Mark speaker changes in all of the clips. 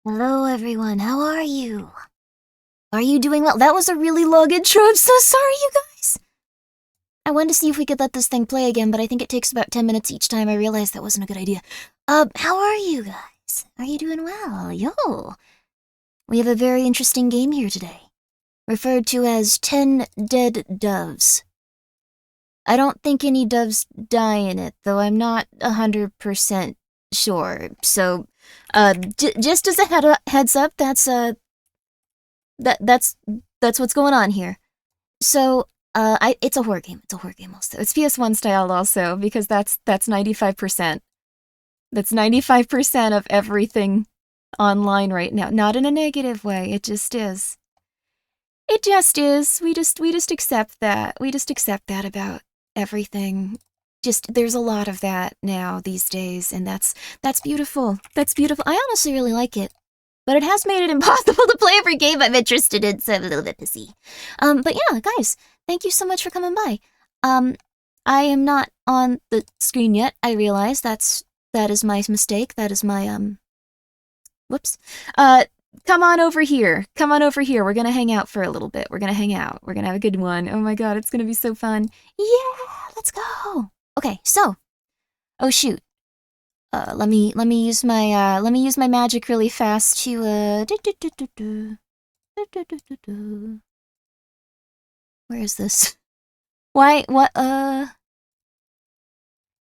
Speaker 1: Hello, everyone. How are you? Are you doing well? That was a really long intro. I'm so sorry, you guys. I wanted to see if we could let this thing play again, but I think it takes about 10 minutes each time. I realized that wasn't a good idea. How are you guys? Are you doing well? Yo. We have a very interesting game here today, referred to as 10 Dead Doves. I don't think any doves die in it, though I'm not 100% sure. So, just as a heads up, that's what's going on here. So, it's a horror game. It's a horror game also. It's PS1 style also, because that's 95%. That's 95% of everything online right now. Not in a negative way. It just is. It just is. We just accept that. We just accept that about everything. Just, there's a lot of that now these days, and that's beautiful. That's beautiful. I honestly really like it. But it has made it impossible to play every game I'm interested in, so I'm a little bit pissy. But yeah, guys, thank you so much for coming by. I am not on the screen yet. I realize that is my mistake. That is my, whoops. Come on over here. Come on over here. We're gonna hang out for a little bit. We're gonna hang out. We're gonna have a good one. Oh my god, it's gonna be so fun. Yeah, let's go. Okay, so. Oh shoot. Let me use my magic really fast to where is this? Why? What?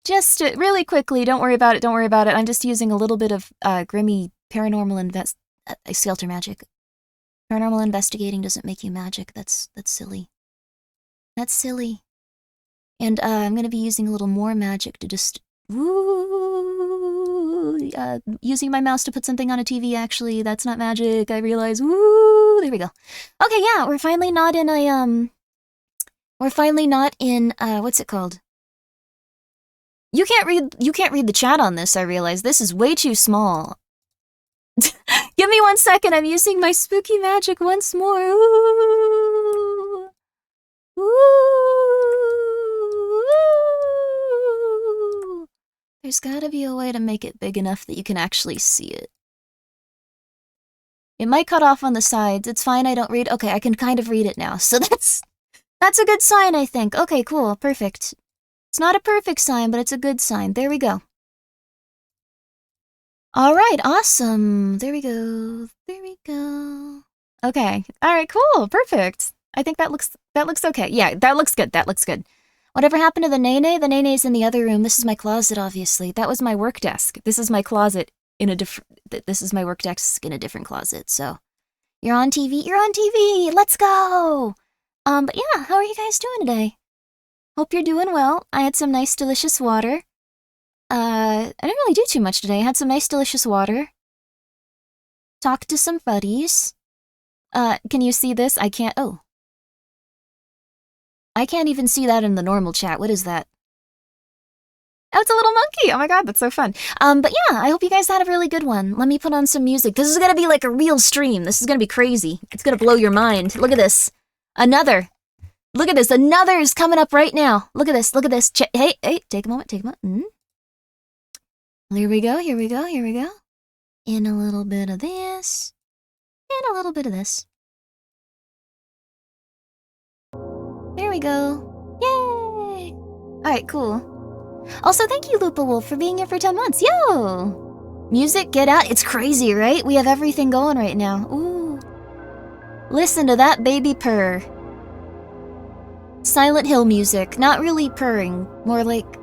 Speaker 1: Just really quickly. Don't worry about it. Don't worry about it. I'm just using a little bit of Grimmi paranormal skelter magic. Paranormal investigating doesn't make you magic. That's silly. That's silly. And I'm gonna be using a little more magic to just using my mouse to put something on a TV, actually, that's not magic, I realize. Woo! There we go. Okay, yeah, we're finally not in a, what's it called? You can't read the chat on this, I realize. This is way too small. Give me 1 second, I'm using my spooky magic once more. Ooh! Ooh! There's gotta be a way to make it big enough that you can actually see it. It might cut off on the sides. It's fine, I don't read. Okay, I can kind of read it now. So that's a good sign, I think. Okay, cool, perfect. It's not a perfect sign, but it's a good sign. There we go. All right, awesome. There we go. There we go. Okay. All right, cool. Perfect. I think that looks okay. Yeah, that looks good. That looks good. Whatever happened to the nene? The nene's in the other room. This is my closet, obviously. That was my work desk. This is my closet in a different... This is my work desk in a different closet, so... You're on TV? You're on TV! Let's go! But yeah, how are you guys doing today? Hope you're doing well. I had some nice, delicious water. I didn't really do too much today. I had some nice, delicious water. Talked to some buddies. Can you see this? I can't... Oh. I can't even see that in the normal chat. What is that? Oh, it's a little monkey! Oh my god, that's so fun. But yeah, I hope you guys had a really good one. Let me put on some music. This is gonna be like a real stream. This is gonna be crazy. It's gonna blow your mind. Look at this. Another. Look at this. Another is coming up right now. Look at this. Look at this. Hey, take a moment. Take a moment. Here we go. Here we go. Here we go. In a little bit of this. And a little bit of this. There we go. Yay! Alright, cool. Also, thank you, Lupa Wolf, for being here for 10 months. Yo! Music, get out. It's crazy, right? We have everything going right now. Ooh. Listen to that baby purr. Silent Hill music. Not really purring. More like...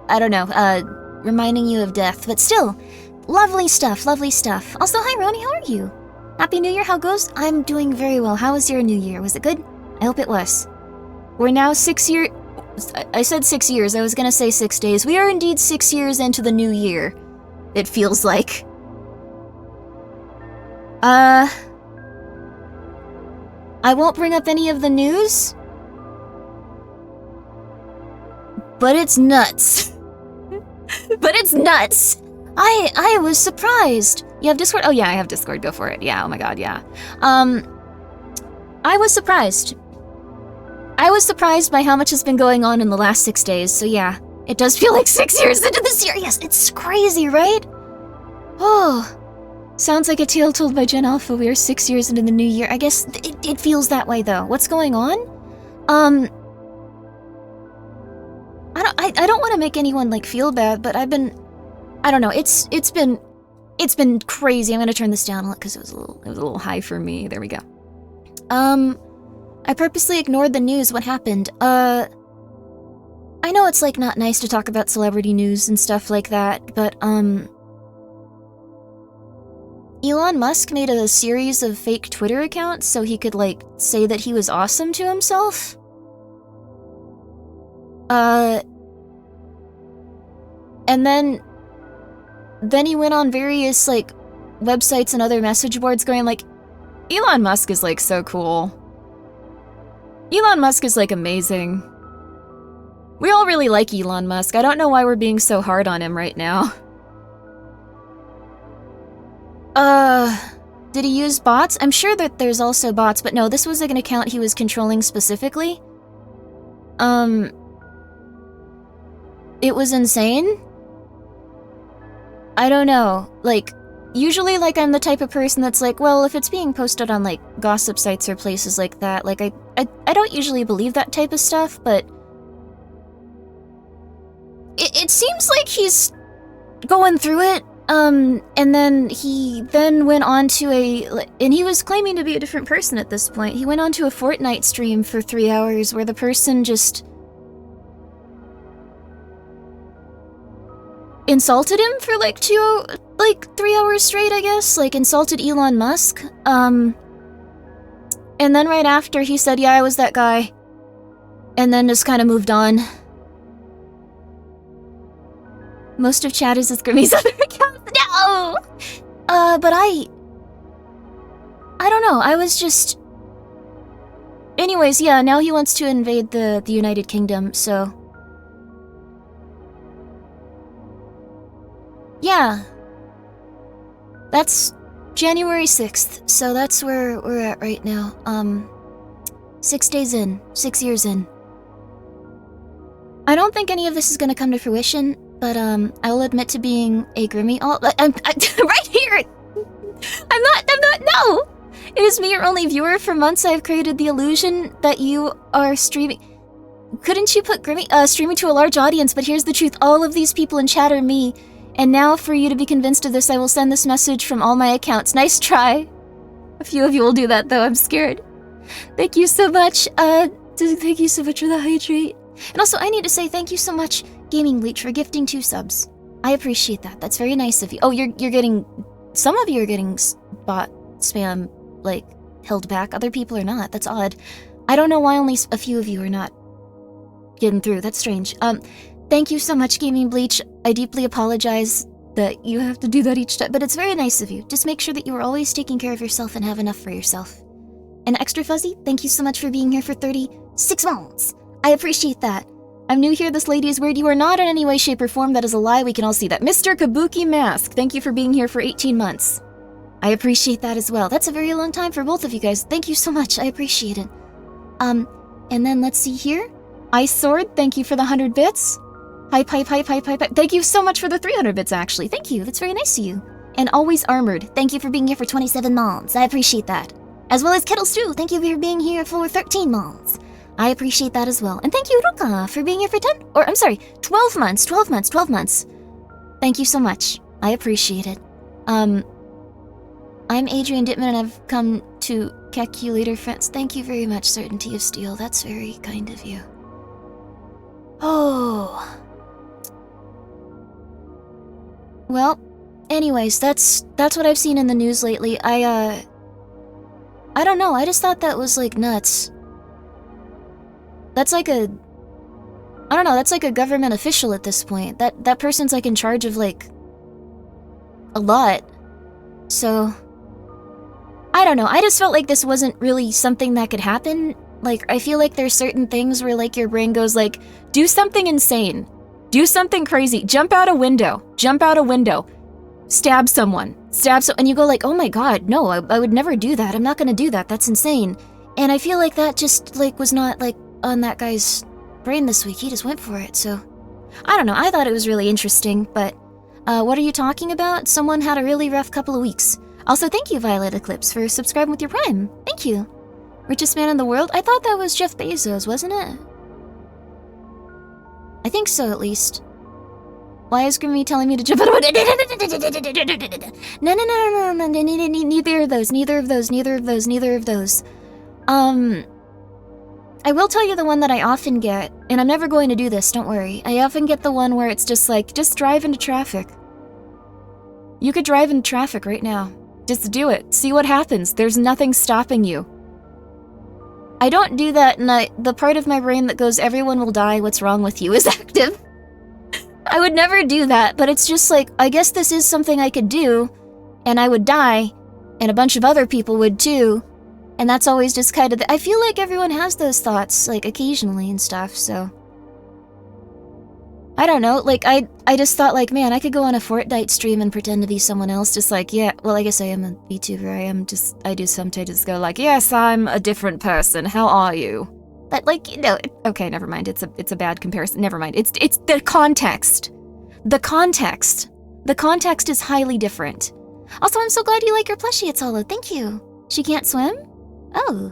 Speaker 1: I don't know, reminding you of death. But still, lovely stuff, lovely stuff. Also, hi, Roni, how are you? Happy New Year, how goes? I'm doing very well. How was your New Year? Was it good? I hope it was. We're now 6 years... I said 6 years, I was gonna say 6 days. We are indeed 6 years into the new year. It feels like. I won't bring up any of the news. But it's nuts. But it's nuts! I was surprised. You have Discord? Oh yeah, I have Discord, go for it. Yeah, oh my god, yeah. I was surprised. I was surprised by how much has been going on in the last 6 days, so yeah. It does feel like 6 years into this year. Yes, it's crazy, right? Oh, Sounds like a tale told by Gen Alpha. We are 6 years into the new year. I guess it feels that way, though. What's going on? I don't want to make anyone, like, feel bad, but I've been... I don't know, it's been crazy. I'm gonna turn this down because it was a little high for me. There we go. I purposely ignored the news. What happened? I know it's, like, not nice to talk about celebrity news and stuff like that, but, Elon Musk made a series of fake Twitter accounts so he could, like, say that he was awesome to himself. And then he went on various, like, websites and other message boards going like, Elon Musk is, like, so cool. Elon Musk is, like, amazing. We all really like Elon Musk. I don't know why we're being so hard on him right now. Did he use bots? I'm sure that there's also bots, but no, this was like an account he was controlling specifically. It was insane. I don't know, like, usually, like, I'm the type of person that's like, well, if it's being posted on, like, gossip sites or places like that, like, I don't usually believe that type of stuff, but it seems like he's going through it. And then he went on to and he was claiming to be a different person at this point. He went on to a Fortnite stream for 3 hours where the person just insulted him for, like, 3 hours straight, I guess. Like, insulted Elon Musk. And then right after he said, yeah, I was that guy. And then just kind of moved on. Most of chat is with Grimmi's other accounts. No! But I don't know, I was just... Anyways, yeah, now he wants to invade the United Kingdom, so... Yeah. That's January 6th, so that's where we're at right now. 6 days in, 6 years in. I don't think any of this is gonna come to fruition, but I'll admit to being a Grimmi. I'm right here. I'm not. No. It is me, your only viewer. For months, I've created the illusion that you are streaming. Couldn't you put Grimmi streaming to a large audience? But here's the truth: all of these people in chat are me. And now, for you to be convinced of this, I will send this message from all my accounts. Nice try. A few of you will do that, though. I'm scared. Thank you so much. Thank you so much for the hydrate. And also, I need to say thank you so much, Gaming Bleach, for gifting 2 subs. I appreciate that. That's very nice of you. Oh, you're getting... Some of you are getting bot spam, like, held back. Other people are not. That's odd. I don't know why only a few of you are not getting through. That's strange. Thank you so much, Gaming Bleach. I deeply apologize that you have to do that each time, but it's very nice of you. Just make sure that you are always taking care of yourself and have enough for yourself. And Extra Fuzzy, thank you so much for being here for 36 months. I appreciate that. I'm new here, this lady is weird. You are not in any way, shape, or form. That is a lie, we can all see that. Mr. Kabuki Mask, thank you for being here for 18 months. I appreciate that as well. That's a very long time for both of you guys. Thank you so much, I appreciate it. And then let's see here. Ice Sword, thank you for the 100 bits. Hype. Thank you so much for the 300 bits, actually. Thank you, that's very nice of you. And Always Armored, thank you for being here for 27 months. I appreciate that. As well as Kettles too, thank you for being here for 13 months. I appreciate that as well. And thank you, Ruka, for being here for 12 months. 12 months. Thank you so much. I appreciate it. I'm Adrian Dittman, and I've come to calculator friends. Thank you very much, Certainty of Steel. That's very kind of you. Oh. Well, anyways, that's what I've seen in the news lately. I don't know, I just thought that was, like, nuts. That's like I don't know, that's like a government official at this point. That person's, like, in charge of, like, a lot. So, I don't know, I just felt like this wasn't really something that could happen. Like, I feel like there's certain things where, like, your brain goes, like, do something insane. Do something crazy. Jump out a window. Stab someone. And you go like, oh my god, no, I would never do that. I'm not gonna do that. That's insane. And I feel like that just, like, was not, like, on that guy's brain this week. He just went for it, so... I don't know, I thought it was really interesting, but... what are you talking about? Someone had a really rough couple of weeks. Also, thank you, Violet Eclipse, for subscribing with your Prime. Thank you. Richest man in the world? I thought that was Jeff Bezos, wasn't it? I think so, at least. Why is Grimmi telling me to jump out of it? No, neither of those, neither of those, neither of those, neither of those. I will tell you the one that I often get, and I'm never going to do this, don't worry. I often get the one where it's just like, just drive into traffic. You could drive into traffic right now. Just do it. See what happens. There's nothing stopping you. I don't do that, and the part of my brain that goes, everyone will die, what's wrong with you, is active. I would never do that, but it's just like, I guess this is something I could do, and I would die, and a bunch of other people would too, and that's always just kind of I feel like everyone has those thoughts, like, occasionally and stuff, so... I don't know, like, I just thought, like, man, I could go on a Fortnite stream and pretend to be someone else, just like, yeah, well, I guess I am a VTuber, I do sometimes just go like, yes, I'm a different person, how are you? But, like, you know, okay, never mind, it's a bad comparison, never mind, it's the context. The context is highly different. Also, I'm so glad you like your plushie, it's Hollow, thank you. She can't swim? Oh.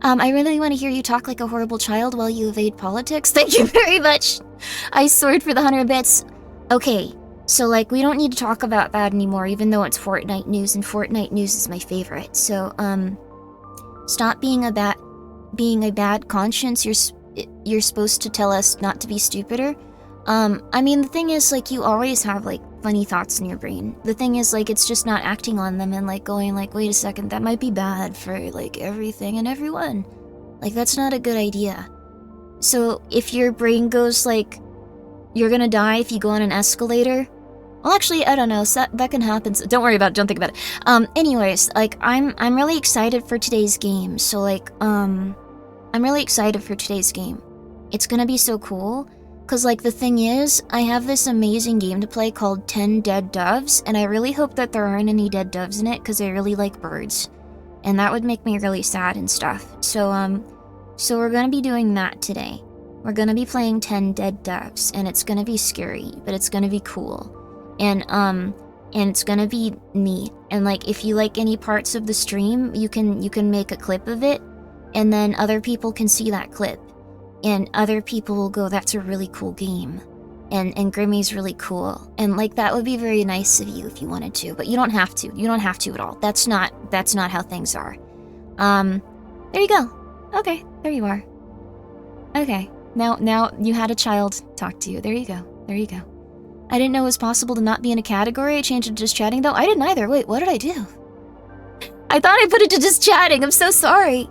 Speaker 1: I really want to hear you talk like a horrible child while you evade politics. Thank you very much. I soared for the 100 bits. Okay, so like we don't need to talk about that anymore, even though it's Fortnite news, and Fortnite news is my favorite. So, stop being a bad conscience. You're supposed to tell us not to be stupider. I mean, the thing is, like, you always have, like, funny thoughts in your brain. The thing is, like, it's just not acting on them and, like, going, like, wait a second, that might be bad for, like, everything and everyone. Like, that's not a good idea. So, if your brain goes, like, you're gonna die if you go on an escalator, well, actually, I don't know, so that can happen, so don't worry about it, don't think about it. Anyways, like, I'm really excited for today's game, so, like, I'm really excited for today's game. It's gonna be so cool. Cause like the thing is, I have this amazing game to play called 10 Dead Doves, and I really hope that there aren't any dead doves in it, cause I really like birds. And that would make me really sad and stuff. So we're gonna be doing that today. We're gonna be playing 10 Dead Doves, and it's gonna be scary, but it's gonna be cool. And it's gonna be neat. And like, if you like any parts of the stream, you can make a clip of it, and then other people can see that clip. And other people will go, that's a really cool game. And Grimmi's really cool. And like, that would be very nice of you if you wanted to, but you don't have to. You don't have to at all. That's not how things are. There you go. Okay, there you are. Okay, now you had a child talk to you. There you go. There you go. I didn't know it was possible to not be in a category. I changed it to just chatting though. I didn't either. Wait, what did I do? I thought I put it to just chatting. I'm so sorry.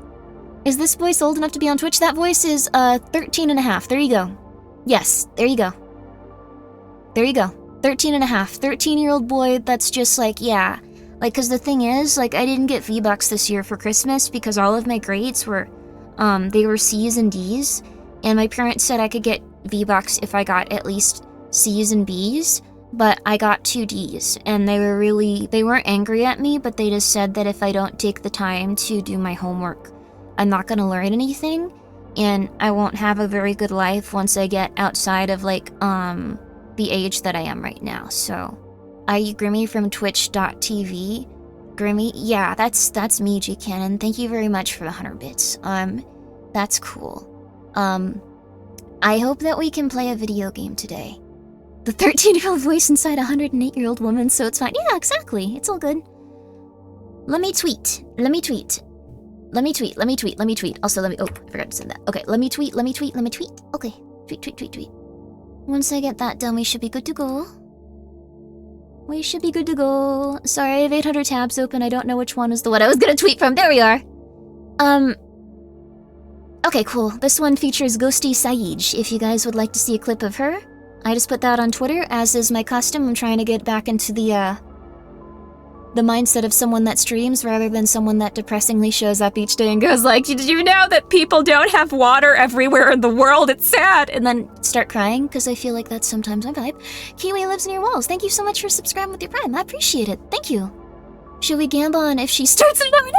Speaker 1: Is this voice old enough to be on Twitch? That voice is 13 and a half. There you go. Yes, there you go. There you go. 13 and a half. 13-year-old boy that's just like, yeah. Like, cause the thing is, like, I didn't get V-Bucks this year for Christmas because all of my grades were, they were C's and D's. And my parents said I could get V-Bucks if I got at least C's and B's. But I got 2 D's. And they weren't angry at me, but they just said that if I don't take the time to do my homework, I'm not gonna learn anything, and I won't have a very good life once I get outside of, like, the age that I am right now, so. Grimmi from twitch.tv. Grimmi, yeah, that's me, G Cannon. Thank you very much for the 100 bits. That's cool. I hope that we can play a video game today. The 13-year-old voice inside a 108-year-old woman, so it's fine. Yeah, exactly, it's all good. Let me tweet. Also, oh, I forgot to send that. Okay, let me tweet. Okay, tweet. Once I get that done, we should be good to go. Sorry, I have 800 tabs open. I don't know which one is the one I was gonna tweet from. There we are. Okay, cool. This one features Ghosty Saij. If you guys would like to see a clip of her, I just put that on Twitter, as is my custom. I'm trying to get back into the mindset of someone that streams rather than someone that depressingly shows up each day and goes like, did you know that people don't have water everywhere in the world? It's sad. And then start crying, because I feel like that's sometimes my vibe. Kiwi lives in your walls. Thank you so much for subscribing with your Prime. I appreciate it. Thank you. Should we gamble on if she starts an hour?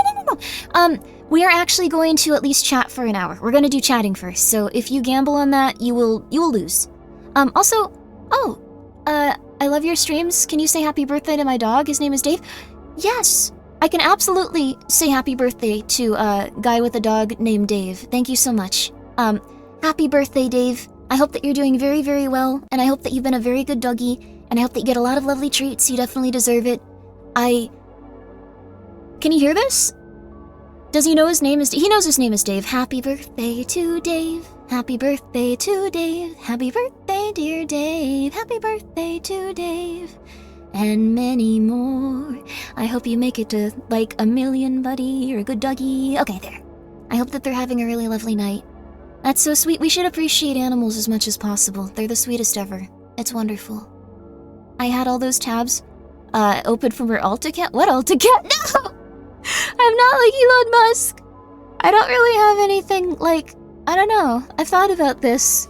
Speaker 1: No. We are actually going to at least chat for an hour. We're going to do chatting first. So if you gamble on that, you will lose. Also, I love your streams. Can you say happy birthday to my dog? His name is Dave. Yes, I can absolutely say happy birthday to a guy with a dog named Dave. Thank you so much. Happy birthday, Dave. I hope that you're doing very, very well, and I hope that you've been a very good doggy, and I hope that you get a lot of lovely treats. You definitely deserve it. Can you hear this? Does he know his name is... He knows his name is Dave. Happy birthday to Dave. Happy birthday to Dave. Happy birthday, dear Dave. Happy birthday to Dave. And many more. I hope you make it to, like, 1 million, buddy. You're a good doggy. Okay, there. I hope that they're having a really lovely night. That's so sweet. We should appreciate animals as much as possible. They're the sweetest ever. It's wonderful. I had all those tabs open from her alt account. What alt account? No! I'm not like Elon Musk. I don't really have anything, like, I don't know. I've thought about this.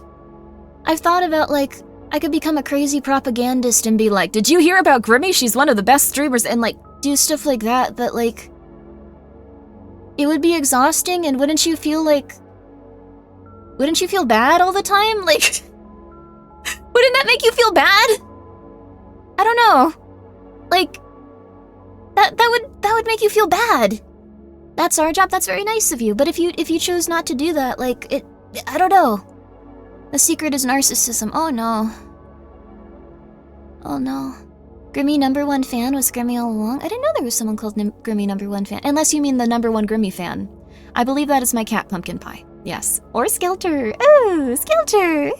Speaker 1: I've thought about, like, I could become a crazy propagandist and be like, did you hear about Grimmi? She's one of the best streamers, and, like, do stuff like that, but, like, it would be exhausting, and wouldn't you feel bad all the time? Like, wouldn't that make you feel bad? I don't know. Like, that would make you feel bad. That's our job. That's very nice of you. But if you chose not to do that, like, I don't know. The secret is narcissism. Oh no. Oh no. Grimmi #1 fan was Grimmi all along? I didn't know there was someone called Grimmi #1 fan. Unless you mean the #1 Grimmi fan. I believe that is my cat Pumpkin Pie. Yes. Or Skelter. Ooh, Skelter!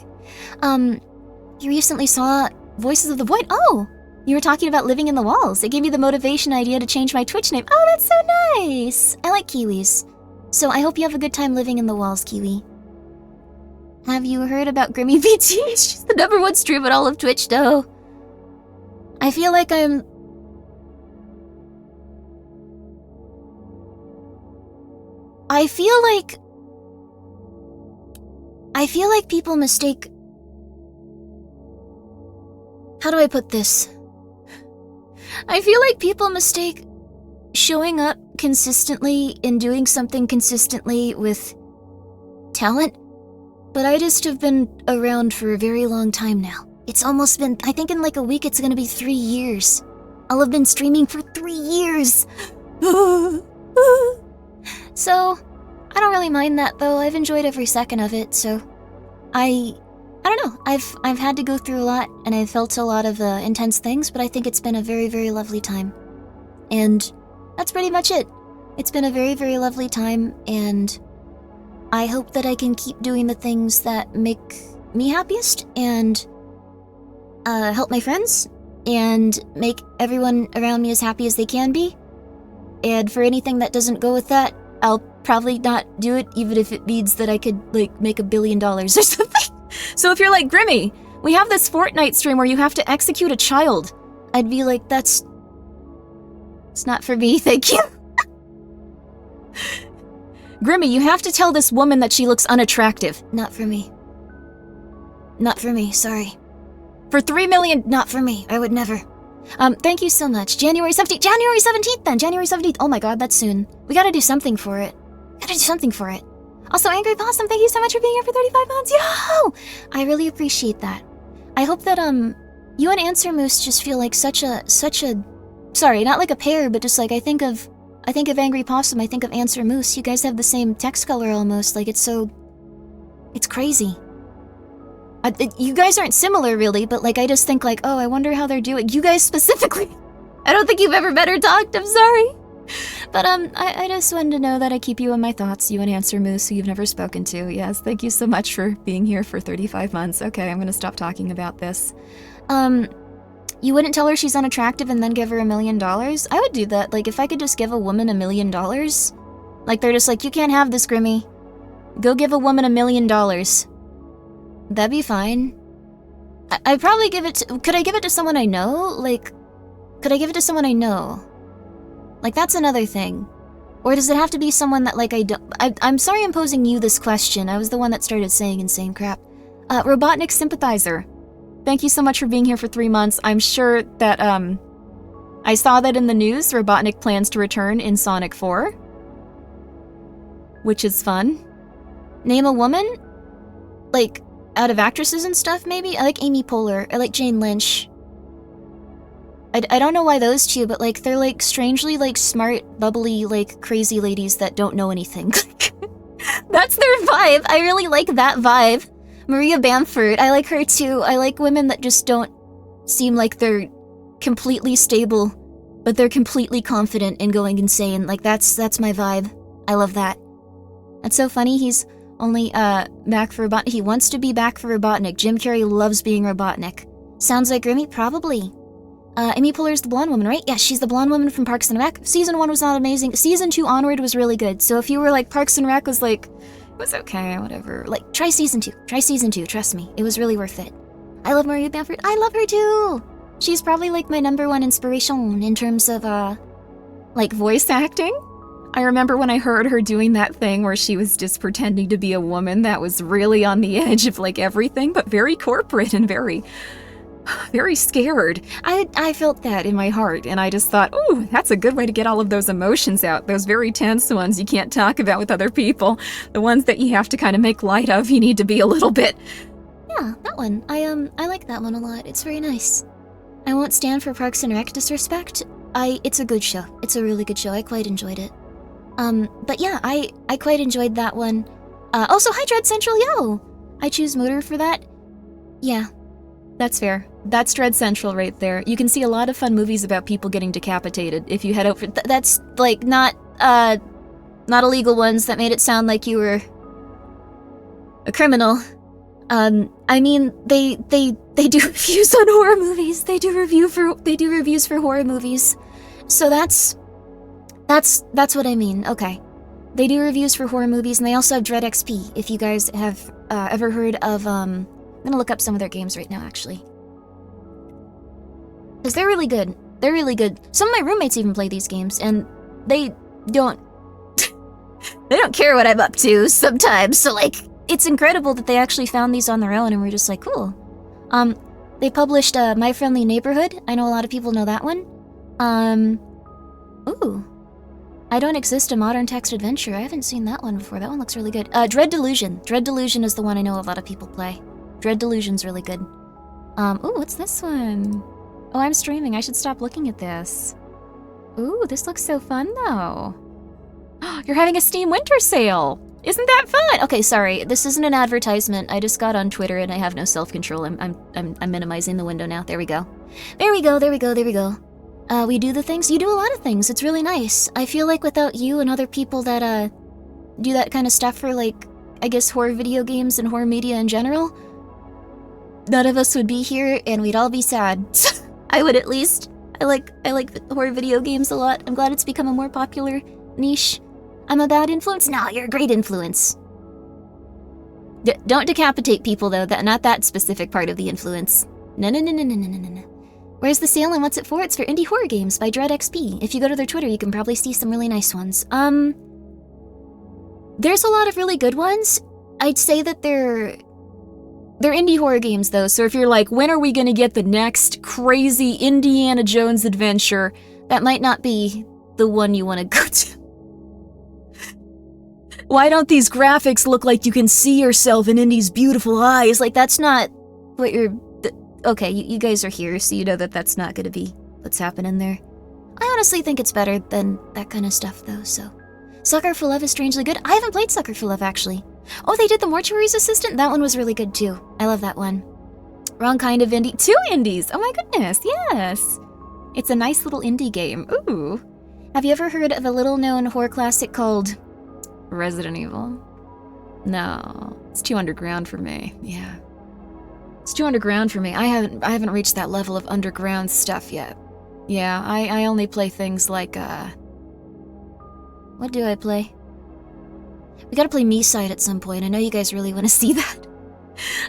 Speaker 1: You recently saw Voices of the Void? Oh! You were talking about living in the walls. It gave me the motivation idea to change my Twitch name. Oh, that's so nice! I like Kiwis. So I hope you have a good time living in the walls, Kiwi. Have you heard about Grimmi BT? She's the #1 stream at all of Twitch, though. I feel like I feel like people mistake... How do I put this? I feel like people mistake showing up consistently and doing something consistently with talent, but I just have been around for a very long time now. It's almost been, I think in like a week it's gonna be 3 years. I'll have been streaming for 3 years. So, I don't really mind that though. I've enjoyed every second of it, so I don't know. I've had to go through a lot, and I've felt a lot of intense things, but I think it's been a very, very lovely time. And that's pretty much it. It's been a very, very lovely time, and I hope that I can keep doing the things that make me happiest, and help my friends, and make everyone around me as happy as they can be. And for anything that doesn't go with that, I'll probably not do it, even if it means that I could, like, make $1 billion or something. So if you're like, Grimmi, we have this Fortnite stream where you have to execute a child, I'd be like, it's not for me, thank you. Grimmi, you have to tell this woman that she looks unattractive. Not for me. Not for me, sorry. For 3 million, not for me, I would never. Thank you so much. January 17th, January 17th then, January 17th. Oh my god, that's soon. We gotta do something for it. Gotta do something for it. Also, Angry Possum, thank you so much for being here for 35 months. Yo! I really appreciate that. I hope that, you and Answer Moose just feel like such a, sorry, not like a pair, but just like, I think of Angry Possum, I think of Answer Moose. You guys have the same text color almost, like it's crazy. You guys aren't similar really, but like, I just think like, oh, I wonder how they're doing. You guys specifically. I don't think you've ever met or talked, I'm sorry. But, I just wanted to know that I keep you in my thoughts, you and Answer Moose, who you've never spoken to. Yes, thank you so much for being here for 35 months. Okay, I'm gonna stop talking about this. You wouldn't tell her she's unattractive and then give her $1 million? I would do that. Like, if I could just give a woman $1 million, like, they're just like, you can't have this, Grimmi. Go give a woman $1 million. That'd be fine. I'd probably give it to... Could I give it to someone I know? Like, could I give it to someone I know? Like, that's another thing. Or does it have to be someone that, like, I don't... I'm sorry I'm posing you this question. I was the one that started saying insane crap. Robotnik Sympathizer. Thank you so much for being here for 3 months. I'm sure that, I saw that in the news. Robotnik plans to return in Sonic 4. Which is fun. Name a woman? Like, out of actresses and stuff, maybe? I like Amy Poehler. I like Jane Lynch. I don't know why those two, but, like, they're, like, strangely, like, smart, bubbly, like, crazy ladies that don't know anything. That's their vibe. I really like that vibe. Maria Bamford, I like her too. I like women that just don't seem like they're completely stable, but they're completely confident in going insane. Like, that's my vibe. I love that. That's so funny. He's only back for Robotnik. He wants to be back for Robotnik. Jim Carrey loves being Robotnik. Sounds like Grimmi? Probably. Amy Poehler's the blonde woman, right? Yeah, she's the blonde woman from Parks and Rec. Season 1 was not amazing. Season 2 onward was really good. So if you were like, Parks and Rec was like, it was okay, whatever. Like, try Season 2. Try Season 2, trust me. It was really worth it. I love Maria Bamford. I love her too! She's probably like my #1 inspiration in terms of, like, voice acting. I remember when I heard her doing that thing where she was just pretending to be a woman that was really on the edge of, like, everything, but very corporate and very scared. I felt that in my heart, and I just thought, ooh, that's a good way to get all of those emotions out. Those very tense ones you can't talk about with other people. The ones that you have to kind of make light of, you need to be a little bit... Yeah, that one. I like that one a lot. It's very nice. I won't stand for Parks and Rec disrespect. It's a good show. It's a really good show. I quite enjoyed it. But yeah, I quite enjoyed that one. Also, hi Dread Central, yo! I choose Motor for that. Yeah, that's fair. That's Dread Central right there. You can see a lot of fun movies about people getting decapitated if you head out for... that's, like, not illegal ones that made it sound like you were a criminal. I mean, they do reviews on horror movies. They do reviews for horror movies. So that's what I mean. Okay. They do reviews for horror movies, and they also have Dread XP, if you guys have ever heard of, I'm gonna look up some of their games right now, actually. Because they're really good. They're really good. Some of my roommates even play these games, and they don't... they don't care what I'm up to sometimes, so, like, it's incredible that they actually found these on their own, and we're just like, cool. They published, My Friendly Neighborhood. I know a lot of people know that one. Ooh. I Don't Exist, a modern text adventure. I haven't seen that one before. That one looks really good. Dread Delusion. Dread Delusion is the one I know a lot of people play. Dread Delusion's really good. Ooh, what's this one? Oh, I'm streaming. I should stop looking at this. Ooh, this looks so fun, though. You're having a Steam Winter Sale! Isn't that fun? Okay, sorry. This isn't an advertisement. I just got on Twitter and I have no self-control. I'm minimizing the window now. There we go. There we go, there we go, there we go. We do the things. You do a lot of things. It's really nice. I feel like without you and other people that, do that kind of stuff for, like, I guess horror video games and horror media in general, none of us would be here and we'd all be sad. I would at least. I like horror video games a lot. I'm glad it's become a more popular niche. I'm a bad influence? No, you're a great influence. Don't decapitate people, though. Not that specific part of the influence. No. Where's the sale and what's it for? It's for indie horror games by Dread XP. If you go to their Twitter, you can probably see some really nice ones. There's a lot of really good ones. I'd say that they're indie horror games, though, so if you're like, when are we gonna get the next crazy Indiana Jones adventure, that might not be the one you want to go to. Why don't these graphics look like you can see yourself in Indy's beautiful eyes? Like, that's not what you're... Okay, you guys are here, so you know that that's not gonna be what's happening there. I honestly think it's better than that kind of stuff, though, so... Sucker for Love is strangely good. I haven't played Sucker for Love, actually. Oh, they did the Mortuary's Assistant? That one was really good, too. I love that one. Wrong kind of indie. 2 indies! Oh my goodness, yes! It's a nice little indie game. Ooh. Have you ever heard of a little-known horror classic called... Resident Evil? No. It's too underground for me. Yeah. It's too underground for me. I haven't reached that level of underground stuff yet. Yeah, I only play things like, What do I play? We gotta play Me-Side at some point. I know you guys really want to see that.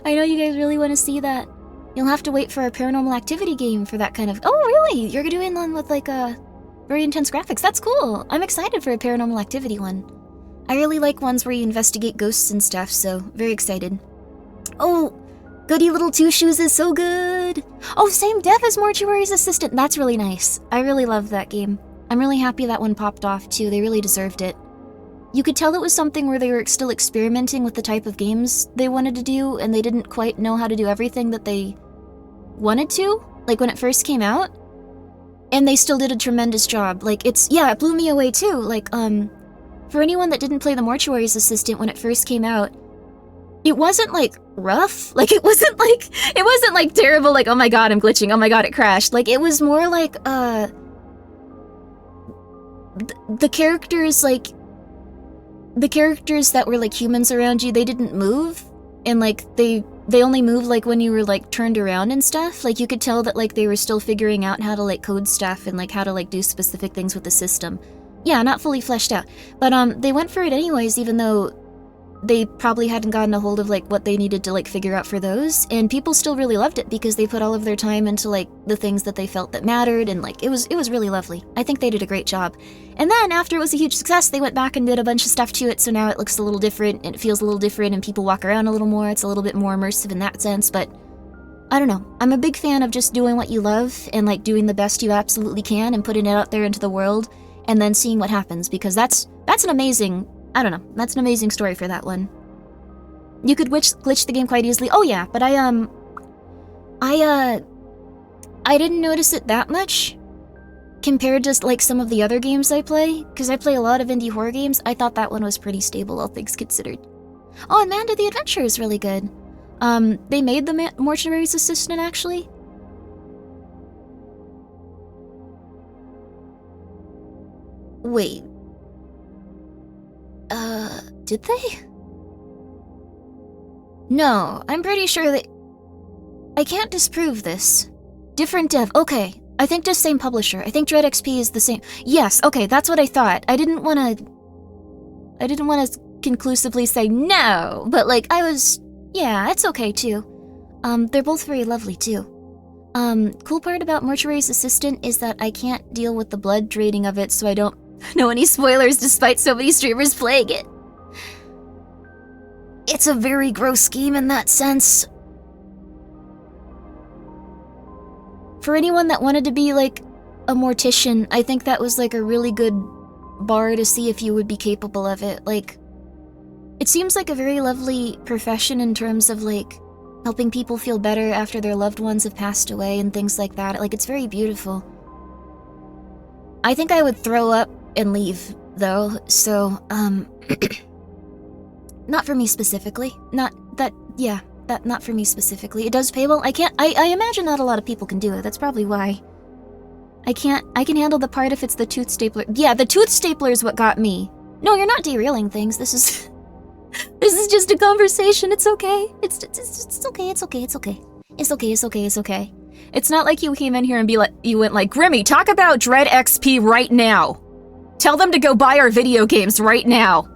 Speaker 1: I know you guys really want to see that. You'll have to wait for a Paranormal Activity game for that kind of... Oh, really? You're doing one with, like, very intense graphics. That's cool. I'm excited for a Paranormal Activity one. I really like ones where you investigate ghosts and stuff, so very excited. Oh, Goody Little Two Shoes is so good. Oh, same dev as Mortuary's Assistant. That's really nice. I really love that game. I'm really happy that one popped off, too. They really deserved it. You could tell it was something where they were still experimenting with the type of games they wanted to do, and they didn't quite know how to do everything that they wanted to, like when it first came out. And they still did a tremendous job. Like, it blew me away too. Like, for anyone that didn't play the Mortuary's Assistant when it first came out, it wasn't, like, rough. Like, it wasn't, like, terrible, like, oh my god, I'm glitching, oh my god, it crashed. Like, it was more like, the characters, like, the characters that were, like, humans around you, they didn't move. And, like, they only moved, like, when you were, like, turned around and stuff. Like, you could tell that, like, they were still figuring out how to, like, code stuff and, like, how to, like, do specific things with the system. Yeah, not fully fleshed out. But, they went for it anyways, even though they probably hadn't gotten a hold of, like, what they needed to, like, figure out for those. And people still really loved it because they put all of their time into, like, the things that they felt that mattered, and, like, it was really lovely. I think they did a great job. And then, after it was a huge success, they went back and did a bunch of stuff to it, so now it looks a little different, and it feels a little different, and people walk around a little more. It's a little bit more immersive in that sense, but I don't know. I'm a big fan of just doing what you love, and, like, doing the best you absolutely can, and putting it out there into the world, and then seeing what happens, because that's an amazing... I don't know. That's an amazing story for that one. You could glitch the game quite easily. Oh yeah, but I didn't notice it that much compared to, like, some of the other games I play, because I play a lot of indie horror games. I thought that one was pretty stable, all things considered. Oh, and Amanda the Adventure is really good. They made the Mortuary's Assistant, actually. Wait. Did they? No, I'm pretty sure they... I can't disprove this. Different dev, okay. I think just same publisher. I think Dread XP is the same... Yes, okay, that's what I thought. I didn't want to conclusively say no, but, like, I was... Yeah, it's okay, too. They're both very lovely, too. Cool part about Mortuary's Assistant is that I can't deal with the blood draining of it, so I don't know any spoilers despite so many streamers playing it. It's a very gross game in that sense. For anyone that wanted to be, like, a mortician, I think that was, like, a really good bar to see if you would be capable of it. Like, it seems like a very lovely profession in terms of, like, helping people feel better after their loved ones have passed away and things like that. Like, it's very beautiful. I think I would throw up and leave, though, so, not for me specifically. Not for me specifically. It does pay well. I imagine not a lot of people can do it. That's probably why. I can handle the part if it's the tooth stapler. Yeah, the tooth stapler is what got me. No, you're not derailing things. This is just a conversation. It's okay. It's okay. It's okay. It's okay. It's okay. It's okay. It's okay. It's not like you came in here and you went like, Grimmi, talk about Dread XP right now. Tell them to go buy our video games right now.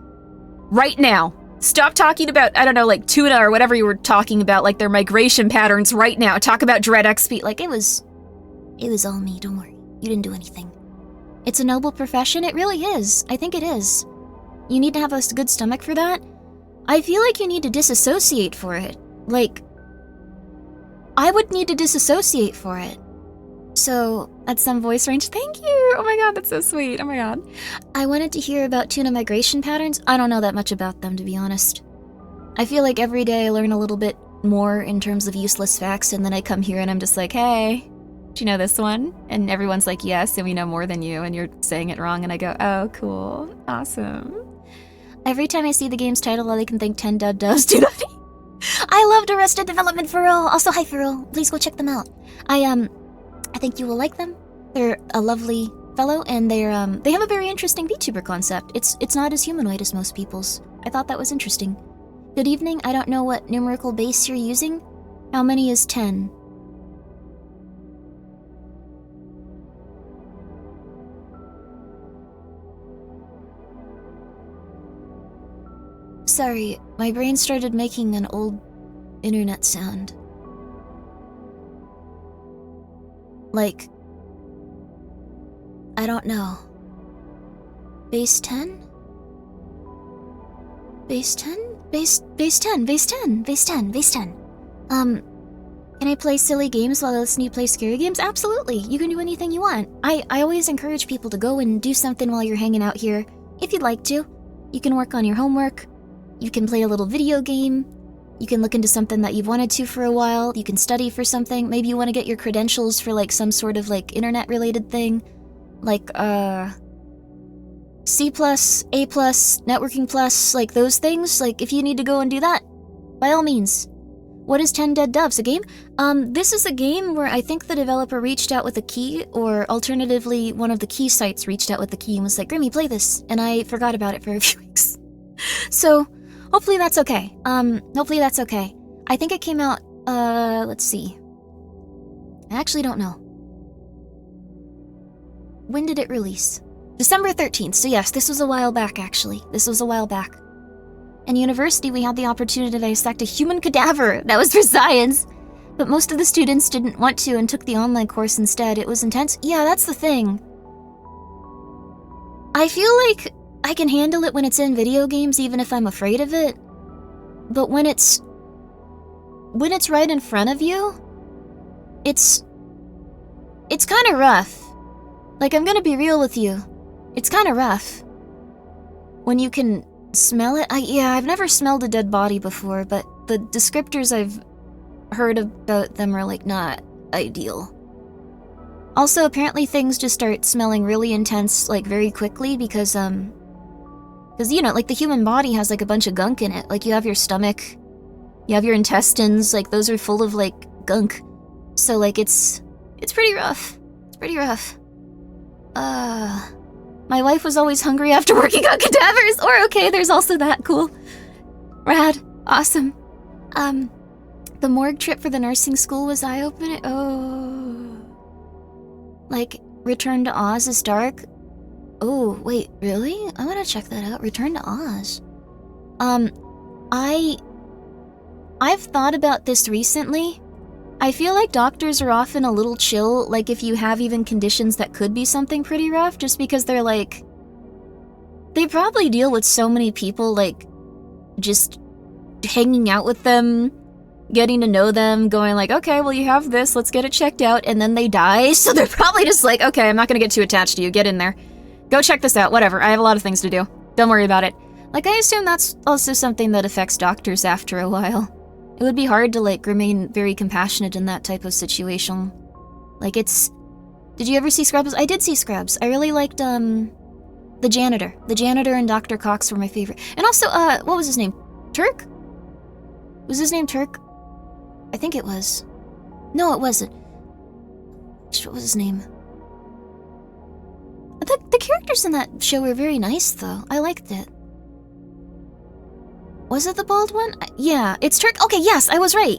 Speaker 1: Right now. Stop talking about, I don't know, like, tuna or whatever you were talking about, like, their migration patterns right now. Talk about Dread XP. Like, it was all me, don't worry. You didn't do anything. It's a noble profession, it really is. I think it is. You need to have a good stomach for that. I feel like you need to disassociate for it. Like, I would need to disassociate for it. So, at some voice range, thank you! Oh my god, that's so sweet, oh my god. I wanted to hear about tuna migration patterns. I don't know that much about them, to be honest. I feel like every day I learn a little bit more in terms of useless facts, and then I come here and I'm just like, hey, do you know this one? And everyone's like, yes, and we know more than you, and you're saying it wrong, and I go, oh, cool, awesome. Every time I see the game's title, all I can think 10 dud doves do that. I loved Arrested Development for Real. Also, hi for real. Please go check them out. I think you will like them. They're a lovely fellow, and they have a very interesting VTuber concept. It's not as humanoid as most people's. I thought that was interesting. Good evening. I don't know what numerical base you're using. How many is 10? Sorry, my brain started making an old internet sound. Like, I don't know. Base 10? Base 10? Base 10, base 10, base 10, base 10. Can I play silly games while I listen to you play scary games? Absolutely, you can do anything you want. I always encourage people to go and do something while you're hanging out here. If you'd like to. You can work on your homework. You can play a little video game. You can look into something that you've wanted to for a while. You can study for something. Maybe you want to get your credentials for like some sort of like internet-related thing. Like, C+, A+, Networking Plus, like those things. Like, if you need to go and do that, by all means. What is 10 Dead Doves? A game? This is a game where I think the developer reached out with a key, or alternatively, one of the key sites reached out with the key and was like, Grimmi, play this. And I forgot about it for a few weeks. So, hopefully that's okay. Hopefully that's okay. I think it came out, let's see. I actually don't know. When did it release? December 13th, so yes, this was a while back, actually. This was a while back. In university, we had the opportunity to dissect a human cadaver. That was for science. But most of the students didn't want to and took the online course instead. It was intense. Yeah, that's the thing. I feel like I can handle it when it's in video games, even if I'm afraid of it. But when it's right in front of you, it's kind of rough. Like, I'm gonna be real with you. It's kind of rough. When you can smell it? I've never smelled a dead body before, but the descriptors I've heard about them are, like, not ideal. Also, apparently things just start smelling really intense, like, very quickly because, you know, like, the human body has, like, a bunch of gunk in it. Like, you have your stomach, you have your intestines, like, those are full of, like, gunk. So, like, it's pretty rough. It's pretty rough. My wife was always hungry after working on cadavers, or okay, there's also that, cool. Rad, awesome. The morgue trip for the nursing school was eye-opening. Oh. Like, Return to Oz is dark? Oh, wait, really? I wanna check that out. Return to Oz. I've thought about this recently. I feel like doctors are often a little chill, like if you have even conditions that could be something pretty rough, just because they're like... They probably deal with so many people, like, just hanging out with them, getting to know them, going like, okay, well you have this, let's get it checked out, and then they die, so they're probably just like, okay, I'm not gonna get too attached to you, get in there. Go check this out, whatever, I have a lot of things to do. Don't worry about it. Like, I assume that's also something that affects doctors after a while. It would be hard to, like, remain very compassionate in that type of situation. Like, it's... Did you ever see Scrubs? I did see Scrubs. I really liked, the janitor. The janitor and Dr. Cox were my favorite. And also, what was his name? Turk? Was his name Turk? I think it was. No, it wasn't. What was his name? The characters in that show were very nice, though. I liked it. Was it the bald one? Yeah, it's Turk. Okay, yes, I was right.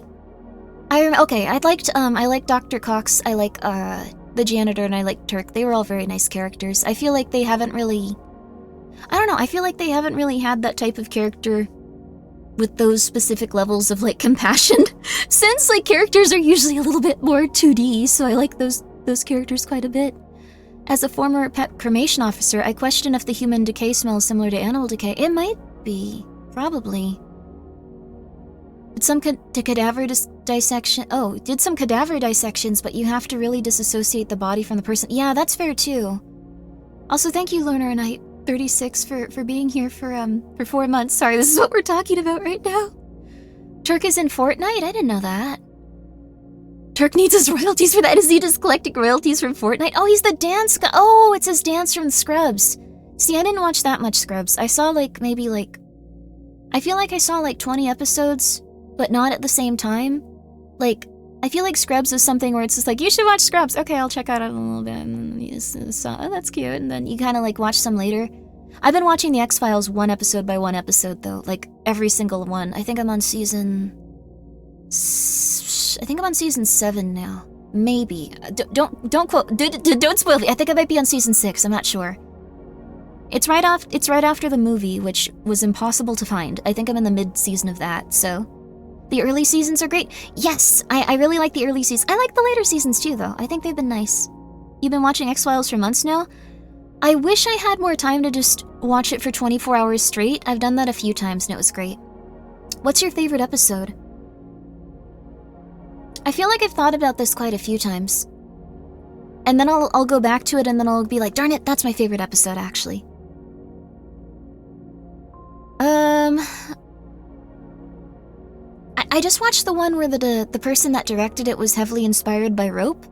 Speaker 1: Okay, I liked Dr. Cox, I like, the janitor, and I liked Turk. They were all very nice characters. I feel like they haven't really... I don't know, I feel like they haven't really had that type of character with those specific levels of, like, compassion. Since, like, characters are usually a little bit more 2D, so I like those characters quite a bit. As a former pet cremation officer, I question if the human decay smells similar to animal decay. It might be. Probably. Did some cadaver dissection... Oh, did some cadaver dissections, but you have to really disassociate the body from the person. Yeah, that's fair too. Also, thank you, Loner Knight 36 for being here for 4 months. Sorry, this is what we're talking about right now. Turk is in Fortnite? I didn't know that. Turk needs his royalties for that. Is he just collecting royalties from Fortnite? Oh, he's the dance guy. Oh, it's his dance from Scrubs. See, I didn't watch that much Scrubs. I saw, like, maybe, like... I feel like I saw, like, 20 episodes, but not at the same time. Like, I feel like Scrubs is something where it's just like, you should watch Scrubs. Okay, I'll check out it a little bit. And then you just saw, oh, that's cute. And then you kind of, like, watch some later. I've been watching The X-Files one episode by one episode, though. Like, every single one. I think I'm on season 7 now. Maybe. Don't quote. Don't spoil me. I think I might be on season 6. I'm not sure. It's right after the movie, which was impossible to find. I think I'm in the mid-season of that, so... The early seasons are great. Yes, I really like the early seasons. I like the later seasons too, though. I think they've been nice. You've been watching X-Files for months now? I wish I had more time to just watch it for 24 hours straight. I've done that a few times and it was great. What's your favorite episode? I feel like I've thought about this quite a few times. And then I'll go back to it and then I'll be like, darn it, that's my favorite episode, actually. I just watched the one where the person that directed it was heavily inspired by Rope.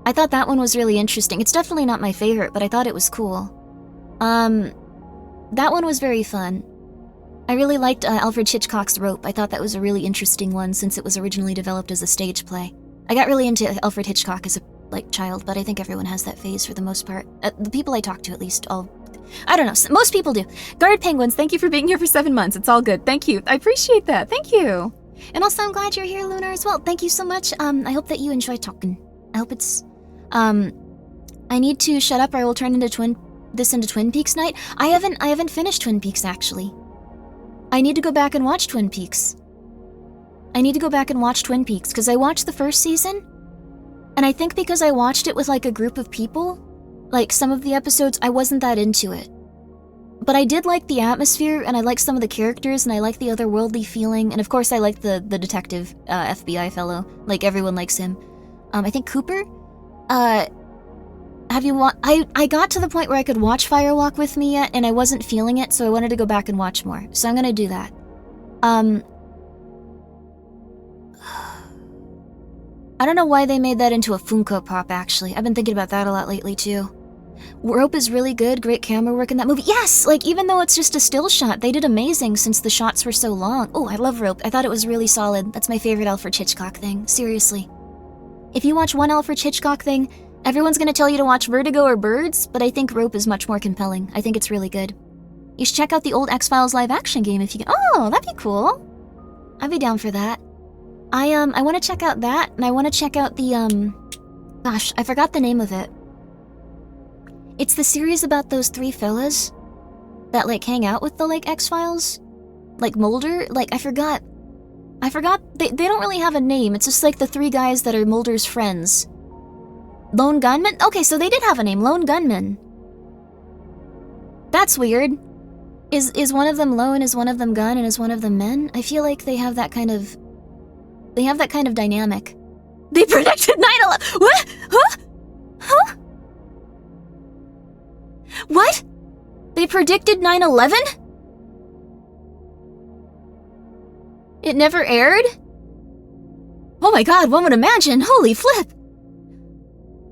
Speaker 1: I thought that one was really interesting. It's definitely not my favorite, but I thought it was cool. That one was very fun. I really liked Alfred Hitchcock's Rope. I thought that was a really interesting one since it was originally developed as a stage play. I got really into Alfred Hitchcock as a child, but I think everyone has that phase for the most part. The people I talk to, at least, I don't know, most people do. Guard Penguins, thank you for being here for 7 months. It's all good. Thank you. I appreciate that. Thank you. And also, I'm glad you're here, Lunar, as well. Thank you so much. I hope that you enjoy talking. I hope it's... I need to shut up or I will turn into Twin Peaks night. I haven't finished Twin Peaks, actually. I need to go back and watch Twin Peaks. Because I watched the first season, and I think because I watched it with, like, a group of people, like, some of the episodes, I wasn't that into it. But I did like the atmosphere, and I liked some of the characters, and I liked the otherworldly feeling, and of course I liked the detective, FBI fellow. Like, everyone likes him. I think Cooper? I got to the point where I could watch Firewalk with me yet, and I wasn't feeling it, so I wanted to go back and watch more. So I'm gonna do that. I don't know why they made that into a Funko Pop, actually. I've been thinking about that a lot lately, too. Rope is really good, great camera work in that movie. Yes! Like, even though it's just a still shot, they did amazing since the shots were so long. Oh, I love Rope. I thought it was really solid. That's my favorite Alfred Hitchcock thing. Seriously. If you watch one Alfred Hitchcock thing, everyone's gonna tell you to watch Vertigo or Birds, but I think Rope is much more compelling. I think it's really good. You should check out the old X-Files live-action game if you can. Oh, that'd be cool. I'd be down for that. I want to check out that, and I want to check out the, gosh, I forgot the name of it. It's the series about those 3 fellas that, like, hang out with the, like, X-Files. Like, Mulder? Like, I forgot. They don't really have a name. It's just, like, the 3 guys that are Mulder's friends. Lone Gunman? Okay, so they did have a name. Lone Gunman. That's weird. Is one of them lone, is one of them gun, and is one of them men? I feel like they have that kind of dynamic. They predicted 9/11. What? Huh? What? They predicted 9/11? It never aired? Oh my god, one would imagine. Holy flip.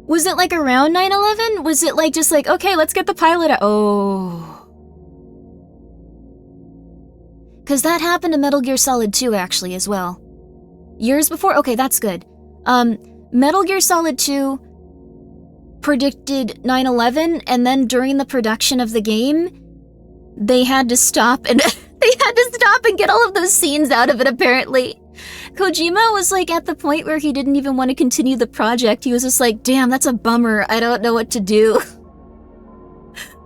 Speaker 1: Was it like around 9/11? Was it like just like, okay, let's get the pilot out? Oh. Because that happened to Metal Gear Solid 2 actually as well. Years before? Okay, that's good. Metal Gear Solid 2 predicted 9/11, and then during the production of the game, they had to stop and get all of those scenes out of it, apparently. Kojima was like at the point where he didn't even want to continue the project. He was just like, damn, that's a bummer. I don't know what to do.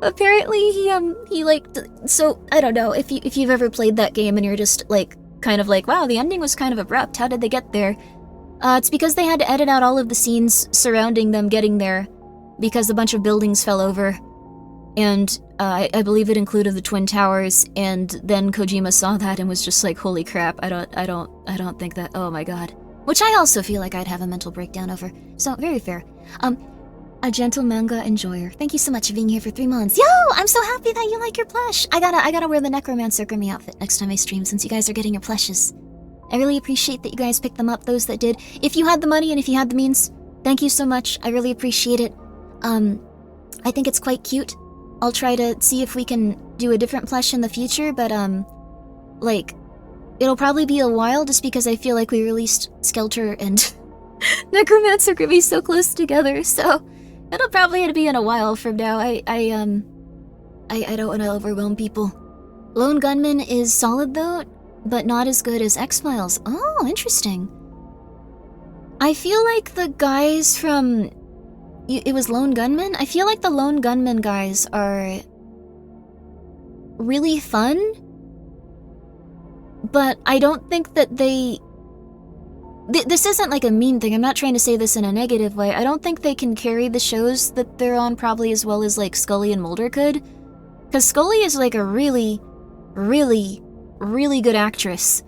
Speaker 1: Apparently he like, so I don't know if you've ever played that game and you're just like kind of like, wow, the ending was kind of abrupt. How did they get there? It's because they had to edit out all of the scenes surrounding them getting there because a bunch of buildings fell over. And I believe it included the Twin Towers, and then Kojima saw that and was just like, holy crap, I don't think that, oh my god. Which I also feel like I'd have a mental breakdown over. So, very fair. A gentle manga enjoyer. Thank you so much for being here for 3 months. Yo, I'm so happy that you like your plush. I gotta wear the Necromancer Grimmi outfit next time I stream since you guys are getting your plushes. I really appreciate that you guys picked them up, those that did. If you had the money and if you had the means, thank you so much. I really appreciate it. I think it's quite cute. I'll try to see if we can do a different plush in the future, but like, it'll probably be a while just because I feel like we released Skelter and Necromancer Grimmi so close together, so it'll probably be in a while from now. I don't want to overwhelm people. Lone Gunman is solid though, but not as good as X-Files. Oh, interesting. I feel like the guys from... It was Lone Gunman? I feel like the Lone Gunman guys are really fun, but I don't think that they... This isn't like a mean thing, I'm not trying to say this in a negative way. I don't think they can carry the shows that they're on probably as well as like Scully and Mulder could. Because Scully is like a really, really, really good actress.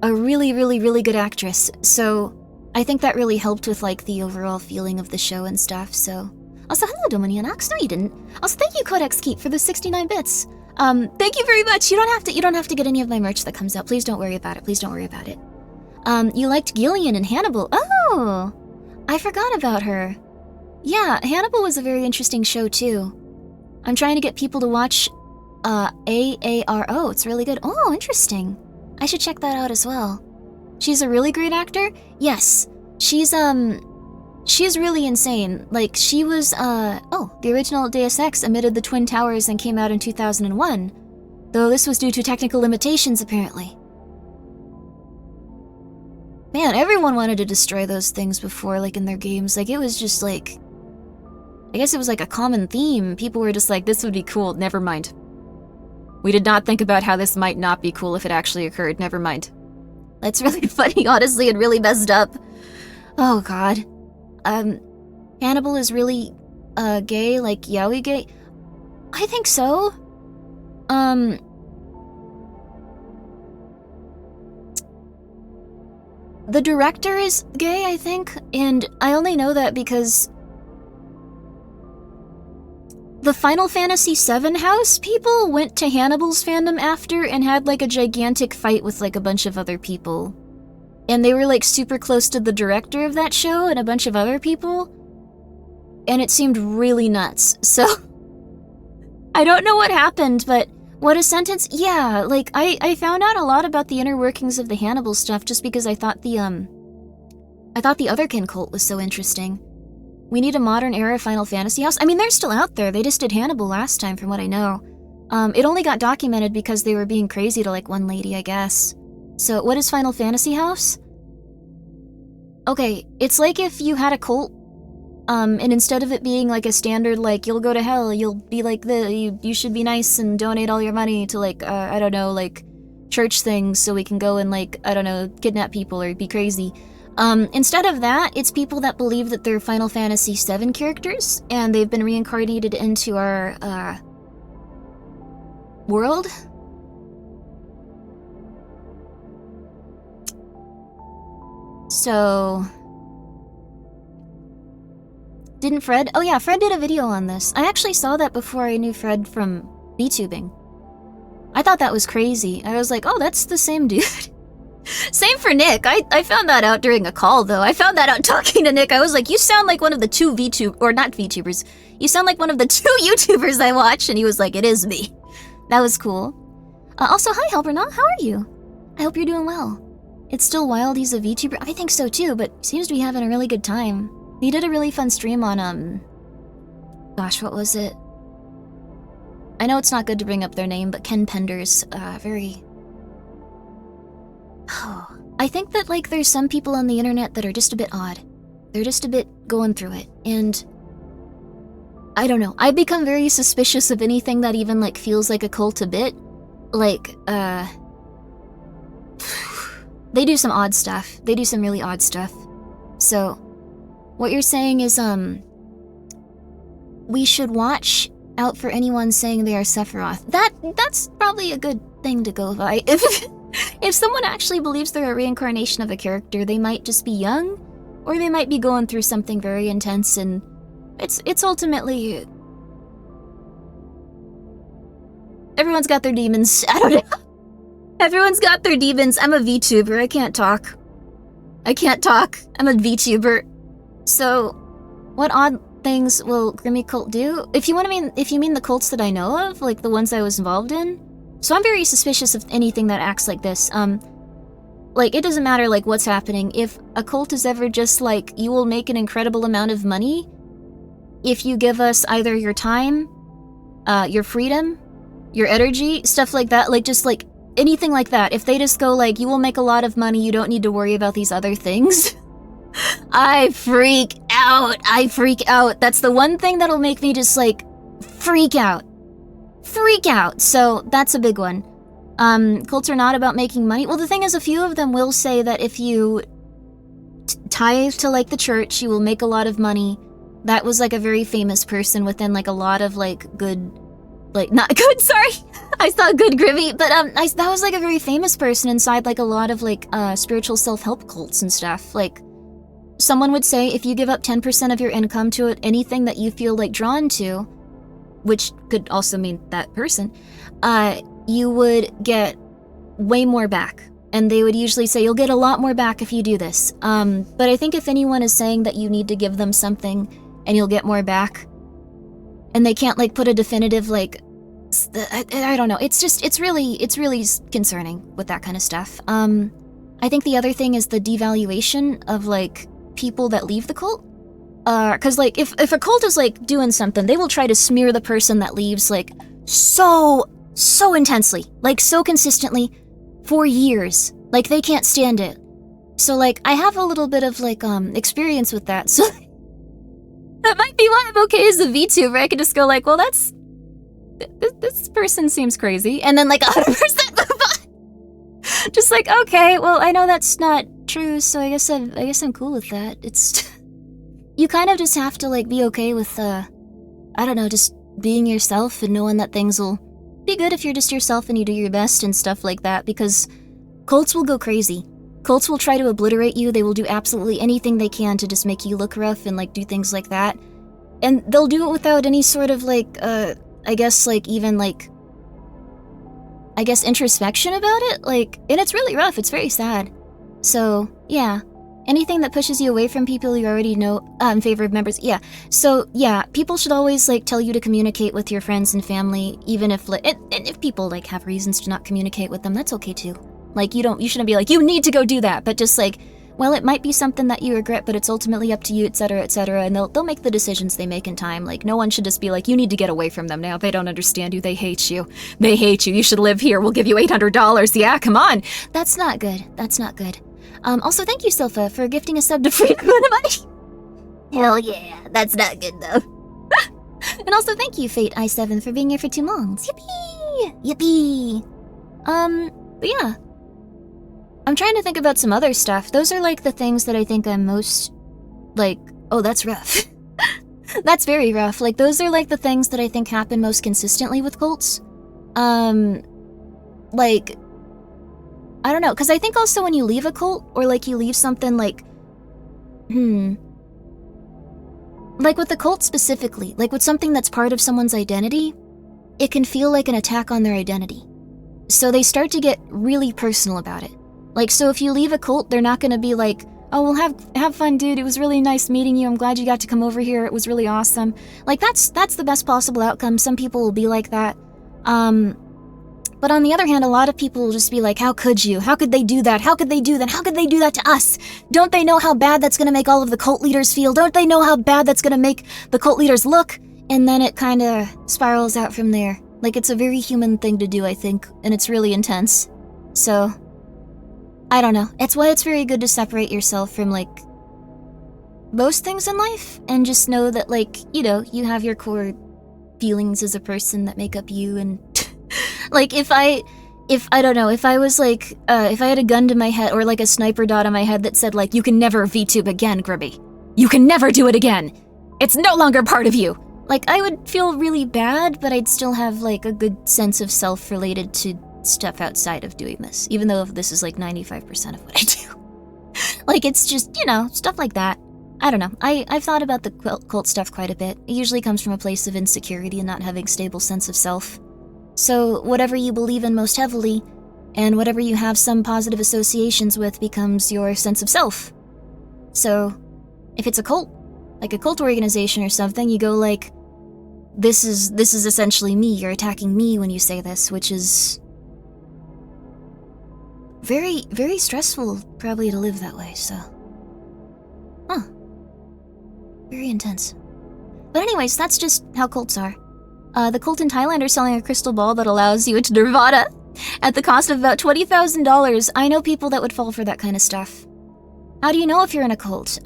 Speaker 1: A really, really, really good actress. So I think that really helped with like the overall feeling of the show and stuff, so... Also, hello Dominion Ox, no you didn't. Also, thank you Codex Keep for the 69 bits. Thank you very much. You don't have to get any of my merch that comes out. Please don't worry about it. Please don't worry about it. You liked Gillian and Hannibal. Oh, I forgot about her. Yeah, Hannibal was a very interesting show too. I'm trying to get people to watch AARO. It's really good. Oh, interesting. I should check that out as well. She's a really great actor? Yes. She's really insane. Like, she was, the original Deus Ex omitted the Twin Towers and came out in 2001. Though this was due to technical limitations, apparently. Man, everyone wanted to destroy those things before, like, in their games. Like, it was just, like... I guess it was, like, a common theme. People were just like, this would be cool. Never mind. We did not think about how this might not be cool if it actually occurred. Never mind. That's really funny, honestly, and really messed up. Oh, God. Hannibal is really, gay, like, yaoi gay? I think so. The director is gay, I think, and I only know that because the Final Fantasy VII house people went to Hannibal's fandom after and had, like, a gigantic fight with, like, a bunch of other people. And they were, like, super close to the director of that show and a bunch of other people. And it seemed really nuts, so... I don't know what happened, but what a sentence... Yeah, like, I found out a lot about the inner workings of the Hannibal stuff just because I thought the Otherkin cult was so interesting. We need a modern-era Final Fantasy house. I mean, they're still out there. They just did Hannibal last time, from what I know. It only got documented because they were being crazy to, like, one lady, I guess. So, what is Final Fantasy house? Okay, it's like if you had a cult, and instead of it being, like, a standard, like, you'll go to hell, you'll be like, you should be nice and donate all your money to, like, I don't know, like, church things so we can go and, like, I don't know, kidnap people or be crazy. Instead of that, it's people that believe that they're Final Fantasy VII characters, and they've been reincarnated into our, world? So... Didn't Fred? Oh yeah, Fred did a video on this. I actually saw that before I knew Fred from VTubing. I thought that was crazy. I was like, oh, that's the same dude. Same for Nick. I found that out during a call, though. I found that out talking to Nick. I was like, you sound like one of the two not VTubers. You sound like one of the two YouTubers I watch. And he was like, it is me. That was cool. Also, hi, Helberna. How are you? I hope you're doing well. It's still wild he's a VTuber. I think so, too, but seems to be having a really good time. He did a really fun stream on, gosh, what was it? I know it's not good to bring up their name, but Ken Pender's, very... I think that, like, there's some people on the internet that are just a bit odd. They're just a bit going through it, and... I don't know. I've become very suspicious of anything that even, like, feels like a cult a bit. Like, they do some odd stuff. They do some really odd stuff. So, what you're saying is, we should watch out for anyone saying they are Sephiroth. That's probably a good thing to go by. If someone actually believes they're a reincarnation of a character, they might just be young, or they might be going through something very intense, and it's ultimately... Everyone's got their demons. I don't know. Everyone's got their demons. I'm a VTuber. I can't talk. I'm a VTuber. So, what odd things will Grimmi cult do? If you mean the cults that I know of, like the ones I was involved in. So I'm very suspicious of anything that acts like this. Like, it doesn't matter, like, what's happening. If a cult is ever just, like, you will make an incredible amount of money if you give us either your time, your freedom, your energy, stuff like that, like, just, like, anything like that. If they just go, like, you will make a lot of money, you don't need to worry about these other things. I freak out. That's the one thing that'll make me just, like, freak out. So, that's a big one. Cults are not about making money. Well, the thing is, a few of them will say that if you tithe to, like, the church, you will make a lot of money. That was, like, a very famous person within, like, a lot of, like, good... Like, not good, sorry! I saw good Grimmi, but, that was, like, a very famous person inside, like, a lot of, like, spiritual self-help cults and stuff. Like, someone would say if you give up 10% of your income to anything that you feel, like, drawn to, which could also mean that person, you would get way more back. And they would usually say, you'll get a lot more back if you do this. But I think if anyone is saying that you need to give them something and you'll get more back, and they can't, like, put a definitive, like, I don't know. It's really concerning with that kind of stuff. I think the other thing is the devaluation of, like, people that leave the cult. Cause, like, if a cult is, like, doing something, they will try to smear the person that leaves, like, so intensely, like, so consistently, for years. Like, they can't stand it. So, like, I have a little bit of, like, experience with that, so that might be why I'm okay as a VTuber. I could just go, like, well, this person seems crazy, and then, like, 100% move on. Just like, okay, well, I know that's not true, so I guess I'm cool with that. It's... You kind of just have to, like, be okay with, I don't know, just being yourself and knowing that things will be good if you're just yourself and you do your best and stuff like that, because cults will go crazy. Cults will try to obliterate you. They will do absolutely anything they can to just make you look rough and, like, do things like that. And they'll do it without any sort of, like, I guess, like, even, like, I guess introspection about it. Like, and it's really rough. It's very sad. So, yeah. Anything that pushes you away from people you already know, in favor of members, yeah. So, yeah, people should always, like, tell you to communicate with your friends and family, even if, like, and if people, like, have reasons to not communicate with them, that's okay too. Like, you shouldn't be like, you need to go do that, but just like, well, it might be something that you regret, but it's ultimately up to you, etc., and they'll make the decisions they make in time. Like, no one should just be like, you need to get away from them now, they don't understand you, they hate you, you should live here, we'll give you $800, yeah, come on! That's not good. Also, thank you, Sofa, for gifting a sub to Freedom Money. Hell yeah, that's not good, though. And also, thank you, Fate I7, for being here for 2 months. Yippee! But yeah. I'm trying to think about some other stuff. Those are, like, the things that I think I'm most, like, oh, that's rough. That's very rough. Like, those are, like, the things that I think happen most consistently with cults. Like, I don't know, because I think also when you leave a cult, or, like, you leave something, like, like, with the cult specifically, like, with something that's part of someone's identity, it can feel like an attack on their identity. So they start to get really personal about it. Like, so if you leave a cult, they're not gonna be like, oh, well, have fun, dude, it was really nice meeting you, I'm glad you got to come over here, it was really awesome. Like, that's the best possible outcome. Some people will be like that. But on the other hand, a lot of people will just be like, how could you? How could they do that? How could they do that? How could they do that to us? Don't they know how bad that's gonna make all of the cult leaders feel? Don't they know how bad that's gonna make the cult leaders look? And then it kinda spirals out from there. Like, it's a very human thing to do, I think, and it's really intense. So, I don't know. It's why it's very good to separate yourself from, like, most things in life, and just know that, like, you know, you have your core feelings as a person that make up you, and like, if I don't know, if I was like, if I had a gun to my head, or like a sniper dot on my head that said, like, you can never VTube again, Grimmi. You can never do it again. It's no longer part of you. Like, I would feel really bad, but I'd still have, like, a good sense of self related to stuff outside of doing this, even though this is, like, 95% of what I do. Like, it's just, you know, stuff like that. I don't know. I've thought about the cult stuff quite a bit. It usually comes from a place of insecurity and not having stable sense of self. So whatever you believe in most heavily, and whatever you have some positive associations with, becomes your sense of self. So if it's a cult, like a cult organization or something, you go like, this is essentially me, you're attacking me when you say this, which is very, very stressful probably to live that way, so. Very intense. But anyways, that's just how cults are. The cult in Thailand are selling a crystal ball that allows you into Nirvana at the cost of about $20,000. I know people that would fall for that kind of stuff. How do you know if you're in a cult?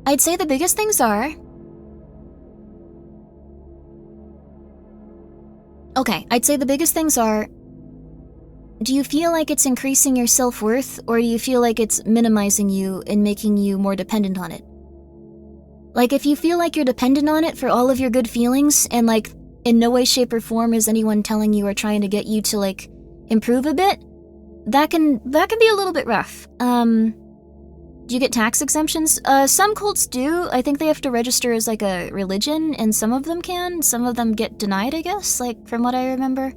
Speaker 1: I'd say the biggest things are... Okay, I'd say the biggest things are... Do you feel like it's increasing your self-worth, or do you feel like it's minimizing you and making you more dependent on it? Like, if you feel like you're dependent on it for all of your good feelings, and, like, in no way, shape, or form is anyone telling you or trying to get you to, like, improve a bit, that can be a little bit rough. Do you get tax exemptions? Some cults do. I think they have to register as like a religion, and some of them can. Some of them get denied, I guess, like from what I remember.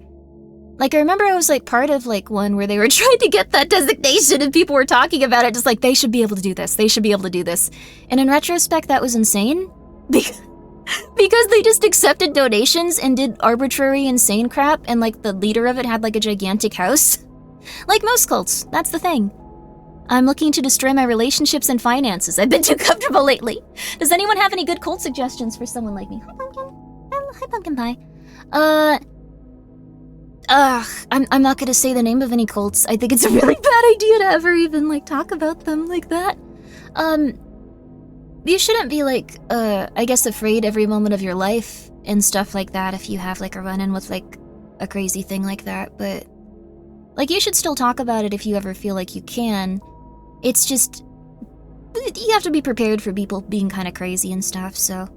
Speaker 1: Like, I remember I was like part of like one where they were trying to get that designation and people were talking about it just like, they should be able to do this. They should be able to do this. And in retrospect, that was insane. Because they just accepted donations and did arbitrary, insane crap, and like the leader of it had like a gigantic house. Like most cults, that's the thing. I'm looking to destroy my relationships and finances. I've been too comfortable lately. Does anyone have any good cult suggestions for someone like me? Hi, Pumpkin. Hi, Pumpkin Pie. I'm not gonna say the name of any cults. I think it's a really bad idea to ever even, like, talk about them like that. You shouldn't be, like, I guess afraid every moment of your life and stuff like that if you have, like, a run-in with, like, a crazy thing like that, but, like, you should still talk about it if you ever feel like you can. It's just, you have to be prepared for people being kind of crazy and stuff, so,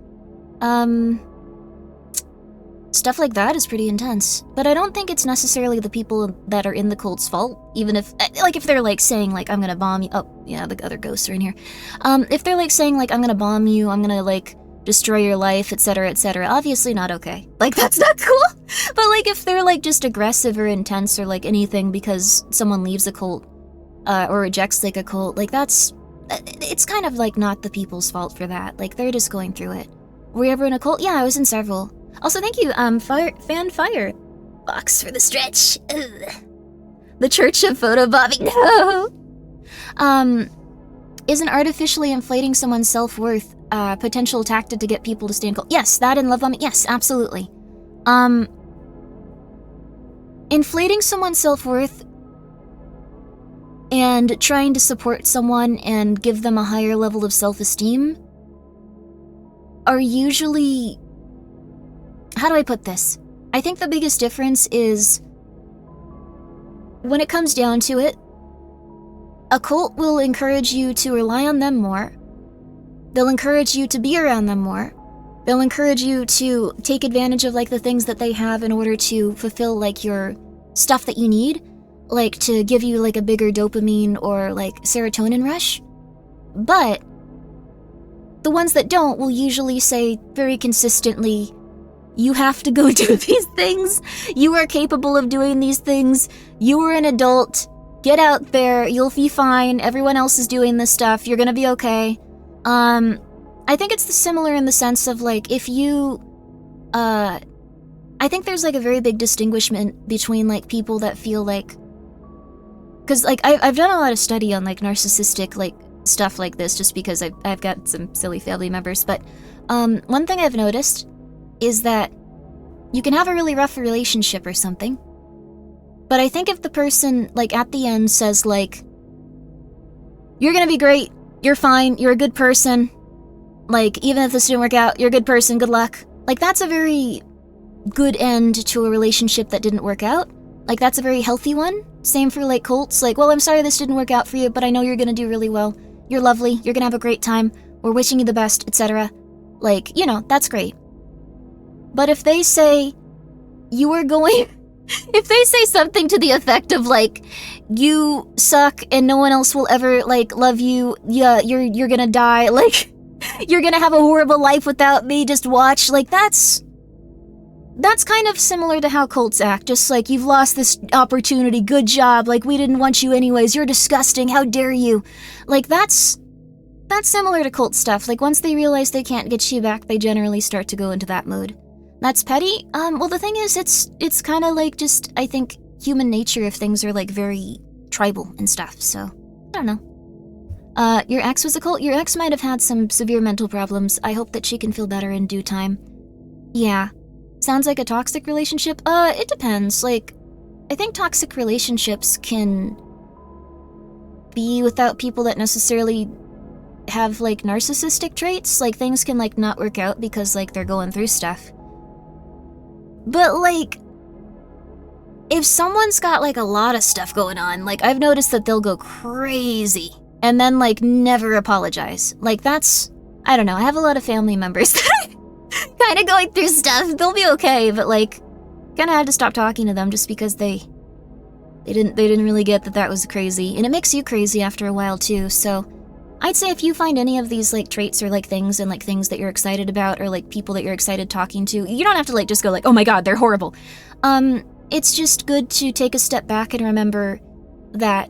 Speaker 1: stuff like that is pretty intense. But I don't think it's necessarily the people that are in the cult's fault, even if, like, if they're, like, saying, like, I'm gonna bomb you. Oh, yeah, the other ghosts are in here. If they're, like, saying, like, I'm gonna bomb you, I'm gonna, like, destroy your life, etc., obviously not okay. Like, that's not cool. But, like, if they're, like, just aggressive or intense or, like, anything because someone leaves a cult, or rejects, like, a cult, like, that's, it's kind of, like, not the people's fault for that. Like, they're just going through it. Were you ever in a cult? Yeah, I was in several. Also, thank you, Fire Box for the stretch. Ugh. The Church of Photobombing, no! Isn't artificially inflating someone's self-worth a potential tactic to get people to stay in cult? Yes, that and love bombing, yes, absolutely. Inflating someone's self-worth and trying to support someone and give them a higher level of self-esteem are usually... How do I put this? I think the biggest difference is, when it comes down to it, a cult will encourage you to rely on them more. They'll encourage you to be around them more. They'll encourage you to take advantage of, like, the things that they have in order to fulfill, like, your stuff that you need. Like, to give you, like, a bigger dopamine or, like, serotonin rush. But the ones that don't will usually say very consistently, you have to go do these things. You are capable of doing these things. You are an adult. Get out there. You'll be fine. Everyone else is doing this stuff. You're gonna be okay. I think it's similar in the sense of, like, if you, I think there's, like, a very big distinguishment between, like, people that feel like, because, like, I've done a lot of study on, like, narcissistic, like, stuff like this, just because I've got some silly family members, but, one thing I've noticed is that you can have a really rough relationship or something, but I think if the person, like, at the end says, like, you're gonna be great, you're fine, you're a good person, like, even if this didn't work out, you're a good person, good luck, like, that's a very good end to a relationship that didn't work out. Like, that's a very healthy one. Same for, like, cults, like, well, I'm sorry this didn't work out for you, but I know you're gonna do really well. You're lovely, you're gonna have a great time, we're wishing you the best, etc. Like, you know, that's great. But if they say, you are going... if they say something to the effect of, like, you suck and no one else will ever, like, love you, yeah, you're gonna die, like, you're gonna have a horrible life without me, just watch, like, that's kind of similar to how cults act, just like, you've lost this opportunity, good job, like, we didn't want you anyways, you're disgusting, how dare you? Like, that's similar to cult stuff. Like, once they realize they can't get you back, they generally start to go into that mode. That's petty? Well, the thing is, it's kind of like just, I think, human nature if things are, like, very tribal and stuff, so, I don't know. Your ex was a cult? Your ex might have had some severe mental problems. I hope that she can feel better in due time. Yeah. Sounds like a toxic relationship? It depends. Like, I think toxic relationships can be without people that necessarily have, like, narcissistic traits. Like, things can, like, not work out because, like, they're going through stuff. But, like, if someone's got, like, a lot of stuff going on, like, I've noticed that they'll go crazy and then, like, never apologize. Like, that's, I don't know, I have a lot of family members that kind of going through stuff. They'll be okay, but, like, kind of had to stop talking to them just because they didn't really get that was crazy. And it makes you crazy after a while, too, so, I'd say if you find any of these, like, traits or, like, things and, like, things that you're excited about or, like, people that you're excited talking to, you don't have to, like, just go, like, oh my god, they're horrible. It's just good to take a step back and remember that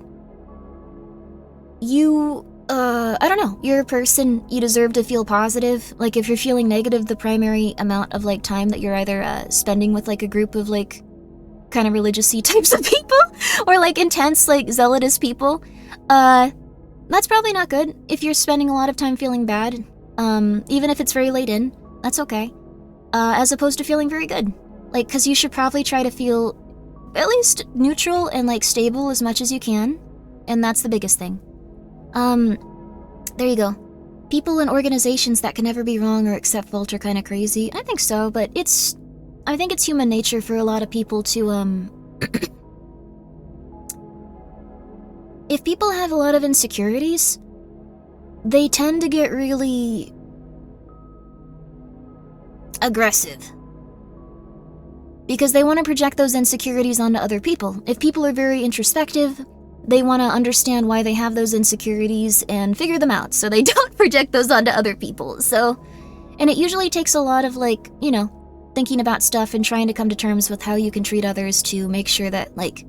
Speaker 1: you, I don't know, you're a person, you deserve to feel positive. Like, if you're feeling negative, the primary amount of, like, time that you're either, spending with, like, a group of, like, kind of religious-y types of people, or, like, intense, like, zealotous people, that's probably not good. If you're spending a lot of time feeling bad, even if it's very late in, that's okay, as opposed to feeling very good. Like, because you should probably try to feel at least neutral and, like, stable as much as you can, and that's the biggest thing. There you go. People and organizations that can never be wrong or accept fault are kind of crazy. I think so, but I think it's human nature for a lot of people to, if people have a lot of insecurities, they tend to get really aggressive. Because they want to project those insecurities onto other people. If people are very introspective, they want to understand why they have those insecurities and figure them out so they don't project those onto other people. So, and it usually takes a lot of, like, you know, thinking about stuff and trying to come to terms with how you can treat others to make sure that, like,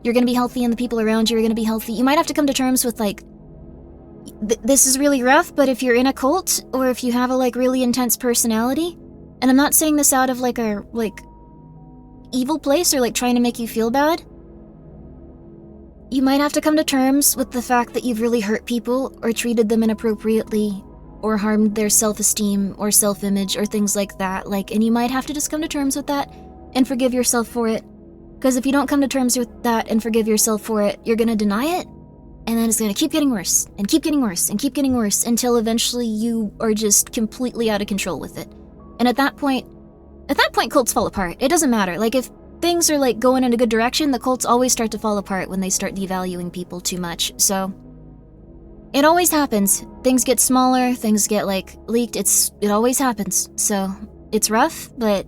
Speaker 1: you're going to be healthy and the people around you are going to be healthy. You might have to come to terms with, like, this is really rough, but if you're in a cult or if you have a, like, really intense personality, and I'm not saying this out of, like, a, like, evil place or, like, trying to make you feel bad, you might have to come to terms with the fact that you've really hurt people or treated them inappropriately or harmed their self-esteem or self-image or things like that, like, and you might have to just come to terms with that and forgive yourself for it. Because if you don't come to terms with that and forgive yourself for it, you're gonna deny it, and then it's gonna keep getting worse, and keep getting worse, and keep getting worse, until eventually you are just completely out of control with it. And at that point, cults fall apart. It doesn't matter. Like, if things are, like, going in a good direction, the cults always start to fall apart when they start devaluing people too much, so... It always happens. Things get smaller, things get, like, leaked, it always happens. So, it's rough, but...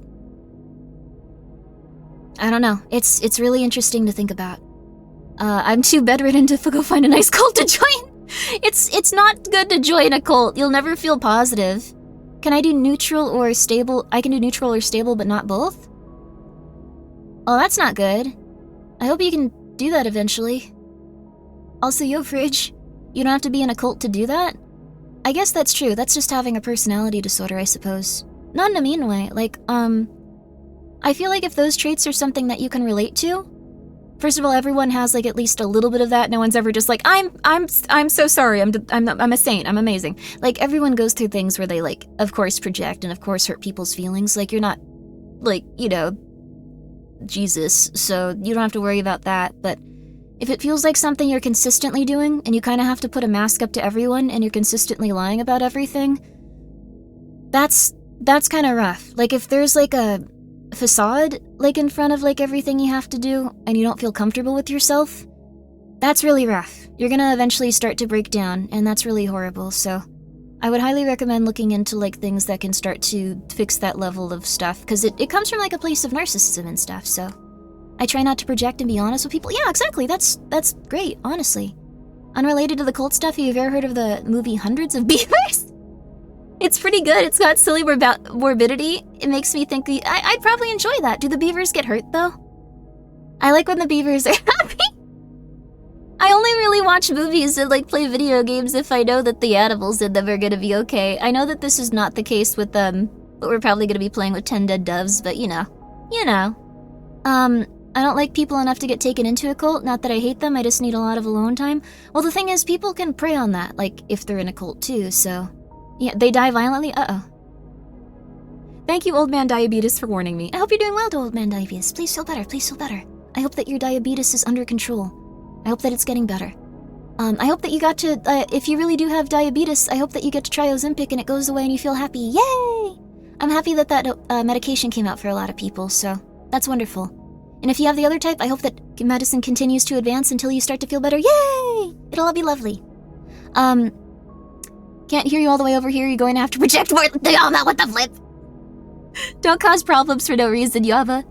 Speaker 1: I don't know. It's really interesting to think about. I'm too bedridden to go find a nice cult to join. It's not good to join a cult. You'll never feel positive. Can I do neutral or stable? I can do neutral or stable, but not both? Oh, that's not good. I hope you can do that eventually. Also, yo, Fridge, you don't have to be in a cult to do that? I guess that's true. That's just having a personality disorder, I suppose. Not in a mean way. Like, I feel like if those traits are something that you can relate to, first of all, everyone has, like, at least a little bit of that. No one's ever just like, I'm so sorry. I'm a saint. I'm amazing. Like, everyone goes through things where they, like, of course project and of course hurt people's feelings. Like, you're not, like, you know, Jesus, so you don't have to worry about that. But if it feels like something you're consistently doing and you kind of have to put a mask up to everyone and you're consistently lying about everything, that's kind of rough. Like, if there's, like, a facade, like, in front of, like, everything you have to do and you don't feel comfortable with yourself, that's really rough. You're gonna eventually start to break down, and that's really horrible. So I would highly recommend looking into, like, things that can start to fix that level of stuff, because it comes from, like, a place of narcissism and stuff. So I try not to project and be honest with people. Yeah, exactly. That's great, honestly. Unrelated to the cult stuff, have you ever heard of the movie Hundreds of Beavers? It's pretty good. It's got silly morbidity. It makes me think I'd probably enjoy that. Do the beavers get hurt, though? I like when the beavers are happy. I only really watch movies and, like, play video games if I know that the animals in them are gonna be okay. I know that this is not the case with them, but we're probably gonna be playing with 10 dead doves, but you know. I don't like people enough to get taken into a cult. Not that I hate them, I just need a lot of alone time. Well, the thing is, people can prey on that, like, if they're in a cult too, so... Yeah, they die violently? Uh-oh. Thank you, Old Man Diabetes, for warning me. I hope you're doing well, Old Man Diabetes. Please feel better, please feel better. I hope that your diabetes is under control. I hope that it's getting better. I hope that you got to, if you really do have diabetes, I hope that you get to try Ozempic and it goes away and you feel happy. Yay! I'm happy that medication came out for a lot of people, so that's wonderful. And if you have the other type, I hope that medicine continues to advance until you start to feel better. Yay! It'll all be lovely. Can't hear you all the way over here. You're going to have to project more. Yama, what the flip? Don't cause problems for no reason, Yama.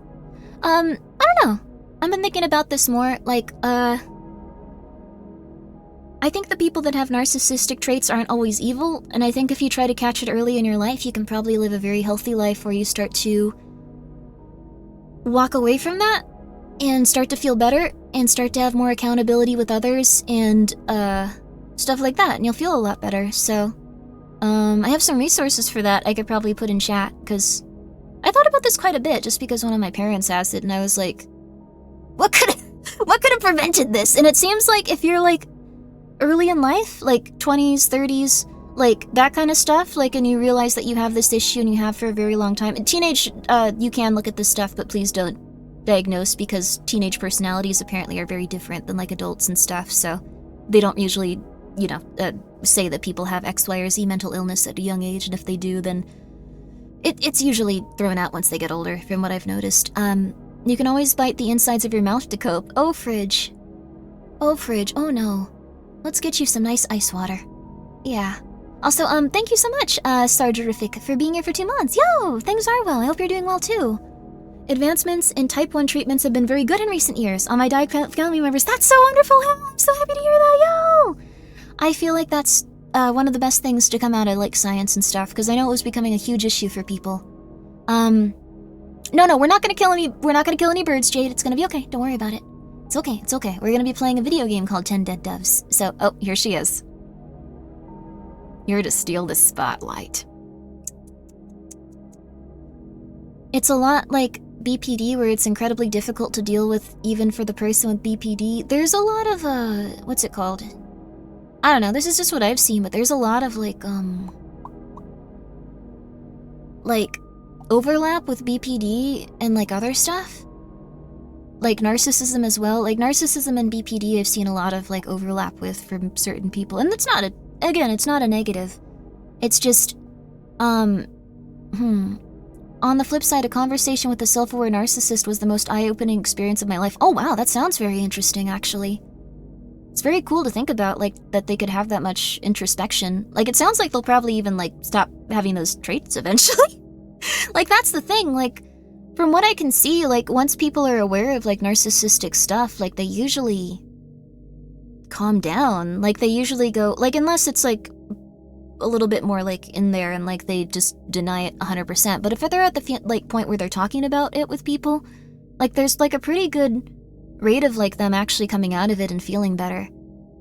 Speaker 1: I don't know. I've been thinking about this more, like, I think the people that have narcissistic traits aren't always evil, and I think if you try to catch it early in your life, you can probably live a very healthy life where you start to walk away from that and start to feel better and start to have more accountability with others and stuff like that, and you'll feel a lot better. So I have some resources for that I could probably put in chat, because I thought about this quite a bit just because one of my parents asked it, and I was like, what could have prevented this? And it seems like if you're like early in life, like 20s, 30s, like that kind of stuff, like, and you realize that you have this issue and you have for a very long time. In teenage, you can look at this stuff, but please don't diagnose, because teenage personalities apparently are very different than like adults and stuff, so they don't usually, you know, say that people have X, Y, or Z mental illness at a young age, and if they do, then it's usually thrown out once they get older, from what I've noticed. You can always bite the insides of your mouth to cope. Oh, Fridge. Oh, Fridge. Oh, no. Let's get you some nice ice water. Yeah. Also, thank you so much, Sargerific, for being here for 2 months. Yo, things are well. I hope you're doing well, too. Advancements in Type 1 treatments have been very good in recent years. On my diet family members, that's so wonderful. I'm so happy to hear that. Yo! I feel like that's one of the best things to come out of, like, science and stuff, because I know it was becoming a huge issue for people. No, we're not gonna kill any birds, Jade. It's gonna be okay. Don't worry about it. It's okay. We're gonna be playing a video game called 10 Dead Doves. So, oh, here she is. Here to steal the spotlight. It's a lot like BPD, where it's incredibly difficult to deal with even for the person with BPD. There's a lot of, what's it called? I don't know, this is just what I've seen, but there's a lot of, like overlap with BPD and, like, other stuff. Like, narcissism as well. Like, narcissism and BPD I've seen a lot of, like, overlap with from certain people. And it's not a negative. It's just, on the flip side, a conversation with a self-aware narcissist was the most eye-opening experience of my life. Oh, wow, that sounds very interesting, actually. It's very cool to think about, like, that they could have that much introspection. Like, it sounds like they'll probably even, like, stop having those traits eventually. Like, that's the thing, like, from what I can see, like, once people are aware of, like, narcissistic stuff, like, they usually calm down. Like, they usually go, like, unless it's, like, a little bit more, like, in there and, like, they just deny it 100%. But if they're at the, like, point where they're talking about it with people, like, there's, like, a pretty good rate of, like, them actually coming out of it and feeling better.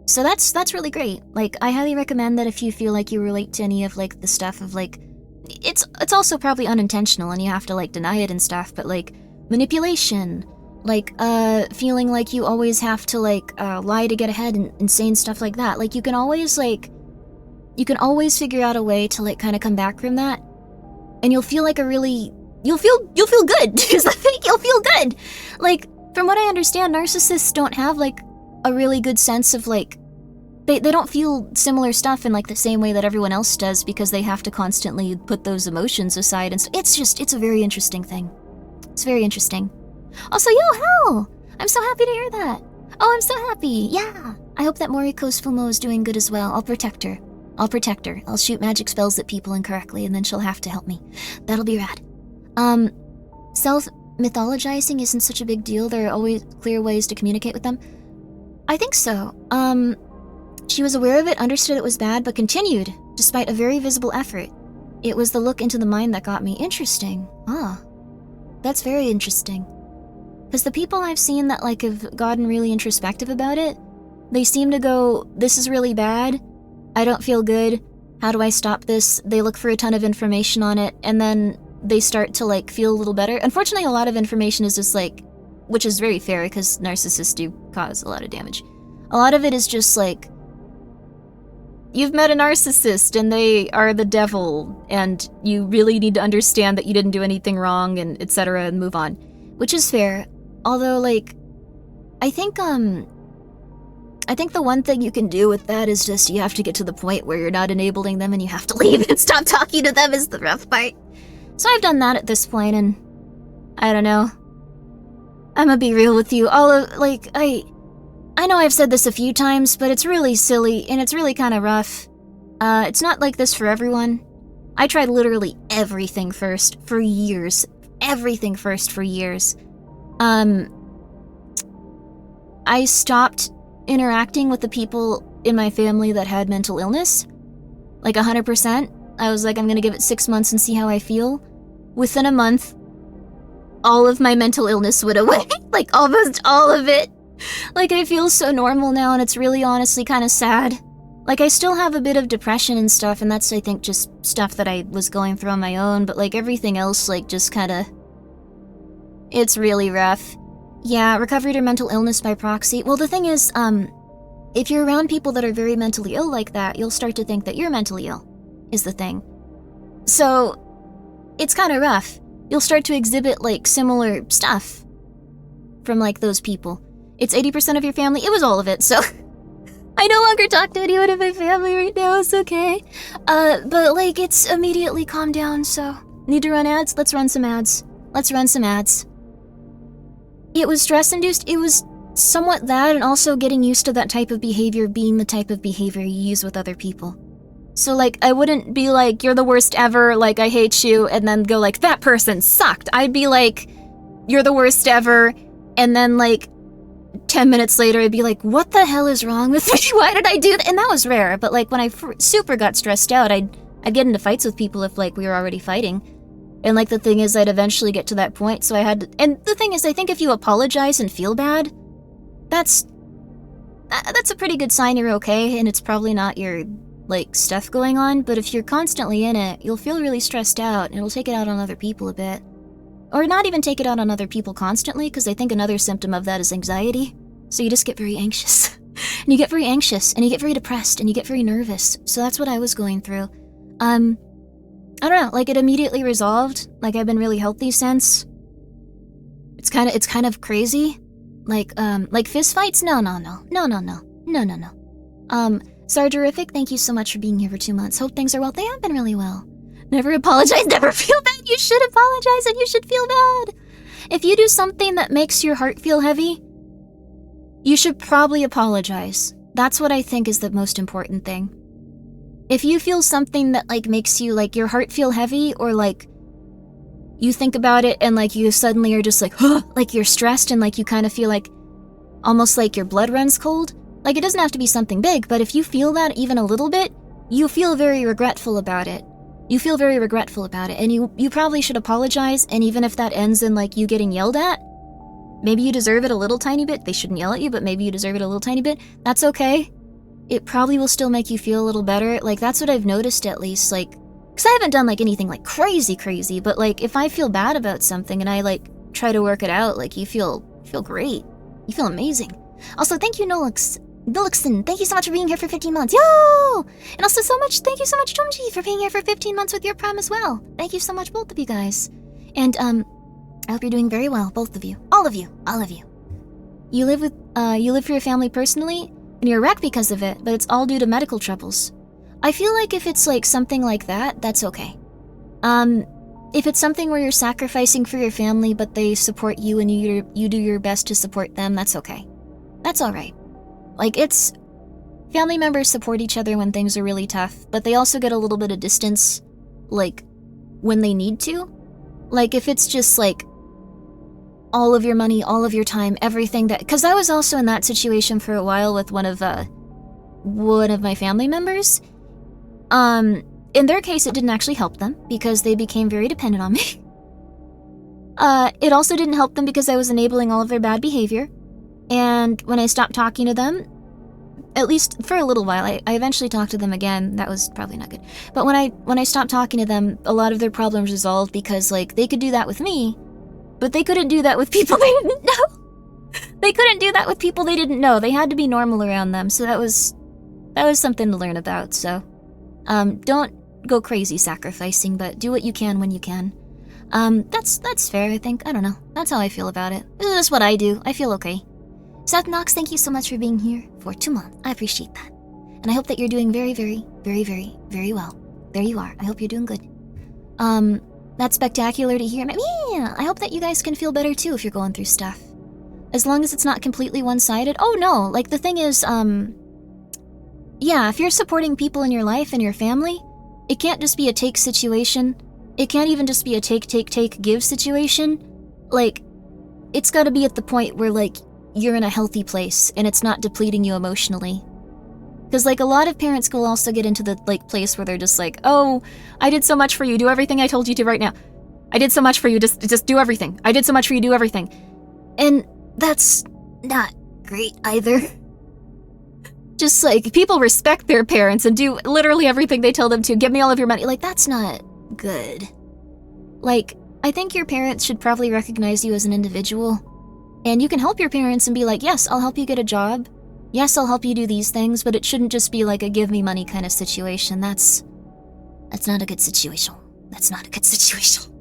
Speaker 1: So that's really great. Like, I highly recommend that if you feel like you relate to any of, like, the stuff of, like, it's also probably unintentional and you have to, like, deny it and stuff, but, like, manipulation, like, feeling like you always have to, like, lie to get ahead and insane stuff like that. Like, you can always figure out a way to, like, kind of come back from that, and you'll feel like you'll feel good. Is the thing, you'll feel good. Like, from what I understand, narcissists don't have, like, a really good sense of, like, they don't feel similar stuff in, like, the same way that everyone else does, because they have to constantly put those emotions aside, and so it's a very interesting thing. It's very interesting. Also, yo, hell! I'm so happy to hear that. Oh, I'm so happy. Yeah. I hope that Moriko's Fumo is doing good as well. I'll protect her. I'll shoot magic spells at people incorrectly, and then she'll have to help me. That'll be rad. Self-mythologizing isn't such a big deal. There are always clear ways to communicate with them. I think so. She was aware of it, understood it was bad, but continued, despite a very visible effort. It was the look into the mind that got me. Interesting. Ah. That's very interesting. Because the people I've seen that, like, have gotten really introspective about it, they seem to go, this is really bad, I don't feel good, how do I stop this? They look for a ton of information on it, and then they start to, like, feel a little better. Unfortunately, a lot of information is just, like, which is very fair, because narcissists do cause a lot of damage. A lot of it is just, like, you've met a narcissist, and they are the devil, and you really need to understand that you didn't do anything wrong, and etc., and move on. Which is fair. Although, like, I think the one thing you can do with that is just you have to get to the point where you're not enabling them and you have to leave and stop talking to them is the rough part. So I've done that at this point, and I don't know. I'm gonna be real with you. I know I've said this a few times, but it's really silly, and it's really kind of rough. It's not like this for everyone. I tried literally everything first for years. Everything first for years. I stopped interacting with the people in my family that had mental illness. Like 100%. I was like, I'm gonna give it 6 months and see how I feel. Within a month, all of my mental illness went away. Like, almost all of it. Like, I feel so normal now, and it's really honestly kind of sad. Like, I still have a bit of depression and stuff, and that's, I think, just stuff that I was going through on my own, but, like, everything else, like, just kinda... It's really rough. Yeah, recovered or mental illness by proxy. Well, the thing is, if you're around people that are very mentally ill like that, you'll start to think that you're mentally ill, is the thing. So, it's kinda rough. You'll start to exhibit, like, similar stuff from, like, those people. It's 80% of your family. It was all of it, so... I no longer talk to anyone in my family right now, it's okay. But, like, it's immediately calmed down, so... Need to run ads? Let's run some ads. Let's run some ads. It was stress-induced. It was somewhat that, and also getting used to that type of behavior being the type of behavior you use with other people. So, like, I wouldn't be like, you're the worst ever, like, I hate you, and then go like, that person sucked. I'd be like, you're the worst ever, and then, like, 10 minutes later, I'd be like, what the hell is wrong with me? Why did I do that? And that was rare, but, like, when I super got stressed out, I'd get into fights with people if, like, we were already fighting. And, like, the thing is, I'd eventually get to that point, so I had to... And the thing is, I think if you apologize and feel bad, that's a pretty good sign you're okay, and it's probably not your, like, stuff going on, but if you're constantly in it, you'll feel really stressed out, and it'll take it out on other people a bit. Or not even take it out on other people constantly, because I think another symptom of that is anxiety. So you just get very anxious. And you get very anxious, and you get very depressed, and you get very nervous. So that's what I was going through. I don't know, like, it immediately resolved. Like, I've been really healthy since. It's kind of crazy. Like fist fights? No. Sardorific, thank you so much for being here for 2 months. Hope things are well. They have been really well. Never apologize, never feel bad. You should apologize and you should feel bad. If you do something that makes your heart feel heavy, you should probably apologize. That's what I think is the most important thing. If you feel something that, like, makes you, like, your heart feel heavy, or, like, you think about it and, like, you suddenly are just like, huh, like, you're stressed and, like, you kind of feel like, almost like your blood runs cold. Like, it doesn't have to be something big, but if you feel that even a little bit, you feel very regretful about it. You feel very regretful about it, and you probably should apologize, and even if that ends in, like, you getting yelled at, maybe you deserve it a little tiny bit. They shouldn't yell at you, but maybe you deserve it a little tiny bit. That's okay. It probably will still make you feel a little better. Like, that's what I've noticed, at least, like, because I haven't done, like, anything, like, crazy, but, like, if I feel bad about something and I, like, try to work it out, like, you feel great. You feel amazing. Also, thank you, Nolixon, thank you so much for being here for 15 months. Yo! And also thank you so much, Jomji, for being here for 15 months with your Prime as well. Thank you so much, both of you guys. And, I hope you're doing very well, both of you. All of you. You live for your family personally, and you're a wreck because of it, but it's all due to medical troubles. I feel like if it's, like, something like that, that's okay. If it's something where you're sacrificing for your family, but they support you and you do your best to support them, that's okay. That's alright. Like, it's... Family members support each other when things are really tough, but they also get a little bit of distance, like, when they need to. Like, if it's just, like, all of your money, all of your time, everything that... Because I was also in that situation for a while with one of my family members. In their case, it didn't actually help them, because they became very dependent on me. It also didn't help them because I was enabling all of their bad behavior. And when I stopped talking to them, at least for a little while, I eventually talked to them again. That was probably not good. But when I stopped talking to them, a lot of their problems resolved because, like, they could do that with me, but they couldn't do that with people they didn't know. They couldn't do that with people they didn't know. They had to be normal around them, so that was something to learn about, so. Don't go crazy sacrificing, but do what you can when you can. That's fair, I think. I don't know. That's how I feel about it. This is just what I do. I feel okay. Seth Knox, thank you so much for being here for 2 months. I appreciate that. And I hope that you're doing very, very, very, very, very well. There you are. I hope you're doing good. That's spectacular to hear. Yeah, I hope that you guys can feel better too if you're going through stuff. As long as it's not completely one-sided. Oh no, like the thing is, yeah, if you're supporting people in your life and your family, it can't just be a take situation. It can't even just be a take, give situation. Like, it's gotta be at the point where, like, you're in a healthy place and it's not depleting you emotionally. Because, like, a lot of parents will also get into the, like, place where they're just like, oh, I did so much for you, do everything I told you to right now. I did so much for you, just do everything. I did so much for you, do everything. And that's not great either. Just, like, people respect their parents and do literally everything they tell them to. Give me all of your money. Like, that's not good. Like, I think your parents should probably recognize you as an individual. And you can help your parents and be like, yes, I'll help you get a job. Yes, I'll help you do these things, but it shouldn't just be like a give me money kind of situation. That's not a good situation. That's not a good situation.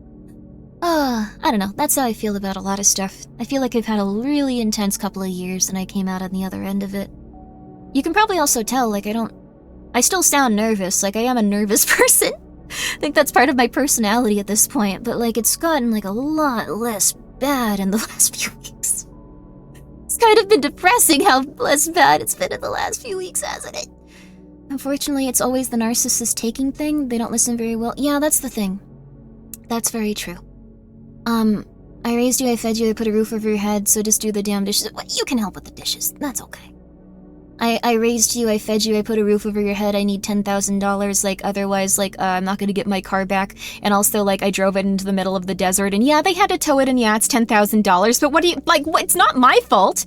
Speaker 1: I don't know. That's how I feel about a lot of stuff. I feel like I've had a really intense couple of years and I came out on the other end of it. You can probably also tell, like, I still sound nervous. Like, I am a nervous person. I think that's part of my personality at this point, but, like, it's gotten, like, a lot less bad in the last few weeks. It's kind of been depressing how less bad it's been in the last few weeks, hasn't it? Unfortunately, it's always the narcissist taking thing. They don't listen very well. Yeah, that's the thing. That's very true. I raised you, I fed you, I put a roof over your head, so just do the damn dishes. Well, you can help with the dishes. That's okay. I raised you, I fed you, I put a roof over your head, I need $10,000, like, otherwise, like, I'm not gonna get my car back, and also, like, I drove it into the middle of the desert, and yeah, they had to tow it, and yeah, it's $10,000, but what do you, like, what, it's not my fault!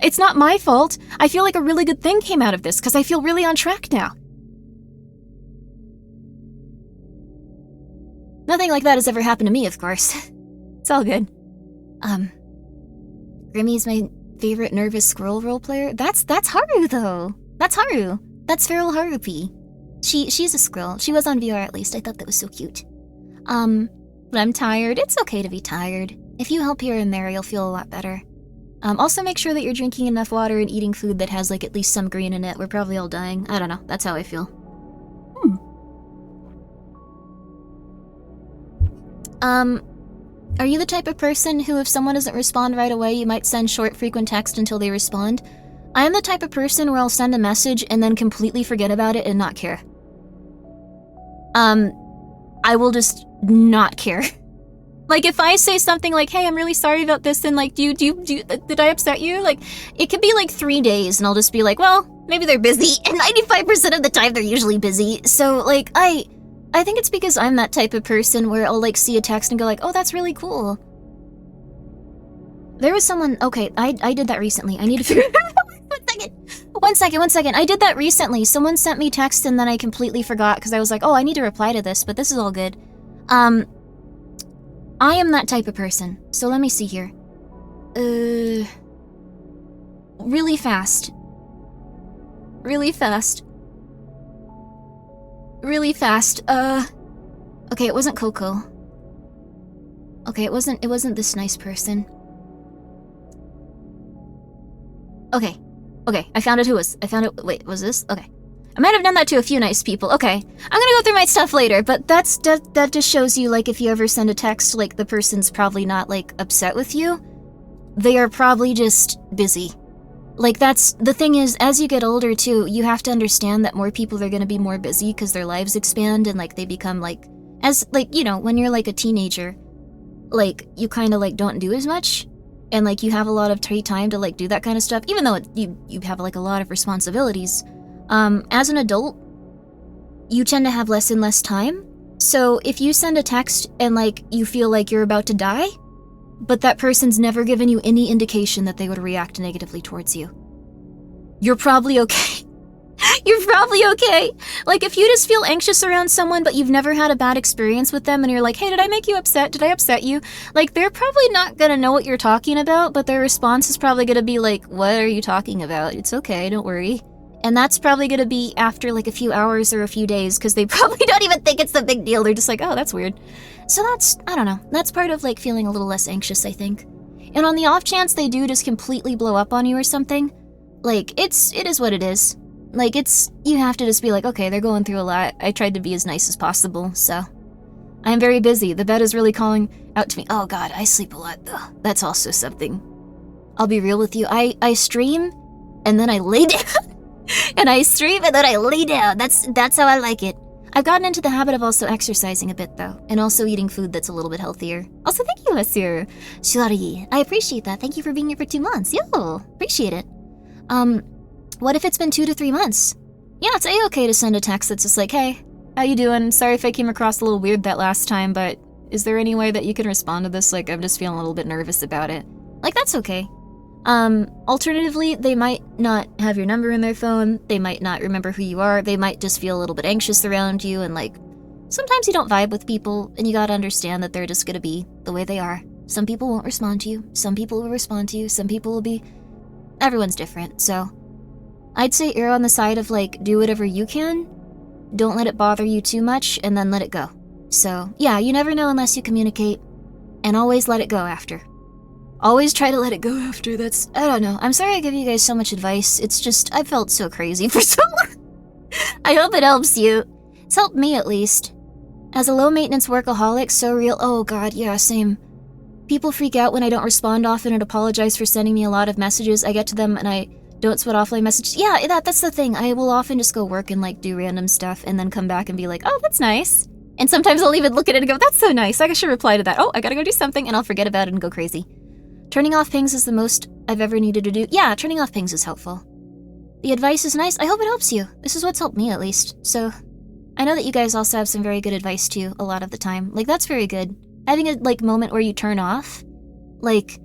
Speaker 1: It's not my fault! I feel like a really good thing came out of this, because I feel really on track now. Nothing like that has ever happened to me, of course. It's all good. Grimmi's my favorite nervous squirrel roleplayer? That's Haru, though. That's Haru. That's Feral Harupi. She's a squirrel. She was on VR at least. I thought that was so cute. But I'm tired. It's okay to be tired. If you help here and there, you'll feel a lot better. Also make sure that you're drinking enough water and eating food that has, like, at least some green in it. We're probably all dying. I don't know. That's how I feel. Are you the type of person who, if someone doesn't respond right away, you might send short, frequent text until they respond? I am the type of person where I'll send a message and then completely forget about it and not care. I will just not care. Like, if I say something like, hey, I'm really sorry about this, and, like, did I upset you? Like, it could be, like, 3 days, and I'll just be like, well, maybe they're busy, and 95% of the time they're usually busy. So, like, I think it's because I'm that type of person where I'll, like, see a text and go like, oh, that's really cool. There was someone, okay, I did that recently. I need to figure One second. I did that recently. Someone sent me text and then I completely forgot because I was like, oh, I need to reply to this, but this is all good. I am that type of person. So let me see here. Really fast. Okay, it wasn't Coco. Okay, it wasn't this nice person. Okay, I found it. Wait, was this? Okay. I might have done that to a few nice people. Okay, I'm gonna go through my stuff later, but that just shows you, like, if you ever send a text, like, the person's probably not, like, upset with you. They are probably just busy. Like, that's, the thing is, as you get older, too, you have to understand that more people are gonna be more busy because their lives expand and, like, they become, like, as, like, you know, when you're, like, a teenager, like, you kind of, like, don't do as much, and, like, you have a lot of free time to, like, do that kind of stuff, even though you have, like, a lot of responsibilities. As an adult, you tend to have less and less time, so if you send a text and, like, you feel like you're about to die, but that person's never given you any indication that they would react negatively towards you, you're probably okay. You're probably okay. Like, if you just feel anxious around someone, but you've never had a bad experience with them, and you're like, hey, did I make you upset? Did I upset you? Like, they're probably not gonna know what you're talking about, but their response is probably gonna be like, what are you talking about? It's okay, don't worry. And that's probably gonna be after, like, a few hours or a few days, because they probably don't even think it's a big deal. They're just like, oh, that's weird. So that's, I don't know, that's part of, like, feeling a little less anxious, I think. And on the off chance they do just completely blow up on you or something, like, it is what it is. Like, you have to just be like, okay, they're going through a lot. I tried to be as nice as possible, so. I'm very busy. The bed is really calling out to me. Oh god, I sleep a lot, though. That's also something. I'll be real with you. I stream, and then I lay down. And I stream, and then I lay down. That's how I like it. I've gotten into the habit of also exercising a bit, though, and also eating food that's a little bit healthier. Also, thank you, Monsieur Shirari. I appreciate that. Thank you for being here for 2 months. Yo, appreciate it. What if it's been 2 to 3 months? Yeah, it's A-okay to send a text that's just like, hey, how you doing? Sorry if I came across a little weird that last time, but is there any way that you can respond to this? Like, I'm just feeling a little bit nervous about it. Like, that's okay. Alternatively, they might not have your number in their phone, they might not remember who you are, they might just feel a little bit anxious around you, and like, sometimes you don't vibe with people, and you gotta understand that they're just gonna be the way they are. Some people won't respond to you, some people will respond to you, some people will be... Everyone's different, so... I'd say err on the side of, like, do whatever you can, don't let it bother you too much, and then let it go. So, yeah, you never know unless you communicate, and always let it go after. Always try to let it go after, that's... I don't know, I'm sorry I give you guys so much advice, it's just, I felt so crazy for so long. I hope it helps you. It's helped me, at least. As a low-maintenance workaholic, so real... Oh god, yeah, same. People freak out when I don't respond often and apologize for sending me a lot of messages. I get to them and I don't sweat offline messages. Yeah, that's the thing. I will often just go work and like do random stuff and then come back and be like, oh, that's nice. And sometimes I'll even look at it and go, that's so nice. I should reply to that. Oh, I gotta go do something, and I'll forget about it and go crazy. Turning off pings is the most I've ever needed to do. Yeah, turning off pings is helpful. The advice is nice. I hope it helps you. This is what's helped me, at least. So, I know that you guys also have some very good advice too, a lot of the time. Like, that's very good. Having a, like, moment where you turn off. Like,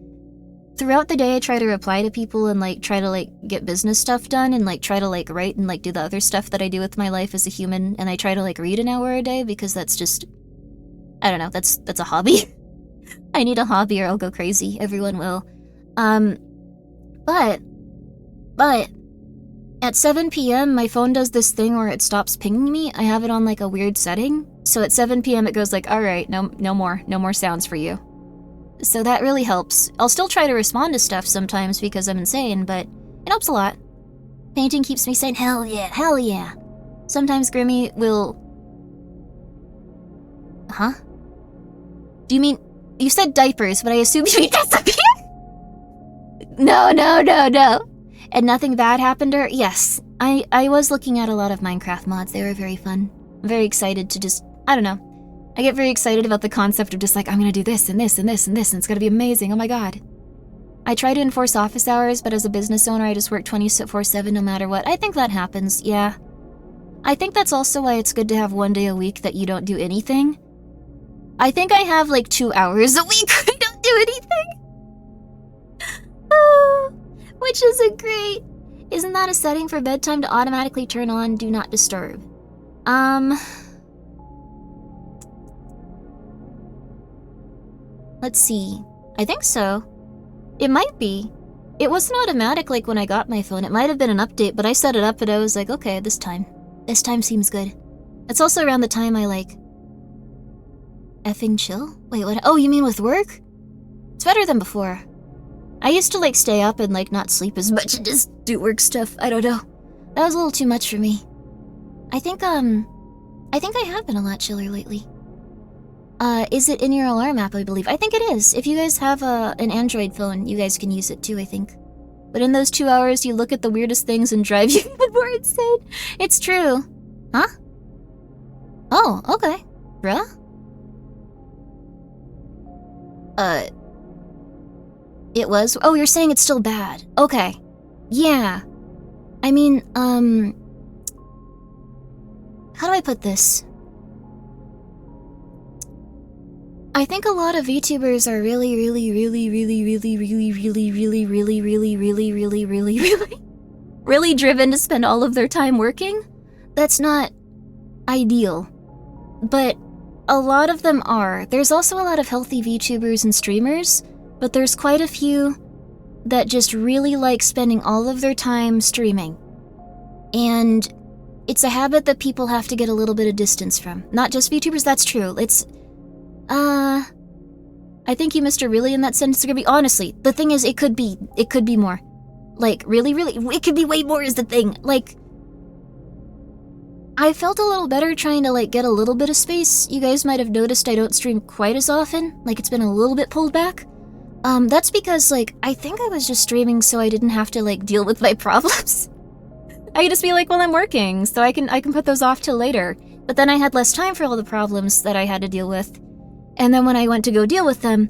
Speaker 1: throughout the day I try to reply to people and, like, try to, like, get business stuff done and, like, try to, like, write and, like, do the other stuff that I do with my life as a human. And I try to, like, read an hour a day because that's just... I don't know, that's a hobby. I need a hobby or I'll go crazy. Everyone will. But... At 7 p.m., my phone does this thing where it stops pinging me. I have it on, like, a weird setting. So at 7 p.m. it goes like, alright, no more sounds for you. So that really helps. I'll still try to respond to stuff sometimes because I'm insane, but it helps a lot. Painting keeps me sane. Hell yeah, hell yeah. Sometimes Grimmi will... Huh? Do you mean... You said diapers, but I assume you mean disappear? No. And nothing bad happened to her? Yes. I was looking at a lot of Minecraft mods. They were very fun. I'm very excited to just... I don't know. I get very excited about the concept of just like, I'm gonna do this and this and this and this, and it's gonna be amazing. Oh my god. I try to enforce office hours, but as a business owner, I just work 24/7 no matter what. I think that happens, yeah. I think that's also why it's good to have one day a week that you don't do anything. I think I have like 2 hours a week where I don't do anything. Which isn't great. Isn't that a setting for bedtime to automatically turn on Do Not Disturb? Let's see. I think so. It might be. It wasn't automatic like when I got my phone. It might have been an update, but I set it up and I was like, okay, this time seems good. It's also around the time I like... effing chill? Wait, what? Oh, you mean with work? It's better than before. I used to like stay up and like not sleep as much and just do work stuff. I don't know. That was a little too much for me. I think I have been a lot chiller lately. Is it in your alarm app, I believe? I think it is. If you guys have an Android phone, you guys can use it too, I think. But in those 2 hours, you look at the weirdest things and drive you even more insane. It's true. Huh? Oh, okay. Bruh? It was? Oh, you're saying it's still bad. Okay. Yeah. I mean, how do I put this? I think a lot of VTubers are really driven to spend all of their time working. That's not ideal. But a lot of them are. There's also a lot of healthy VTubers and streamers, but there's quite a few that just really like spending all of their time streaming. And it's a habit that people have to get a little bit of distance from. Not just VTubers, that's true. It's, I think you missed a really in that sentence, Grimmi. Honestly, the thing is, it could be more. Like, really, it could be way more is the thing. Like, I felt a little better trying to, like, get a little bit of space. You guys might have noticed I don't stream quite as often. Like, it's been a little bit pulled back. That's because, like, I think I was just streaming so I didn't have to, like, deal with my problems. I could just be like, well, I'm working, so I can put those off till later. But then I had less time for all the problems that I had to deal with. And then when I went to go deal with them,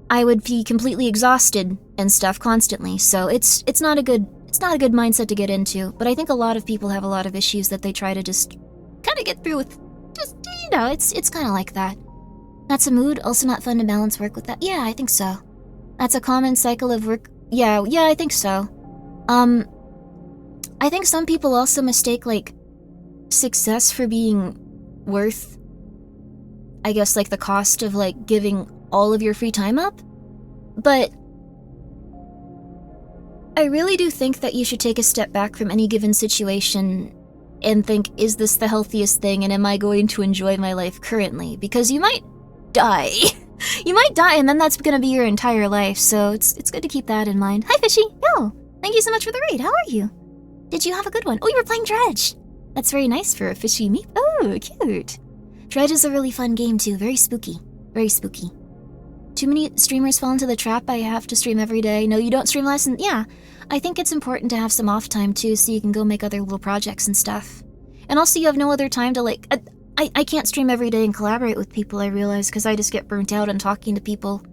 Speaker 1: I would be completely exhausted and stuff constantly. So it's not a good it's not a good mindset to get into, but I think a lot of people have a lot of issues that they try to just kind of get through with. Just, it's kind of like that. That's a mood, also not fun to balance work with that. Yeah, I think so. That's a common cycle of work. Yeah, I think so. I think some people also mistake, like, success for being worth, I guess, like, the cost of, like, giving all of your free time up. But I really do think that you should take a step back from any given situation and think, is this the healthiest thing, and am I going to enjoy my life currently? Because you might die. You might die, and then that's gonna be your entire life, so it's good to keep that in mind. Hi, Fishy! Yo! Thank you so much for the raid, how are you? Did you have a good one? Oh, you were playing Dredge! That's very nice for a fishy meep. Oh, cute! Dredge is a really fun game, too. Very spooky. Very spooky. Too many streamers fall into the trap, I have to stream every day. No, you don't stream less, and yeah. I think it's important to have some off time, too, so you can go make other little projects and stuff. And also, you have no other time to, like... I can't stream every day and collaborate with people, I realize, because I just get burnt out on talking to people.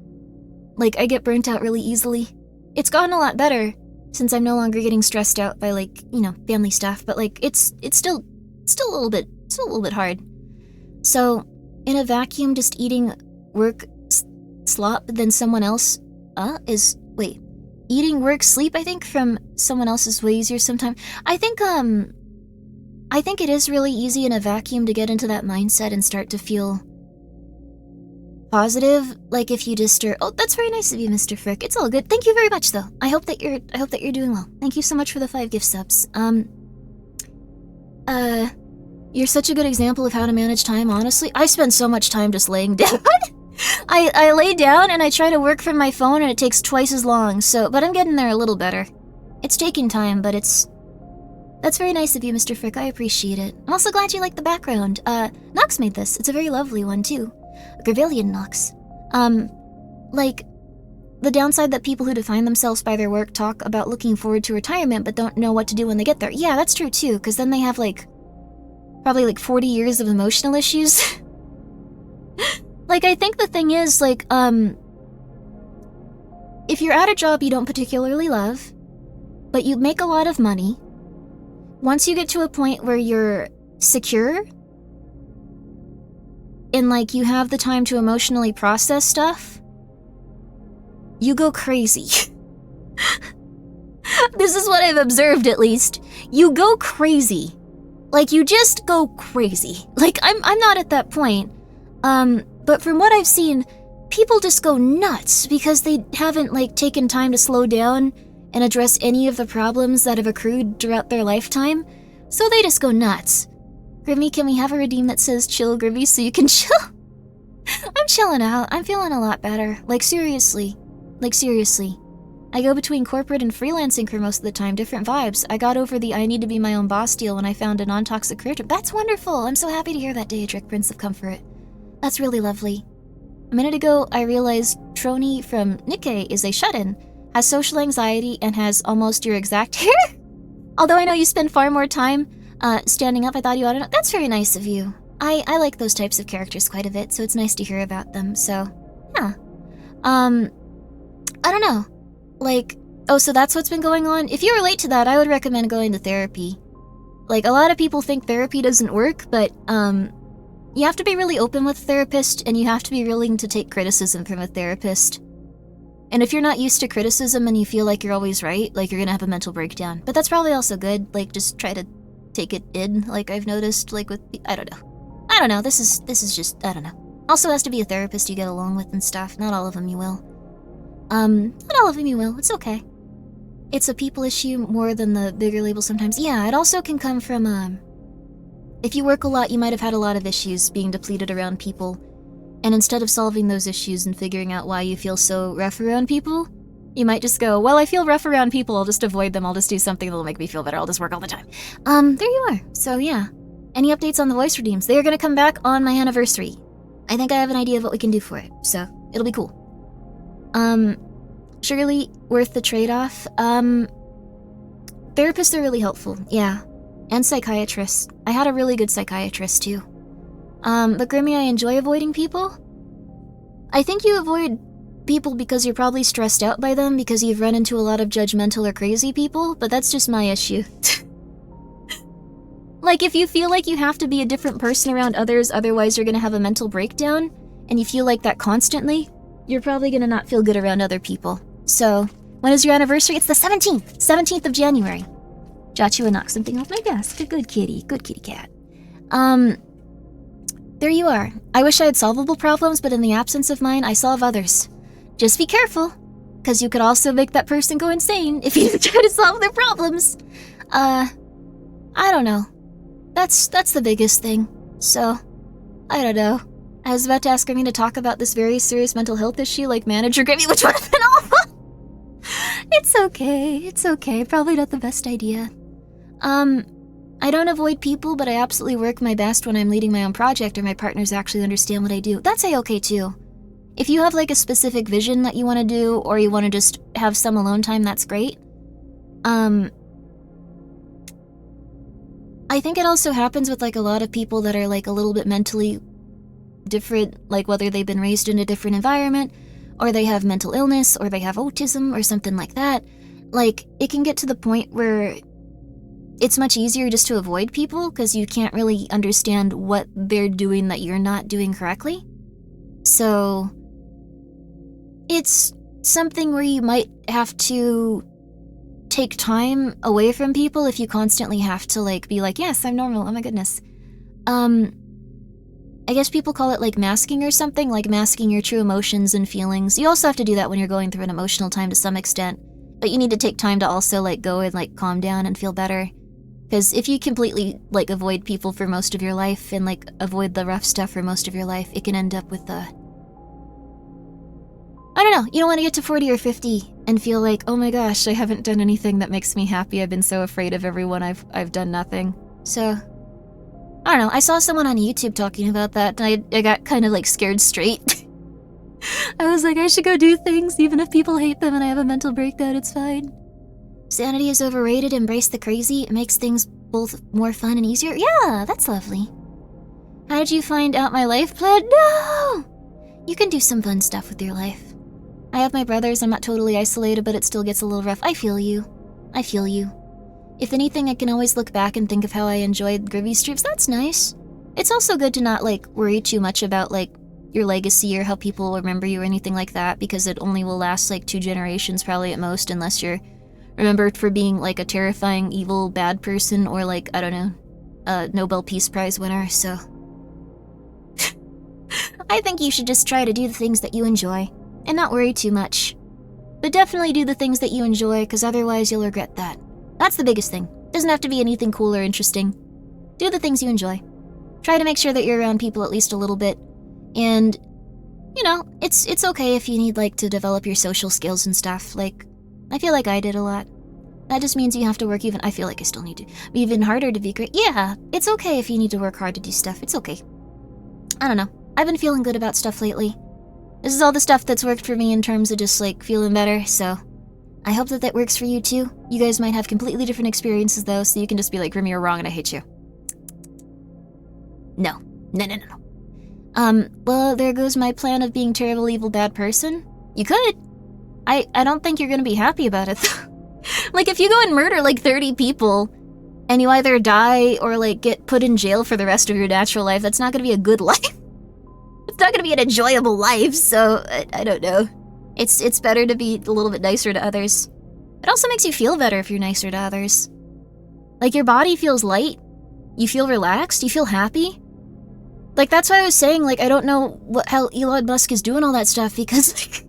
Speaker 1: Like, I get burnt out really easily. It's gotten a lot better, since I'm no longer getting stressed out by, like, you know, family stuff, but, like, it's still a little bit hard. So, in a vacuum, just eating work slop than someone else, eating work sleep, I think, from someone else is way easier sometimes. I think it is really easy in a vacuum to get into that mindset and start to feel positive, like if you just are, oh, that's very nice of you, Mr. Frick. It's all good. Thank you very much, though. I hope that you're doing well. Thank you so much for the 5 gift subs. You're such a good example of how to manage time, honestly. I spend so much time just laying down. I lay down and I try to work from my phone and it takes twice as long, but I'm getting there a little better. It's taking time, but that's very nice of you, Mr. Frick. I appreciate it. I'm also glad you like the background. Nox made this. It's a very lovely one, too. Gravillian Nox. Like, the downside that people who define themselves by their work talk about looking forward to retirement but don't know what to do when they get there. Yeah, that's true, too, because then they have, like, probably, like, 40 years of emotional issues. Like, I think the thing is, like, if you're at a job you don't particularly love, but you make a lot of money, once you get to a point where you're secure and, like, you have the time to emotionally process stuff, you go crazy. This is what I've observed, at least. You go crazy. Like, you just go crazy. Like, I'm not at that point. But from what I've seen, people just go nuts because they haven't, like, taken time to slow down and address any of the problems that have accrued throughout their lifetime, so they just go nuts. Grimmi, can we have a redeem that says chill, Grimmi, so you can chill? I'm chilling out. I'm feeling a lot better. Like, seriously. I go between corporate and freelancing for most of the time, different vibes. I got over the I need to be my own boss deal when I found a non-toxic career trip. That's wonderful. I'm so happy to hear that, Daedric, Prince of Comfort. That's really lovely. A minute ago, I realized Trony from Nikkei is a shut-in, has social anxiety, and has almost your exact hair. Although I know you spend far more time standing up, I thought you ought to know. That's very nice of you. I like those types of characters quite a bit, so it's nice to hear about them, so, yeah. I don't know. Like, oh, so that's what's been going on? If you relate to that, I would recommend going to therapy. Like, a lot of people think therapy doesn't work, but, you have to be really open with a therapist, and you have to be willing to take criticism from a therapist. And if you're not used to criticism and you feel like you're always right, like, you're gonna have a mental breakdown. But that's probably also good, like, just try to take it in, like I've noticed, like, with, I don't know, this is just, I don't know. Also has to be a therapist you get along with and stuff, not all of them you will. Not all of them you will, it's okay. It's a people issue more than the bigger labels sometimes. Yeah, it also can come from, if you work a lot, you might have had a lot of issues being depleted around people. And instead of solving those issues and figuring out why you feel so rough around people, you might just go, well, I feel rough around people, I'll just avoid them, I'll just do something that'll make me feel better, I'll just work all the time. There you are. So yeah. Any updates on the voice redeems? They are gonna come back on my anniversary. I think I have an idea of what we can do for it, so it'll be cool. Surely worth the trade-off. Therapists are really helpful, yeah. And psychiatrists. I had a really good psychiatrist, too. But Grimmi, I enjoy avoiding people. I think you avoid people because you're probably stressed out by them because you've run into a lot of judgmental or crazy people, but that's just my issue. Like, if you feel like you have to be a different person around others, otherwise you're gonna have a mental breakdown, and you feel like that constantly, you're probably gonna not feel good around other people. So, when is your anniversary? It's the 17th! 17th of January. Joshua knocked something off my desk. A good kitty cat. There you are. I wish I had solvable problems, but in the absence of mine, I solve others. Just be careful, because you could also make that person go insane if you try to solve their problems. I don't know. That's the biggest thing. So, I don't know. I was about to ask Grimmi to talk about this very serious mental health issue like Manager Grimmi, which would have been awful. It's okay. Probably not the best idea. I don't avoid people, but I absolutely work my best when I'm leading my own project or my partners actually understand what I do. That's A-okay too. If you have like a specific vision that you want to do, or you want to just have some alone time, that's great. I think it also happens with like a lot of people that are like a little bit mentally different, like whether they've been raised in a different environment, or they have mental illness, or they have autism, or something like that. Like, it can get to the point where it's much easier just to avoid people because you can't really understand what they're doing that you're not doing correctly. So, it's something where you might have to take time away from people if you constantly have to, like, be like, yes, I'm normal, oh my goodness. I guess people call it, like, masking or something, like masking your true emotions and feelings. You also have to do that when you're going through an emotional time to some extent, but you need to take time to also, like, go and, like, calm down and feel better. Because if you completely, like, avoid people for most of your life and, like, avoid the rough stuff for most of your life, it can end up with I don't know, you don't want to get to 40 or 50 and feel like, oh my gosh, I haven't done anything that makes me happy. I've been so afraid of everyone, I've done nothing. So, I don't know, I saw someone on YouTube talking about that, and I got kind of, like, scared straight. I was like, I should go do things, even if people hate them and I have a mental breakdown, it's fine. Sanity is overrated, embrace the crazy, it makes things both more fun and easier. Yeah, that's lovely. How did you find out my life plan? No! You can do some fun stuff with your life. I have my brothers, I'm not totally isolated, but it still gets a little rough. I feel you. If anything, I can always look back and think of how I enjoyed Grimmi streams. That's nice. It's also good to not, like, worry too much about, like, your legacy or how people will remember you or anything like that, because it only will last, like, 2 generations probably at most, unless you're remembered for being, like, a terrifying, evil, bad person, or, like, I don't know, a Nobel Peace Prize winner, so. I think you should just try to do the things that you enjoy, and not worry too much. But definitely do the things that you enjoy, because otherwise you'll regret that. That's the biggest thing. Doesn't have to be anything cool or interesting. Do the things you enjoy. Try to make sure that you're around people at least a little bit, and, you know, it's okay if you need, like, to develop your social skills and stuff, like, I feel like I did a lot. That just means you have to work I feel like I still need to be even harder to be great. Yeah, it's okay if you need to work hard to do stuff. It's okay. I don't know. I've been feeling good about stuff lately. This is all the stuff that's worked for me in terms of just, like, feeling better, so I hope that that works for you too. You guys might have completely different experiences though, so you can just be like, Grimmi, you're wrong and I hate you. No. Well, there goes my plan of being terrible, evil, bad person. You could. I don't think you're gonna be happy about it though. Like, if you go and murder, like, 30 people, and you either die or, like, get put in jail for the rest of your natural life, that's not gonna be a good life. It's not gonna be an enjoyable life, so, I don't know. It's better to be a little bit nicer to others. It also makes you feel better if you're nicer to others. Like, your body feels light, you feel relaxed, you feel happy. Like, that's why I was saying, like, I don't know how Elon Musk is doing all that stuff, because, like,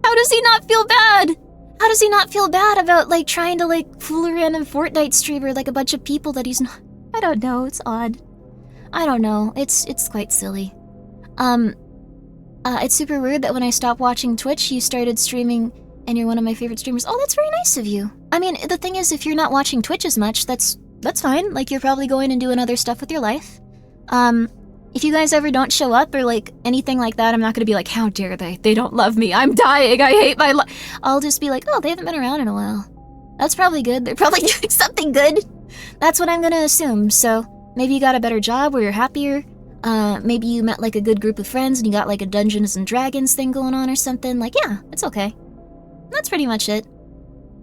Speaker 1: how does he not feel bad? How does he not feel bad about, like, trying to, like, fool a random Fortnite streamer, like, a bunch of people that he's not? I don't know, it's odd. I don't know, it's quite silly. It's super weird that when I stopped watching Twitch, you started streaming, and you're one of my favorite streamers. Oh, that's very nice of you. I mean, the thing is, if you're not watching Twitch as much, that's fine. Like, you're probably going and doing other stuff with your life. If you guys ever don't show up or, like, anything like that, I'm not gonna be like, how dare they? They don't love me. I'm dying. I hate my life. I'll just be like, oh, they haven't been around in a while. That's probably good. They're probably doing something good. That's what I'm gonna assume. So maybe you got a better job or you're happier. Maybe you met like a good group of friends and you got like a Dungeons and Dragons thing going on or something. Like, yeah, it's okay. That's pretty much it.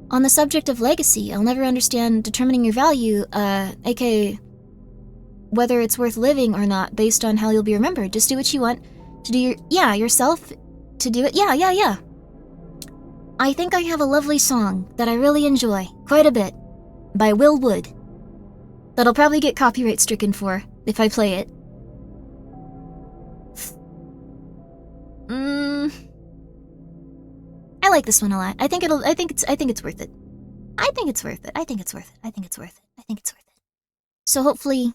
Speaker 1: On the subject of legacy, I'll never understand determining your value, aka whether it's worth living or not based on how you'll be remembered. Just do what you want to do yourself to do it. Yeah. I think I have a lovely song that I really enjoy quite a bit by Will Wood that I'll probably get copyright stricken for if I play it. I like this one a lot. I think it's worth it. I think it's worth it. So hopefully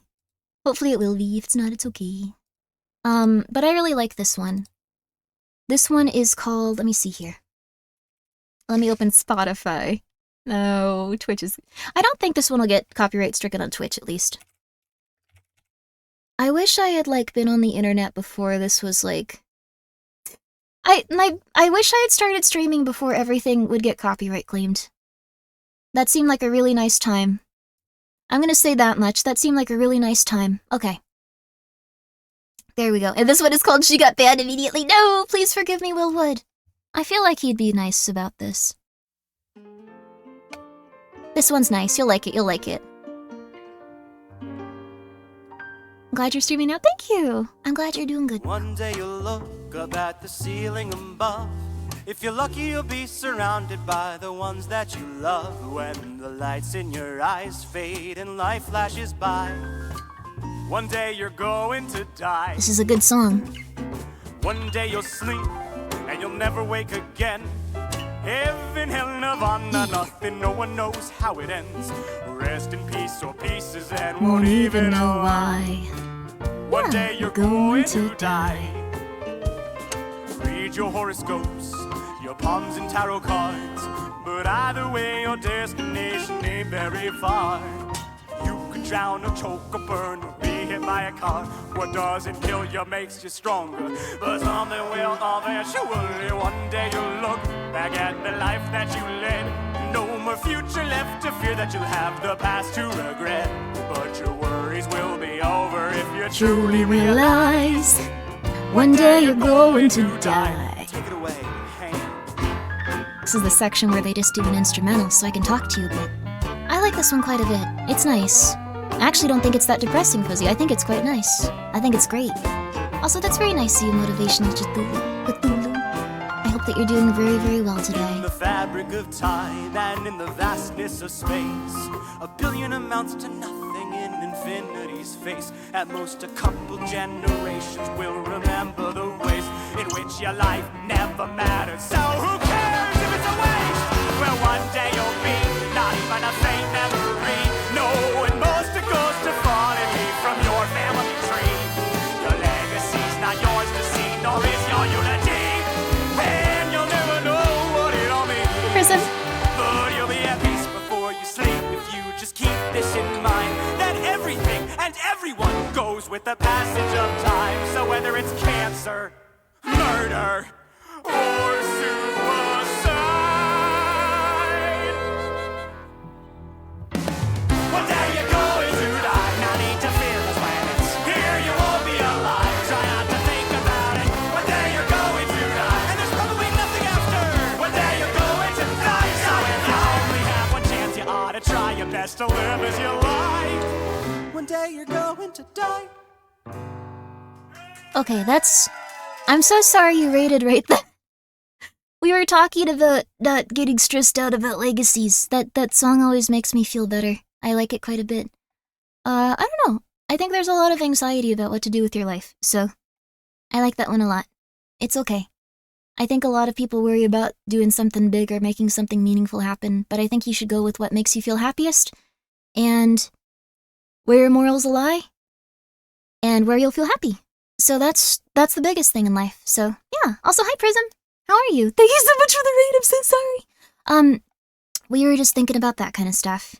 Speaker 1: it will be. If it's not, it's okay. But I really like this one. This one is called, let me see here. Let me open Spotify. No, Twitch is... I don't think this one will get copyright stricken on Twitch, at least. I wish I had, like, been on the internet before this was, like... I wish I had started streaming before everything would get copyright claimed. That seemed like a really nice time. I'm gonna say that much. That seemed like a really nice time. Okay. There we go. And this one is called She Got Banned Immediately. No, please forgive me, Will Wood. I feel like he'd be nice about this. This one's nice. You'll like it. I'm glad you're streaming now. Thank you. I'm glad you're doing good.
Speaker 2: One day you'll look up at the ceiling above. If you're lucky, you'll be surrounded by the ones that you love. When the lights in your eyes fade and life flashes by, one day you're going to die.
Speaker 1: This is a good song.
Speaker 2: One day you'll sleep and you'll never wake again. Heaven, hell, nirvana, nothing, no one knows how it ends. Rest in peace or pieces and won't even know why. One day you're going to die. Read your horoscopes, your palms and tarot cards, but either way your destination ain't very far. You can drown or choke or burn or be hit by a car. What doesn't kill you makes you stronger, but something will eventually. One day you'll look back at the life that you led. No more future left to fear that you'll have the past to regret. But your worries will be over if you truly realize one day you're going to die. Take it away, hang.
Speaker 1: This is the section where they just do an instrumental so I can talk to you a bit. I like this one quite a bit. It's nice. I actually don't think it's that depressing, Fuzzy. I think it's quite nice. I think it's great. Also, that's very nice of you, Motivational Cthulhu. I hope that you're doing very, very well today.
Speaker 2: In the fabric of time and in the vastness of space, a billion amounts to nothing in infinity's face. At most a couple generations will remember the ways in which your life never mattered. So who cares if it's a waste? Well, one day you'll be not even a faint memory. No, and most it goes to fall and leave from your family tree. Your legacy's not yours to see, nor is your unity. And you'll never know what it all means.
Speaker 1: Prism.
Speaker 2: But you'll be at peace before you sleep if you just keep this in mind, that everything and everyone goes with the passage of time. So whether it's cancer, murder, or suicide, one day you're going to die. No need to fear the planets. Here you won't be alive. Try not to think about it. One day you're going to die, and there's probably nothing after. One day you're going to die. So if you only have one chance, you ought to try your best to live as you like. One day you're going to die.
Speaker 1: Okay, that's... I'm so sorry you rated right there. We were talking about not getting stressed out about legacies. That song always makes me feel better. I like it quite a bit. I don't know. I think there's a lot of anxiety about what to do with your life, so I like that one a lot. It's okay. I think a lot of people worry about doing something big or making something meaningful happen, but I think you should go with what makes you feel happiest, and where your morals lie, and where you'll feel happy. So that's the biggest thing in life. So yeah. Also, hi Prism. How are you? Thank you so much for the raid. I'm so sorry. We were just thinking about that kind of stuff.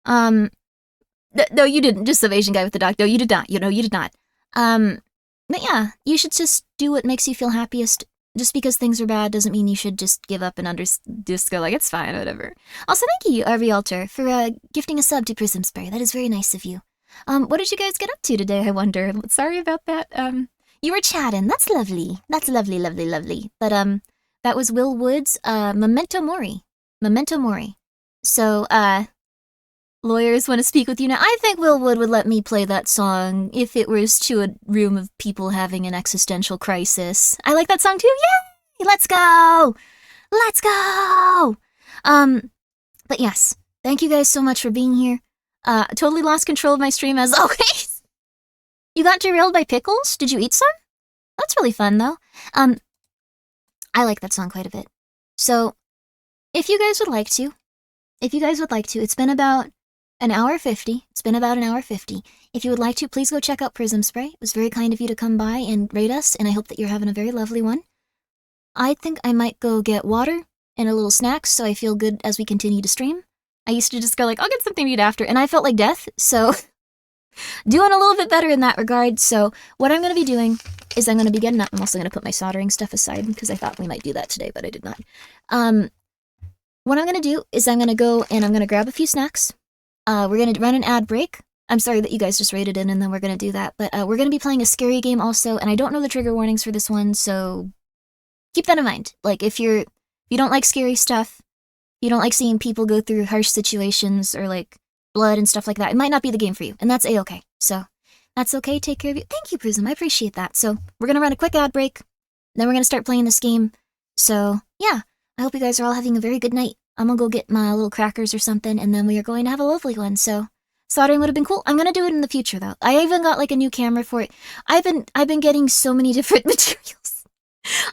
Speaker 1: No, you didn't. Just some Asian guy with the dog. No, you did not. You did not. But yeah, you should just do what makes you feel happiest. Just because things are bad doesn't mean you should just give up and just go like, it's fine, whatever. Also, thank you, Realtor, for gifting a sub to Prism Spray. That is very nice of you. What did you guys get up to today, I wonder? Sorry about that. You were chatting. That's lovely. That's lovely, lovely, lovely. But, that was Will Wood's, Memento Mori. Memento Mori. So, lawyers want to speak with you now. I think Will Wood would let me play that song if it was to a room of people having an existential crisis. I like that song too. Yay! Let's go! Let's go! But yes, thank you guys so much for being here. Totally lost control of my stream as always. You got derailed by pickles? Did you eat some? That's really fun though. I like that song quite a bit. So, if you guys would like to, it's been about an hour 50. It's been about an hour 50. If you would like to, please go check out Prism Spray. It was very kind of you to come by and rate us, and I hope that you're having a very lovely one. I think I might go get water and a little snacks so I feel good as we continue to stream. I used to just go like, I'll get something to eat after, and I felt like death, so doing a little bit better in that regard. So what I'm going to be doing is I'm going to be getting up. I'm also going to put my soldering stuff aside because I thought we might do that today, but I did not. What I'm going to do is I'm going to go and I'm going to grab a few snacks. We're going to run an ad break. I'm sorry that you guys just rated in and then we're going to do that, but we're going to be playing a scary game also, and I don't know the trigger warnings for this one, so keep that in mind. Like, if you don't like scary stuff, you don't like seeing people go through harsh situations or like blood and stuff like that, it might not be the game for you, and that's a-okay. So that's okay. Take care of you. Thank you, Prism. I appreciate that. So we're going to run a quick ad break, then we're going to start playing this game. So yeah, I hope you guys are all having a very good night. I'm going to go get my little crackers or something, and then we are going to have a lovely one. So soldering would have been cool. I'm going to do it in the future though. I even got like a new camera for it. I've been getting so many different materials.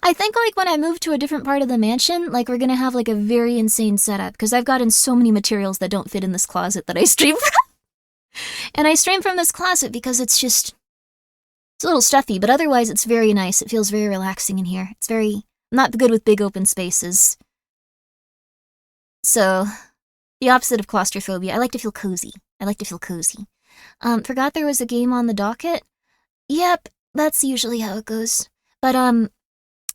Speaker 1: I think like when I move to a different part of the mansion, like we're going to have like a very insane setup because I've gotten so many materials that don't fit in this closet that I stream from. And I stream from this closet because it's a little stuffy, but otherwise it's very nice. It feels very relaxing in here. I'm not good with big open spaces. So, the opposite of claustrophobia. I like to feel cozy. Forgot there was a game on the docket. Yep, that's usually how it goes. But,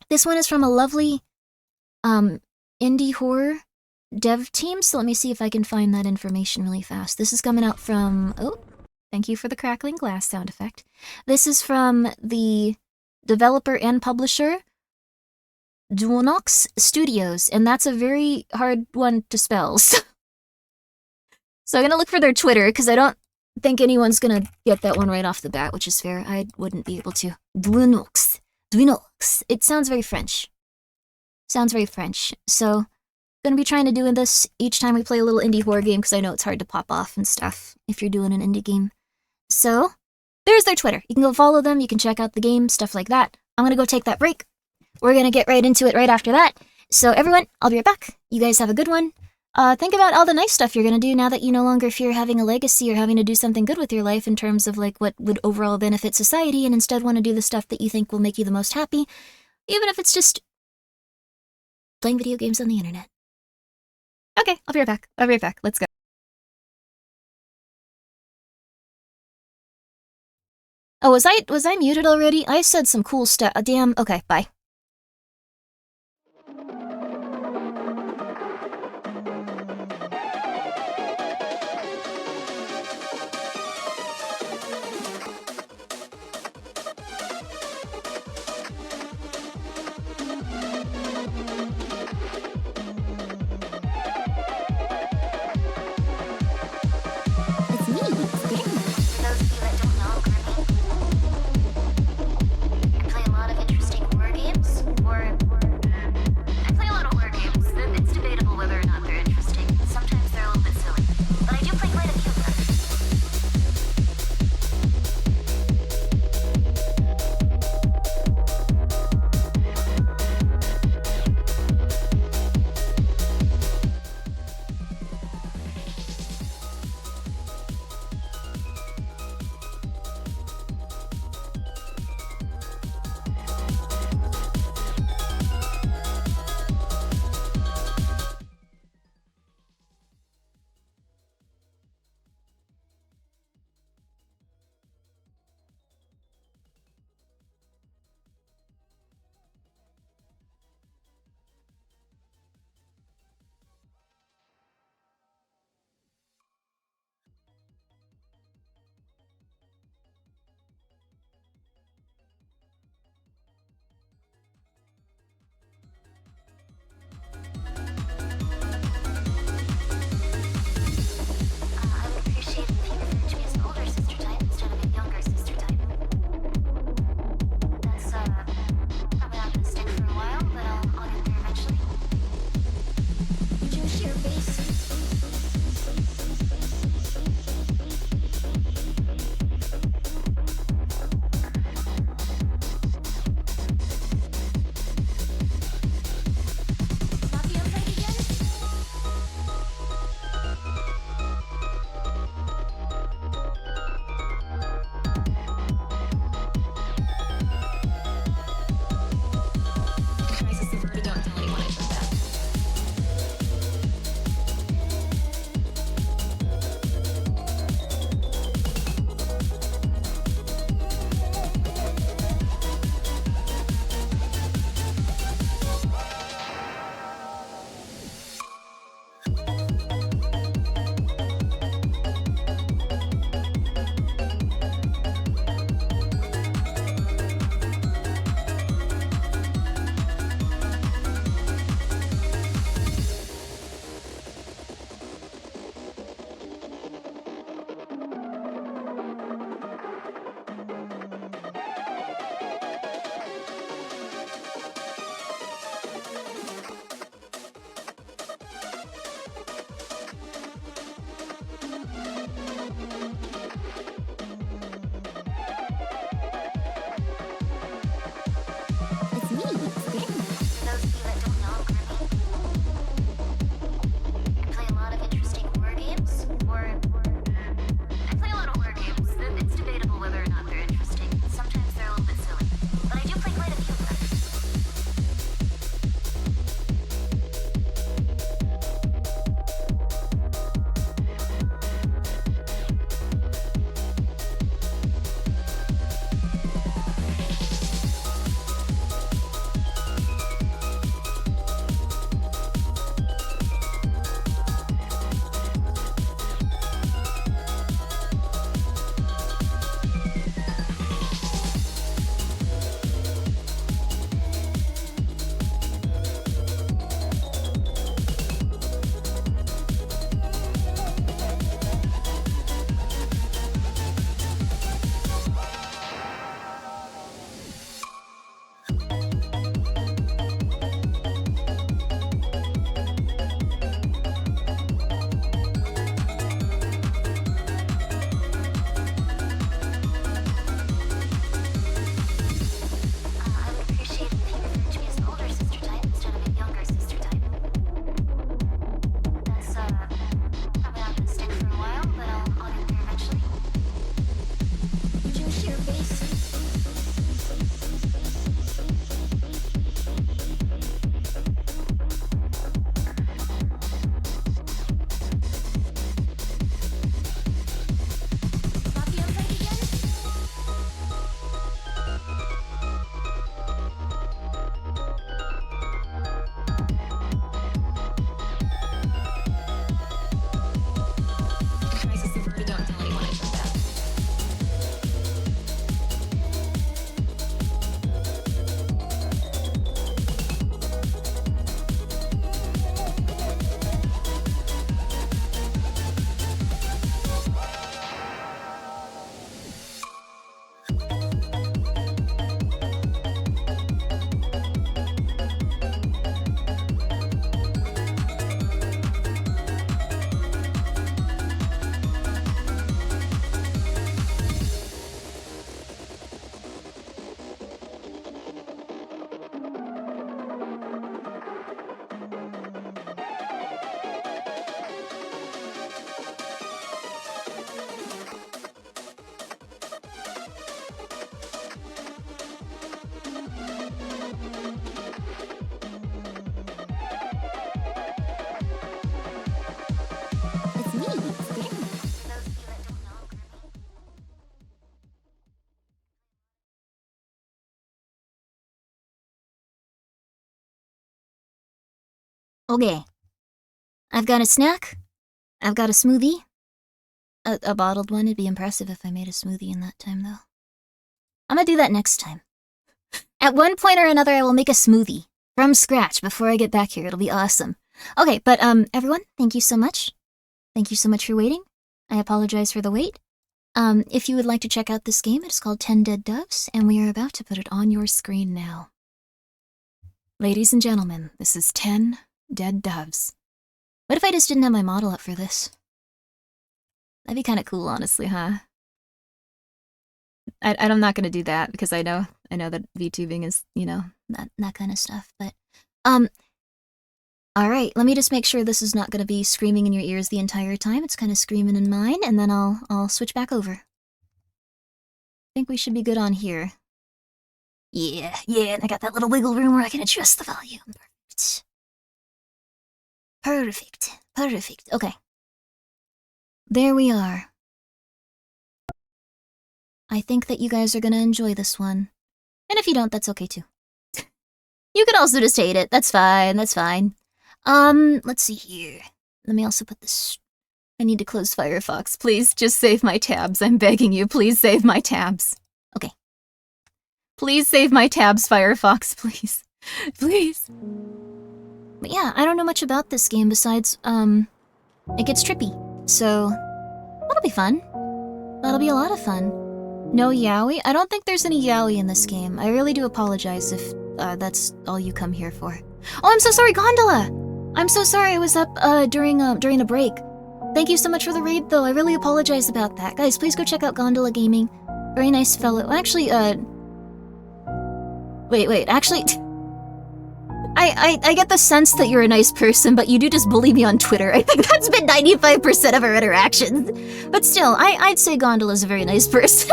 Speaker 1: this one is from a lovely, indie horror dev team, so let me see if I can find that information really fast. This is coming out from, oh, thank you for the crackling glass sound effect. This is from the developer and publisher, Duonox Studios, and that's a very hard one to spell. So I'm gonna look for their Twitter, because I don't think anyone's gonna get that one right off the bat, which is fair. I wouldn't be able to. Duonox. It sounds very French. So, gonna be trying to do this each time we play a little indie horror game, because I know it's hard to pop off and stuff if you're doing an indie game. So, there's their Twitter. You can go follow them, you can check out the game, stuff like that. I'm gonna go take that break. We're gonna get right into it right after that. So everyone, I'll be right back. You guys have a good one. Think about all the nice stuff you're gonna do now that you no longer fear having a legacy or having to do something good with your life in terms of like what would overall benefit society, and instead want to do the stuff that you think will make you the most happy, even if it's just playing video games on the internet. Okay, I'll be right back. Let's go. Oh, was I muted already? I said some cool stuff. Damn. Okay, bye. It's me, Grimmi. For those of you that don't know, Grimmi, I play a lot of interesting horror games. Okay. I've got a snack. I've got a smoothie. A bottled one. It'd be impressive if I made a smoothie in that time, though. I'm gonna do that next time. At one point or another, I will make a smoothie from scratch before I get back here. It'll be awesome. Okay, but everyone, thank you so much. Thank you so much for waiting. I apologize for the wait. If you would like to check out this game, it is called 10 Dead Doves, and we are about to put it on your screen now. Ladies and gentlemen, this is 10 Dead Doves. What if I just didn't have my model up for this? That'd be kind of cool, honestly, huh? I'm not gonna do that because I know that VTubing is, that kind of stuff. But, all right. Let me just make sure this is not gonna be screaming in your ears the entire time. It's kind of screaming in mine, and then I'll switch back over. I think we should be good on here. Yeah, and I got that little wiggle room where I can adjust the volume. Perfect. Okay. There we are. I think that you guys are gonna enjoy this one. And if you don't, that's okay too. You can also just hate it. That's fine. Let's see here. Let me also put this... I need to close Firefox. Please, just save my tabs. I'm begging you. Please save my tabs. Okay. Please save my tabs, Firefox, please. Please. But yeah, I don't know much about this game besides, it gets trippy. So, that'll be fun. That'll be a lot of fun. No yaoi? I don't think there's any yaoi in this game. I really do apologize if that's all you come here for. Oh, I'm so sorry, Gondola! I'm so sorry I was up during a break. Thank you so much for the raid, though. I really apologize about that. Guys, please go check out Gondola Gaming. Very nice fellow. Actually, Wait, actually... I get the sense that you're a nice person, but you do just bully me on Twitter. I think that's been 95% of our interactions. But still, I'd say Gondola's a very nice person.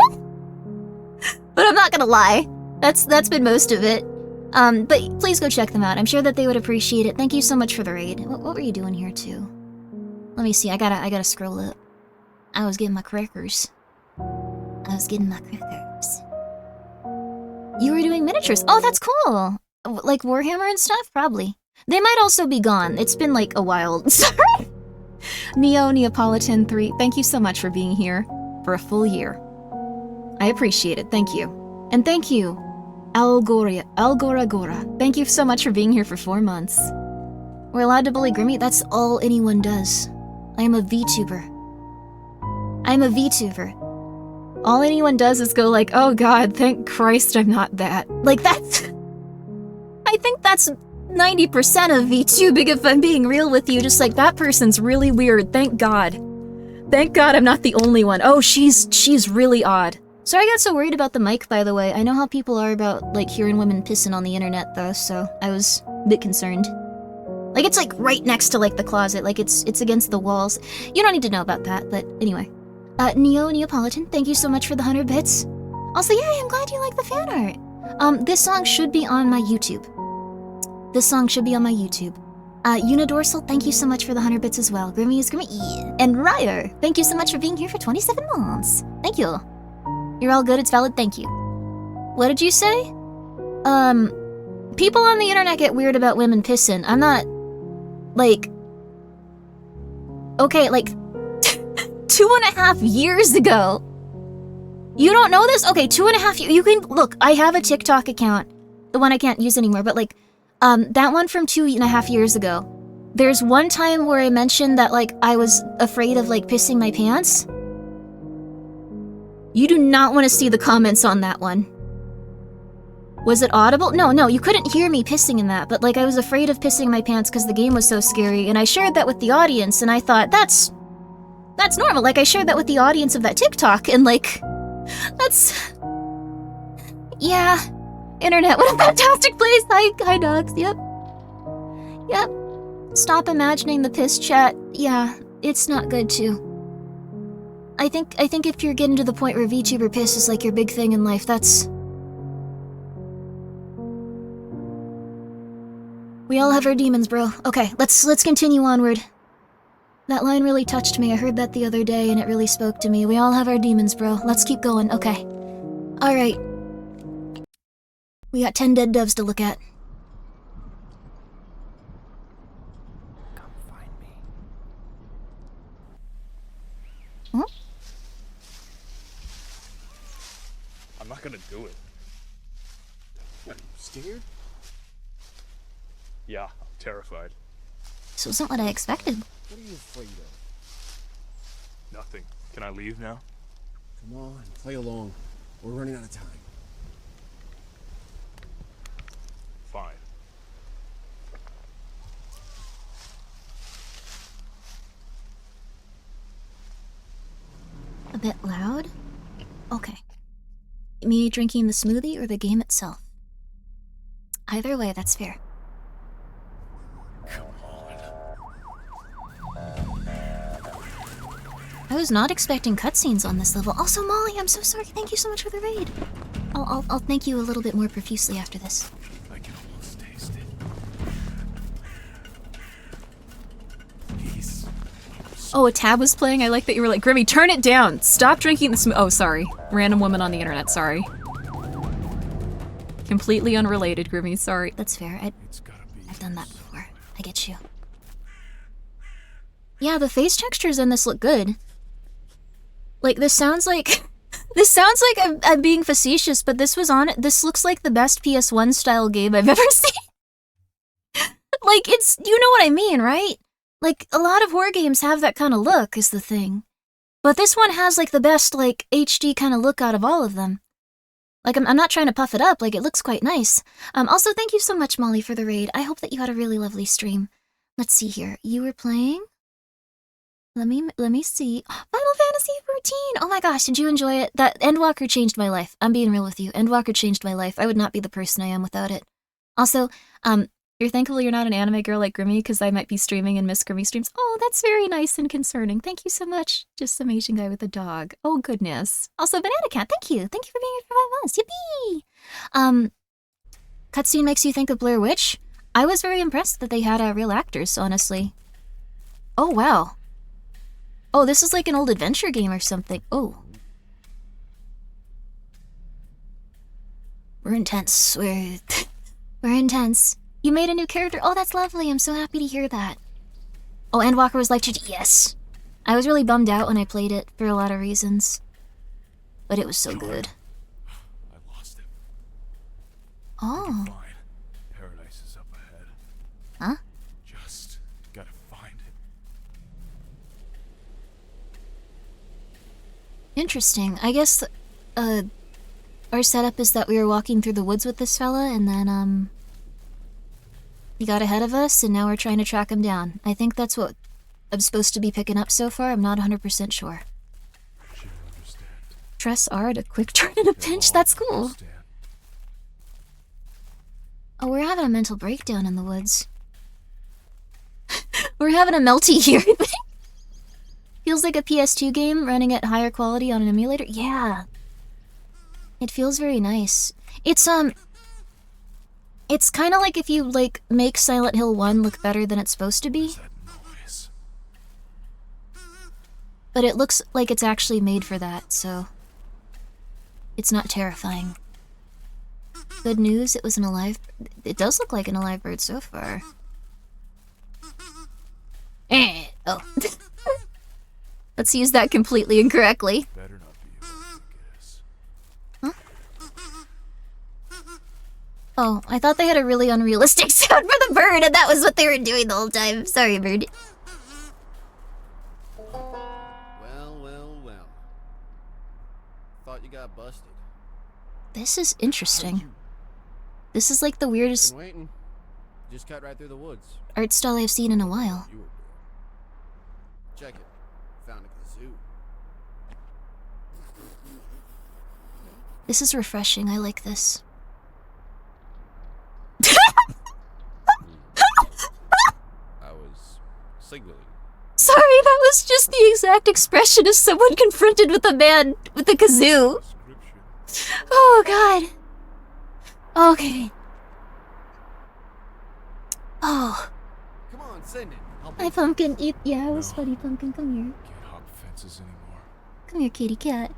Speaker 1: But I'm not gonna lie. That's been most of it. But please go check them out. I'm sure that they would appreciate it. Thank you so much for the raid. What were you doing here, too? Let me see. I gotta scroll up. I was getting my crackers. You were doing miniatures. Oh, that's cool. Like Warhammer and stuff? Probably. They might also be gone. It's been like a while. Sorry. Neapolitan 3, thank you so much for being here for a full year. I appreciate it. Thank you. And thank you, Algora. Thank you so much for being here for 4 months. We're allowed to bully Grimmi? That's all anyone does. I am a VTuber. All anyone does is go like, oh god, thank Christ I'm not that. Like that's... I think that's 90% of VTubing if I'm being real with you. Just like, that person's really weird, thank god. Thank god I'm not the only one. Oh, she's really odd. Sorry I got so worried about the mic, by the way. I know how people are about, like, hearing women pissing on the internet, though, so I was a bit concerned. Like, it's, like, right next to, like, the closet. Like, it's against the walls. You don't need to know about that, but anyway. Neapolitan, thank you so much for the 100 bits. Also, yay, I'm glad you like the fan art. This song should be on my YouTube. Unidorsal, thank you so much for the 100 bits as well. Grimmi is Grimmi. And Ryer, thank you so much for being here for 27 months. Thank you. You're all good, it's valid, thank you. What did you say? People on the internet get weird about women pissing. I'm not, like... Okay, like, 2.5 years ago. You don't know this? Okay, 2.5 years. You can, look, I have a TikTok account. The one I can't use anymore, but like, that one from 2.5 years ago. There's one time where I mentioned that, like, I was afraid of, like, pissing my pants. You do not want to see the comments on that one. Was it audible? No, you couldn't hear me pissing in that, but, like, I was afraid of pissing my pants because the game was so scary, and I shared that with the audience, and I thought, that's normal. Like, I shared that with the audience of that TikTok, and, like, that's... Yeah. Internet, what a fantastic place! Hi, dogs, yep. Stop imagining the piss chat. Yeah, it's not good, too. I think if you're getting to the point where VTuber piss is, like, your big thing in life, that's... We all have our demons, bro. Okay, let's continue onward. That line really touched me. I heard that the other day, and it really spoke to me. We all have our demons, bro. Let's keep going. Okay. Alright. We got 10 dead doves to look at. Huh?
Speaker 2: I'm not gonna do it.
Speaker 3: What, you scared?
Speaker 2: Yeah, I'm terrified.
Speaker 1: This wasn't what I expected.
Speaker 3: What are you afraid of?
Speaker 2: Nothing. Can I leave now?
Speaker 3: Come on, play along. We're running out of time.
Speaker 2: Fine.
Speaker 1: A bit loud? Okay. Me drinking the smoothie or the game itself? Either way, that's fair.
Speaker 2: Come on.
Speaker 1: I was not expecting cutscenes on this level. Also, Molly, I'm so sorry. Thank you so much for the raid. I'll thank you a little bit more profusely after this.
Speaker 2: I can almost taste it. He's...
Speaker 1: Oh, a tab was playing? I like that you were like, Grimmi, turn it down! Stop drinking the oh, sorry. Random woman on the internet, sorry. Completely unrelated, Grimmi, sorry. That's fair. I've done that before. I get you. Yeah, the face textures in this look good. Like, this sounds like... this sounds like I'm being facetious, but this looks like the best PS1 style game I've ever seen. Like, it's... you know what I mean, right? Like, a lot of horror games have that kind of look, is the thing. But this one has, like, the best, like, HD kind of look out of all of them. Like, I'm not trying to puff it up, like, it looks quite nice. Also, thank you so much, Molly, for the raid. I hope that you had a really lovely stream. Let's see here. You were playing? Let me see. Final Fantasy 14! Oh my gosh, did you enjoy it? That Endwalker changed my life. I'm being real with you. Endwalker changed my life. I would not be the person I am without it. Also, you're thankful you're not an anime girl like Grimmi, because I might be streaming and miss Grimmi streams. Oh, that's very nice and concerning. Thank you so much. Just some Asian guy with a dog. Oh, goodness. Also, Banana Cat, thank you. Thank you for being here for 5 months. Yippee! Cutscene makes you think of Blair Witch? I was very impressed that they had real actors, honestly. Oh, wow. Oh, this is like an old adventure game or something. Oh. We're intense. We're intense. You made a new character? Oh, that's lovely. I'm so happy to hear that. Oh, Endwalker was like, yes. I was really bummed out when I played it for a lot of reasons. But it was so good.
Speaker 2: I lost it.
Speaker 1: Oh.
Speaker 2: Fine. Paradise is up ahead.
Speaker 1: Huh?
Speaker 2: Just gotta find it.
Speaker 1: Interesting. I guess, our setup is that we were walking through the woods with this fella, and then, he got ahead of us, and now we're trying to track him down. I think that's what I'm supposed to be picking up so far. I'm not 100% sure.
Speaker 2: She'll understand.
Speaker 1: Press R to quick turn in a pinch? That's cool.
Speaker 2: Understand.
Speaker 1: Oh, we're having a mental breakdown in the woods. We're having a melty here, I think. Feels like a PS2 game running at higher quality on an emulator. Yeah. It feels very nice. It's kind of like if you, like, make Silent Hill 1 look better than it's supposed to be.
Speaker 2: What's that noise?
Speaker 1: But it looks like it's actually made for that, so... it's not terrifying. Good news, it was an alive... it does look like an alive bird so far. Oh. Let's use that completely incorrectly.
Speaker 2: Better not be able to guess.
Speaker 1: Huh? Oh, I thought they had a really unrealistic sound for the bird, and that was what they were doing the whole time. Sorry, bird.
Speaker 3: Well. Thought you got busted.
Speaker 1: This is interesting. This is like the weirdest
Speaker 3: Been waiting. Just cut right through the woods.
Speaker 1: art style I've seen in a while.
Speaker 3: You were good. Check it. Found a kazoo.
Speaker 1: This is refreshing. I like this.
Speaker 3: I was signaling.
Speaker 1: Sorry, that was just the exact expression of someone confronted with a man with a kazoo.
Speaker 2: Description.
Speaker 1: Oh, God. Okay. Oh.
Speaker 3: Come on, send it.
Speaker 1: Hi, Pumpkin. Yeah, it was funny, Pumpkin. Come here.
Speaker 2: Can't hop fences anymore.
Speaker 1: Come here, kitty cat.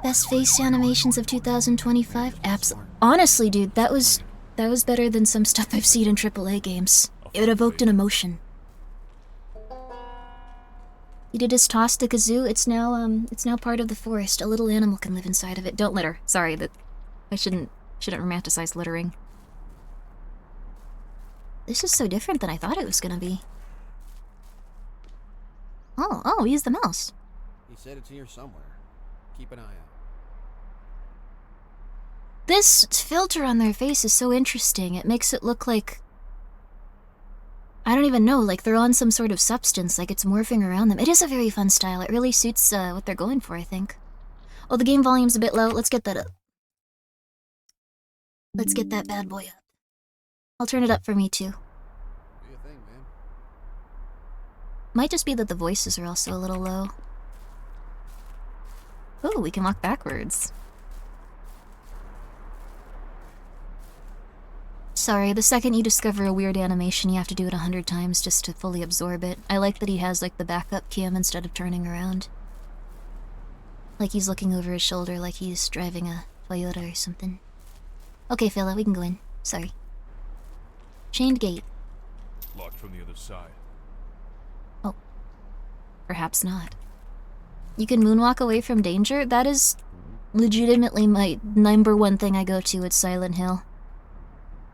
Speaker 1: Best face animations of 2025? Honestly, dude, that was better than some stuff I've seen in AAA games. It evoked an emotion. He did his toss to kazoo. It's now part of the forest. A little animal can live inside of it. Don't litter. Sorry, that I shouldn't romanticize littering. This is so different than I thought it was gonna be. Oh, he's the mouse.
Speaker 3: He said it's here somewhere. Keep an eye out.
Speaker 1: This filter on their face is so interesting. It makes it look like... I don't even know, like they're on some sort of substance, like it's morphing around them. It is a very fun style. It really suits what they're going for, I think. Oh, the game volume's a bit low. Let's get that up. Let's get that bad boy up. I'll turn it up for me, too.
Speaker 3: Do your thing, man.
Speaker 1: Might just be that the voices are also a little low. Oh, we can walk backwards. Sorry, the second you discover a weird animation, you have to do it 100 times just to fully absorb it. I like that he has, like, the backup cam instead of turning around. Like he's looking over his shoulder like he's driving a Toyota or something. Okay, Phila, we can go in. Sorry. Chained gate.
Speaker 4: Locked from the other side.
Speaker 1: Oh. Perhaps not. You can moonwalk away from danger? That is legitimately my #1 thing I go to at Silent Hill.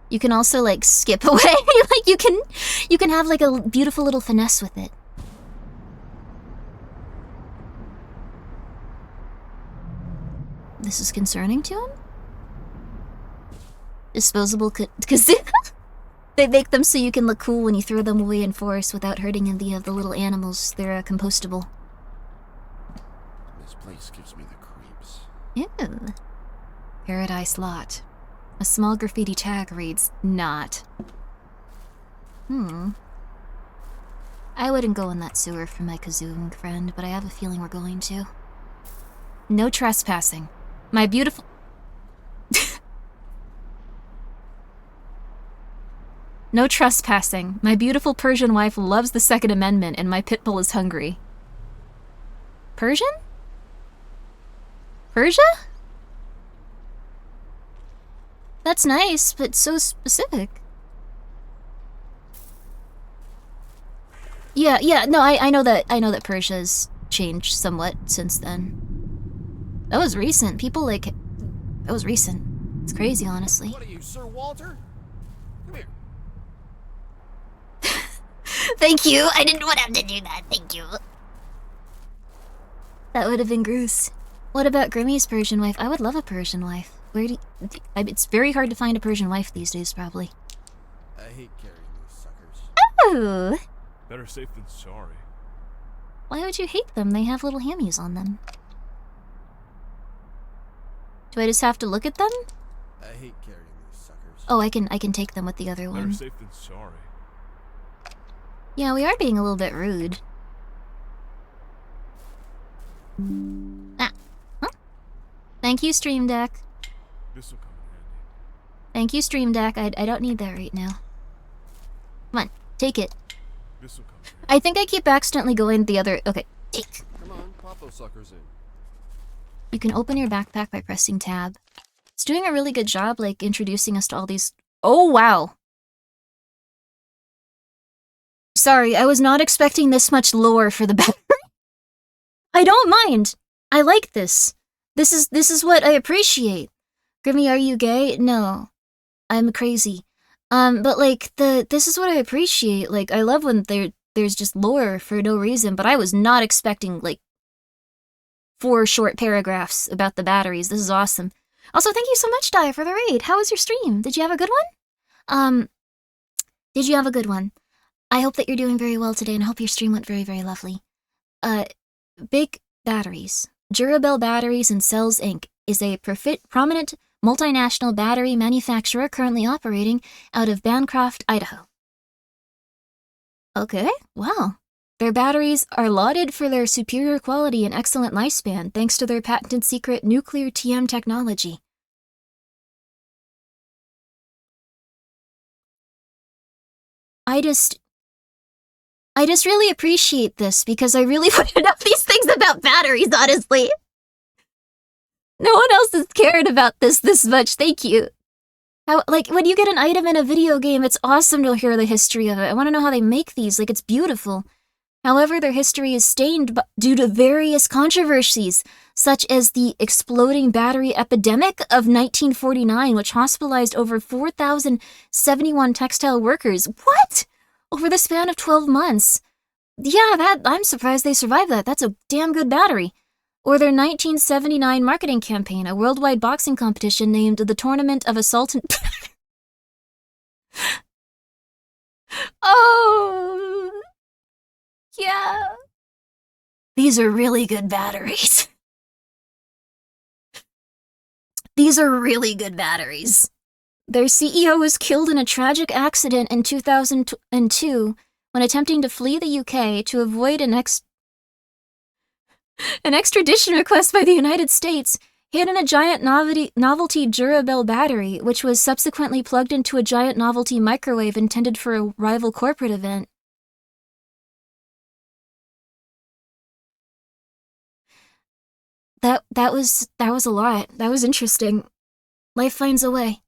Speaker 1: You can also, like, skip away. Like, you can have, like, a beautiful little finesse with it. This is concerning to him? Disposable because they make them so you can look cool when you throw them away in forest without hurting any of the little animals. They're compostable.
Speaker 3: This place gives me the creeps.
Speaker 1: Ew. Paradise Lot. A small graffiti tag reads, not. I wouldn't go in that sewer for my kazooing friend, but I have a feeling we're going to. No trespassing. My beautiful... No trespassing. My beautiful Persian wife loves the Second Amendment, and my pit bull is hungry. Persian? Persia? That's nice, but so specific. Yeah, no, I know that Persia's changed somewhat since then. That was recent. People, like... That was recent. It's crazy, honestly.
Speaker 3: What are you, Sir Walter? Come here.
Speaker 1: Thank you! I didn't want to have to do that, thank you. That would have been gross. What about Grimmi's Persian wife? I would love a Persian wife. Where do you... It's very hard to find a Persian wife these days, probably.
Speaker 3: I hate carrying these suckers.
Speaker 1: Oh!
Speaker 4: Better safe than sorry.
Speaker 1: Why would you hate them? They have little hammies on them. Do I just have to look at them?
Speaker 3: I hate carrying these suckers.
Speaker 1: Oh, I can take them with the other
Speaker 4: Better
Speaker 1: one.
Speaker 4: safe than sorry.
Speaker 1: Yeah, we are being a little bit rude. Ah. Huh? Thank you, Stream Deck.
Speaker 4: This'll come in handy.
Speaker 1: Thank you, Stream Deck. I don't need that right now. Come on, take it.
Speaker 4: This'll come in handy.
Speaker 1: I think I keep accidentally going the other... Okay, take.
Speaker 3: Come on, pop those suckers in.
Speaker 1: You can open your backpack by pressing tab. It's doing a really good job, like, introducing us to all these... Oh, wow. Sorry, I was not expecting this much lore for the battery. I don't mind. I like this. This is what I appreciate. Grimmi, are you gay? No. I'm crazy. But like, this is what I appreciate. Like, I love when there's just lore for no reason, but I was not expecting, like, 4 short paragraphs about the batteries. This is awesome. Also, thank you so much, Dai, for the raid. How was your stream? Did you have a good one? Did you have a good one? I hope that you're doing very well today, and I hope your stream went very, very lovely. Big Batteries. Durabel Batteries and Cells Inc. is a prominent multinational battery manufacturer currently operating out of Bancroft, Idaho. Okay, wow. Their batteries are lauded for their superior quality and excellent lifespan thanks to their patented secret nuclear TM technology. I just really appreciate this because I really want to know these things about batteries, honestly. No one else has cared about this much, thank you. How, like, when you get an item in a video game, it's awesome to hear the history of it. I want to know how they make these, like, it's beautiful. However, their history is stained due to various controversies, such as the exploding battery epidemic of 1949, which hospitalized over 4,071 textile workers. What? Over the span of 12 months. Yeah, I'm surprised they survived that. That's a damn good battery. Or their 1979 marketing campaign, a worldwide boxing competition named the Tournament of Assault and... Oh... Yeah. These are really good batteries. These are really good batteries. Their CEO was killed in a tragic accident in 2002 when attempting to flee the UK to avoid an extradition request by the United States. He had a giant novelty Durabel battery, which was subsequently plugged into a giant novelty microwave intended for a rival corporate event. That was a lot. That was interesting. Life finds a way.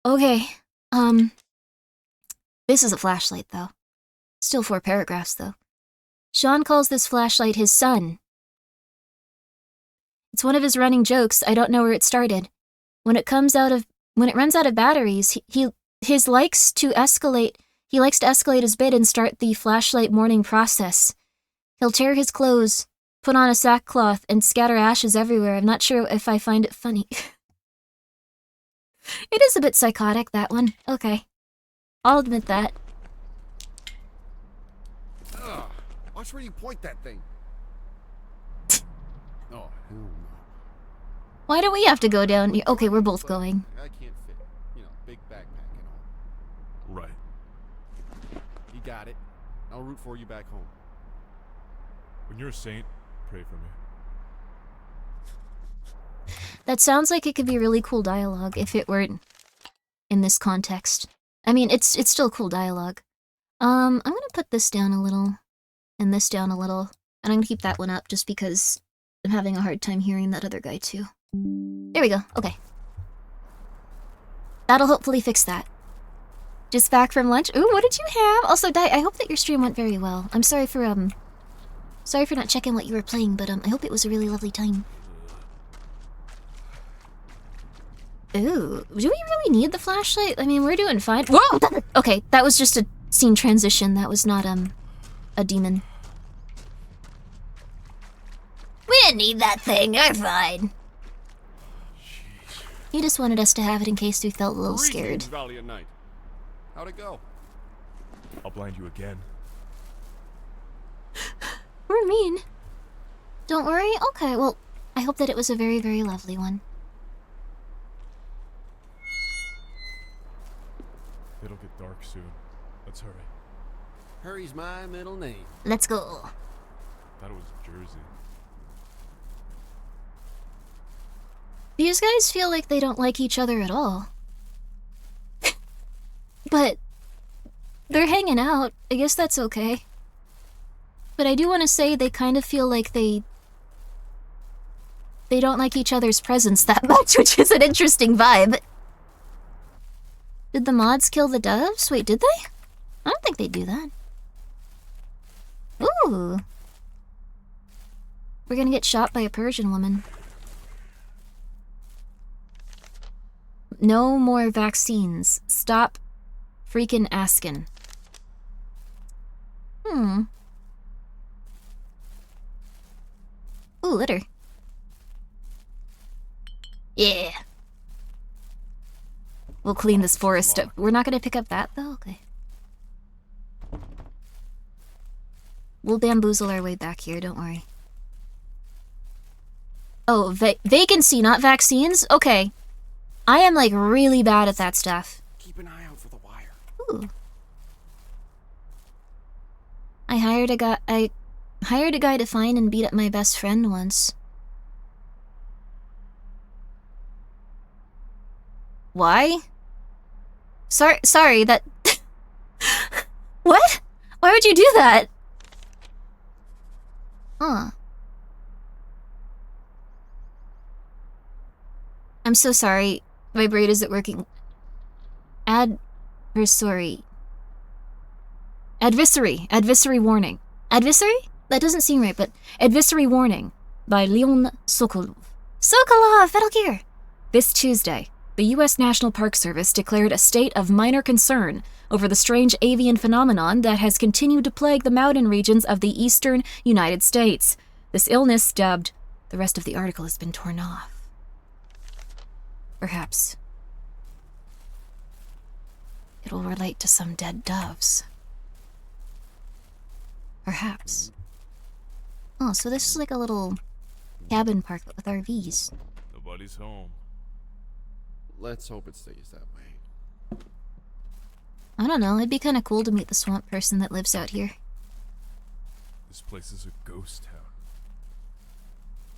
Speaker 1: Okay, this is a flashlight, though. Still 4 paragraphs, though. Sean calls this flashlight his son. It's one of his running jokes. I don't know where it started. When it runs out of batteries, he likes to escalate his bid and start the flashlight morning process. He'll tear his clothes, put on a sackcloth, and scatter ashes everywhere. I'm not sure if I find it funny. It is a bit psychotic, that one. Okay. I'll admit that.
Speaker 3: Ugh. Watch where you point that thing. Oh, hell no.
Speaker 1: Why do we have to go down here? Okay, we're both going.
Speaker 3: I can't fit. You know, big backpack and all.
Speaker 4: Right.
Speaker 3: You got it. I'll root for you back home.
Speaker 4: When you're a saint, pray for me.
Speaker 1: That sounds like it could be really cool dialogue if it weren't in this context. I mean, it's still cool dialogue. I'm gonna put this down a little, and this down a little, and I'm gonna keep that one up just because I'm having a hard time hearing that other guy too. There we go, okay. That'll hopefully fix that. Just back from lunch. Ooh, what did you have? Also, I hope that your stream went very well. I'm sorry for not checking what you were playing, but I hope it was a really lovely time. Ooh, do we really need the flashlight? I mean, we're doing fine. Whoa! Okay, that was just a scene transition. That was not, a demon. We didn't need that thing. You're fine.
Speaker 3: Jeez.
Speaker 1: He just wanted us to have it in case we felt a little scared.
Speaker 3: Greetings, Valiant Knight. How'd it go?
Speaker 4: I'll blind you again.
Speaker 1: We're mean. Don't worry. Okay, well, I hope that it was a very, very lovely one.
Speaker 4: It'll get dark soon. Let's hurry.
Speaker 3: Hurry's my middle name.
Speaker 1: Let's go.
Speaker 4: Thought it was Jersey.
Speaker 1: These guys feel like they don't like each other at all. But they're hanging out. I guess that's okay. But I do want to say they kind of feel like they don't like each other's presence that much, which is an interesting vibe. Did the mods kill the doves? Wait, did they? I don't think they do that. Ooh. We're gonna get shot by a Persian woman. No more vaccines. Stop freaking asking. Ooh, litter. Yeah. We'll clean this forest up. We're not gonna pick up that, though? Okay. We'll bamboozle our way back here, don't worry. Oh, vacancy, not vaccines? Okay. I am, like, really bad at that stuff.
Speaker 3: Keep an eye out for the wire.
Speaker 1: Ooh. I hired a guy to find and beat up my best friend once. Why? Sorry, that... What? Why would you do that? Huh. I'm so sorry. My brain isn't working. Adversary. Advisory warning. Advisory? That doesn't seem right, but advisory warning by Leon Sokolov. Sokolov, Metal Gear! This Tuesday, the U.S. National Park Service declared a state of minor concern over the strange avian phenomenon that has continued to plague the mountain regions of the eastern United States. This illness, dubbed... The rest of the article has been torn off. Perhaps it'll relate to some dead doves. Perhaps. Oh, so this is like a little cabin park with RVs.
Speaker 4: Nobody's home.
Speaker 3: Let's hope it stays that way.
Speaker 1: I don't know, it'd be kind of cool to meet the swamp person that lives out here.
Speaker 4: This place is a ghost town.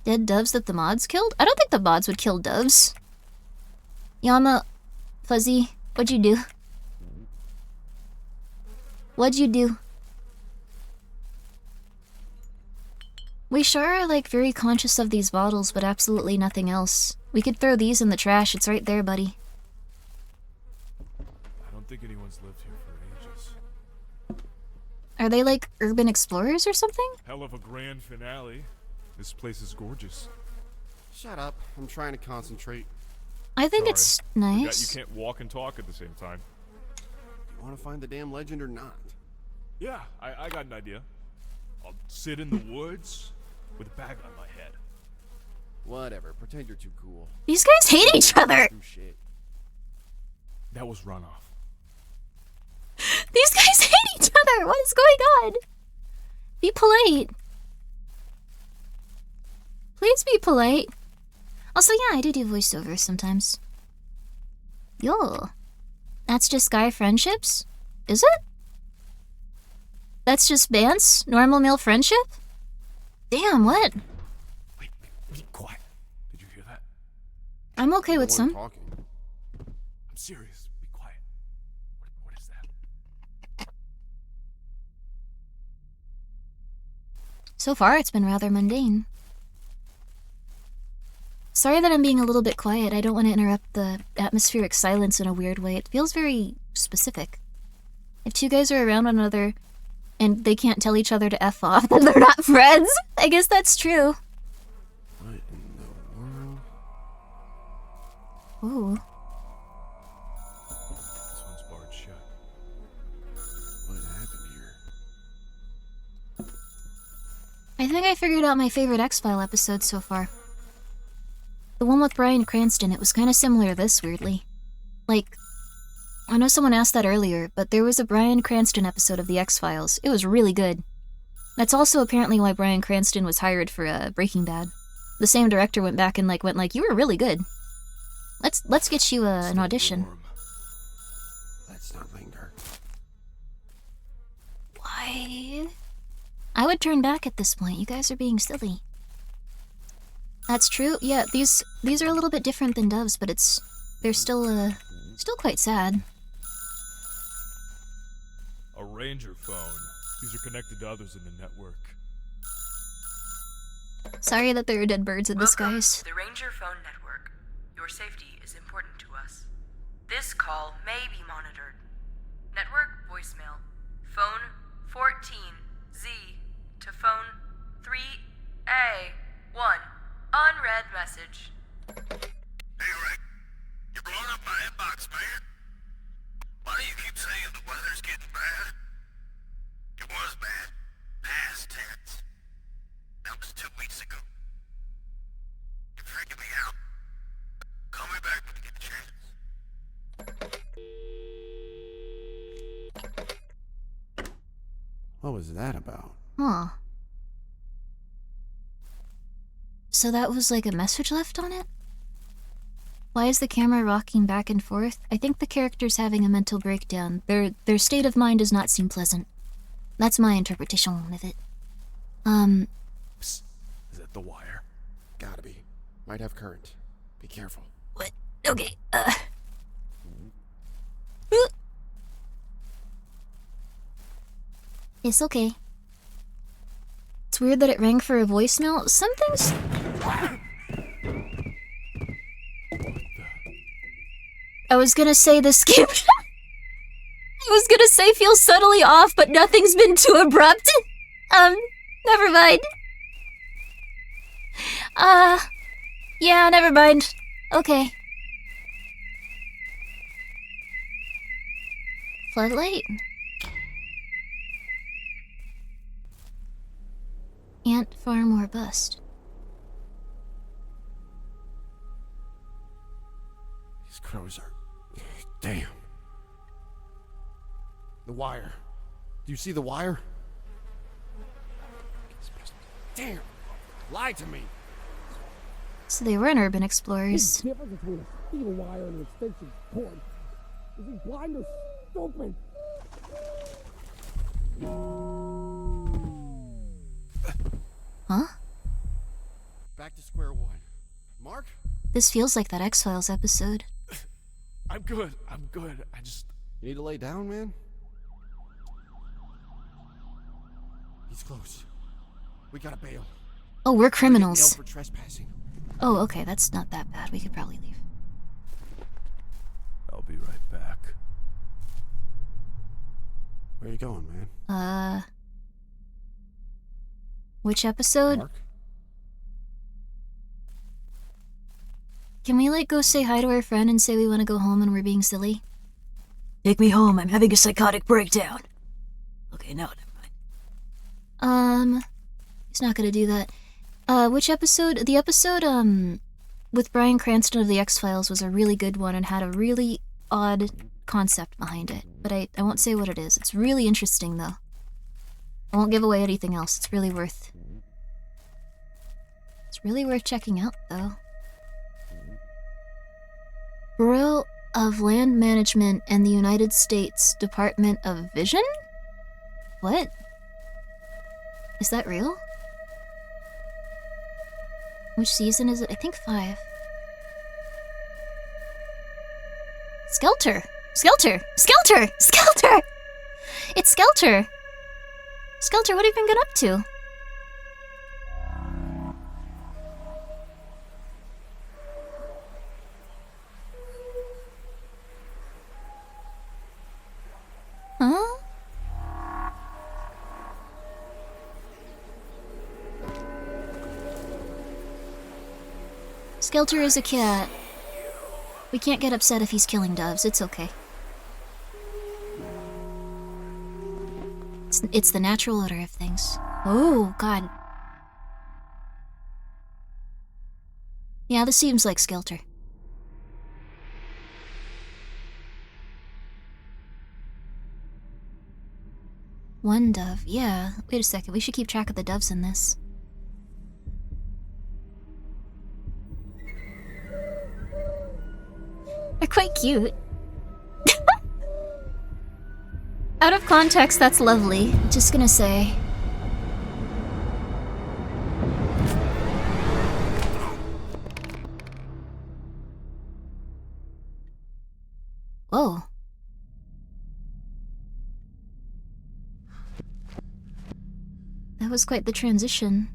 Speaker 1: Dead doves that the mods killed? I don't think the mods would kill doves. Yama, Fuzzy, what'd you do? What'd you do? We sure are, like, very conscious of these bottles, but absolutely nothing else. We could throw these in the trash. It's right there, buddy.
Speaker 4: I don't think anyone's lived here for ages.
Speaker 1: Are they, like, urban explorers or something?
Speaker 4: Hell of a grand finale. This place is gorgeous.
Speaker 3: Shut up. I'm trying to concentrate.
Speaker 1: I think
Speaker 4: Sorry.
Speaker 1: it's
Speaker 4: You
Speaker 1: nice.
Speaker 4: can't walk and talk at the same time.
Speaker 3: You want to find the damn legend or not?
Speaker 4: Yeah, I got an idea. I'll sit in the woods with a bag on my head.
Speaker 3: Whatever. Pretend you're too cool.
Speaker 1: These guys hate each other!
Speaker 3: Do shit.
Speaker 4: That was runoff.
Speaker 1: These guys hate each other! What is going on? Be polite. Please be polite. Also, yeah, I do voiceovers sometimes. Yo. That's just guy friendships? Is it? That's just Bance? Normal male friendship? Damn, what?
Speaker 4: Wait, be quiet. Did you hear that?
Speaker 1: I'm okay with
Speaker 3: No one
Speaker 1: some.
Speaker 3: talking.
Speaker 4: I'm serious. Be quiet. What is that?
Speaker 1: So far, it's been rather mundane. Sorry that I'm being a little bit quiet. I don't want to interrupt the atmospheric silence in a weird way. It feels very specific. If two guys are around one another and they can't tell each other to F off, then they're not friends. I guess that's true.
Speaker 3: What in the world?
Speaker 1: Ooh.
Speaker 4: This one's barred shut.
Speaker 3: What happened here?
Speaker 1: I think I figured out my favorite X-File episode so far. The one with Bryan Cranston. It was kind of similar to this, weirdly. Like, I know someone asked that earlier, but there was a Bryan Cranston episode of The X-Files. It was really good. That's also apparently why Bryan Cranston was hired for Breaking Bad. The same director went back and went like, you were really good. Let's get you an
Speaker 3: Stay
Speaker 1: audition.
Speaker 3: warm. Let's not linger.
Speaker 1: Why? I would turn back at this point. You guys are being silly. That's true. Yeah, these are a little bit different than doves, but they're still quite sad.
Speaker 4: A ranger phone. These are connected to others in the network.
Speaker 1: Sorry that there are dead birds in the
Speaker 5: Welcome
Speaker 1: skies.
Speaker 5: to the Ranger Phone Network. Your safety is important to us. This call may be monitored. Network voicemail. Phone 14Z to phone 3A1. Unread message.
Speaker 6: Hey, Rick. You're blowing up my inbox, man. Why do you keep saying the weather's getting bad? It was bad. Past tense. That was 2 weeks ago. You're freaking me out. Call me back when you get a chance.
Speaker 3: What was that about?
Speaker 1: Huh. So that was like a message left on it? Why is the camera rocking back and forth? I think the character's having a mental breakdown. Their state of mind does not seem pleasant. That's my interpretation of it.
Speaker 4: Psst. Is that the wire?
Speaker 3: Gotta be. Might have current. Be careful.
Speaker 1: What? Okay, It's okay. It's weird that it rang for a voicemail. Some things... I was gonna say this game... I was gonna say feels subtly off, but nothing's been too abrupt. Never mind. Yeah, never mind. Okay. Floodlight? Ant farm or bust?
Speaker 3: These crows are... Damn. The wire. Do you see the wire? Damn! Lie to me!
Speaker 1: So they weren't urban explorers.
Speaker 7: Difference between a steel wire and an extension cord. Is he blind or stupid?
Speaker 1: Huh?
Speaker 3: Back to square one. Mark?
Speaker 1: This feels like that X-Files episode.
Speaker 4: I'm good. I just...
Speaker 3: You need to lay down, man? He's close. We gotta bail.
Speaker 1: Oh, we're criminals.
Speaker 3: Nailed for trespassing.
Speaker 1: Oh, okay, that's not that bad. We could probably leave.
Speaker 4: I'll be right back.
Speaker 3: Where you going, man?
Speaker 1: Which episode?
Speaker 3: Mark?
Speaker 1: Can we, like, go say hi to our friend and say we want to go home and we're being silly? Take me home, I'm having a psychotic breakdown. Okay, no, never mind. He's not gonna do that. Which episode? The episode, with Bryan Cranston of the X-Files was a really good one and had a really odd concept behind it. But I won't say what it is. It's really interesting, though. I won't give away anything else. It's really worth checking out, though. Bureau of Land Management and the United States Department of Vision? What? Is that real? Which season is it? I think 5. Skelter! Skelter! Skelter! Skelter! It's Skelter! Skelter, what have you been up to? Huh? Skelter is a cat. We can't get upset if he's killing doves. It's okay. It's the natural order of things. Oh, God. Yeah, this seems like Skelter. One dove. Yeah. Wait a second. We should keep track of the doves in this. They're quite cute. Out of context, that's lovely. Just gonna say. Whoa. That was quite the transition.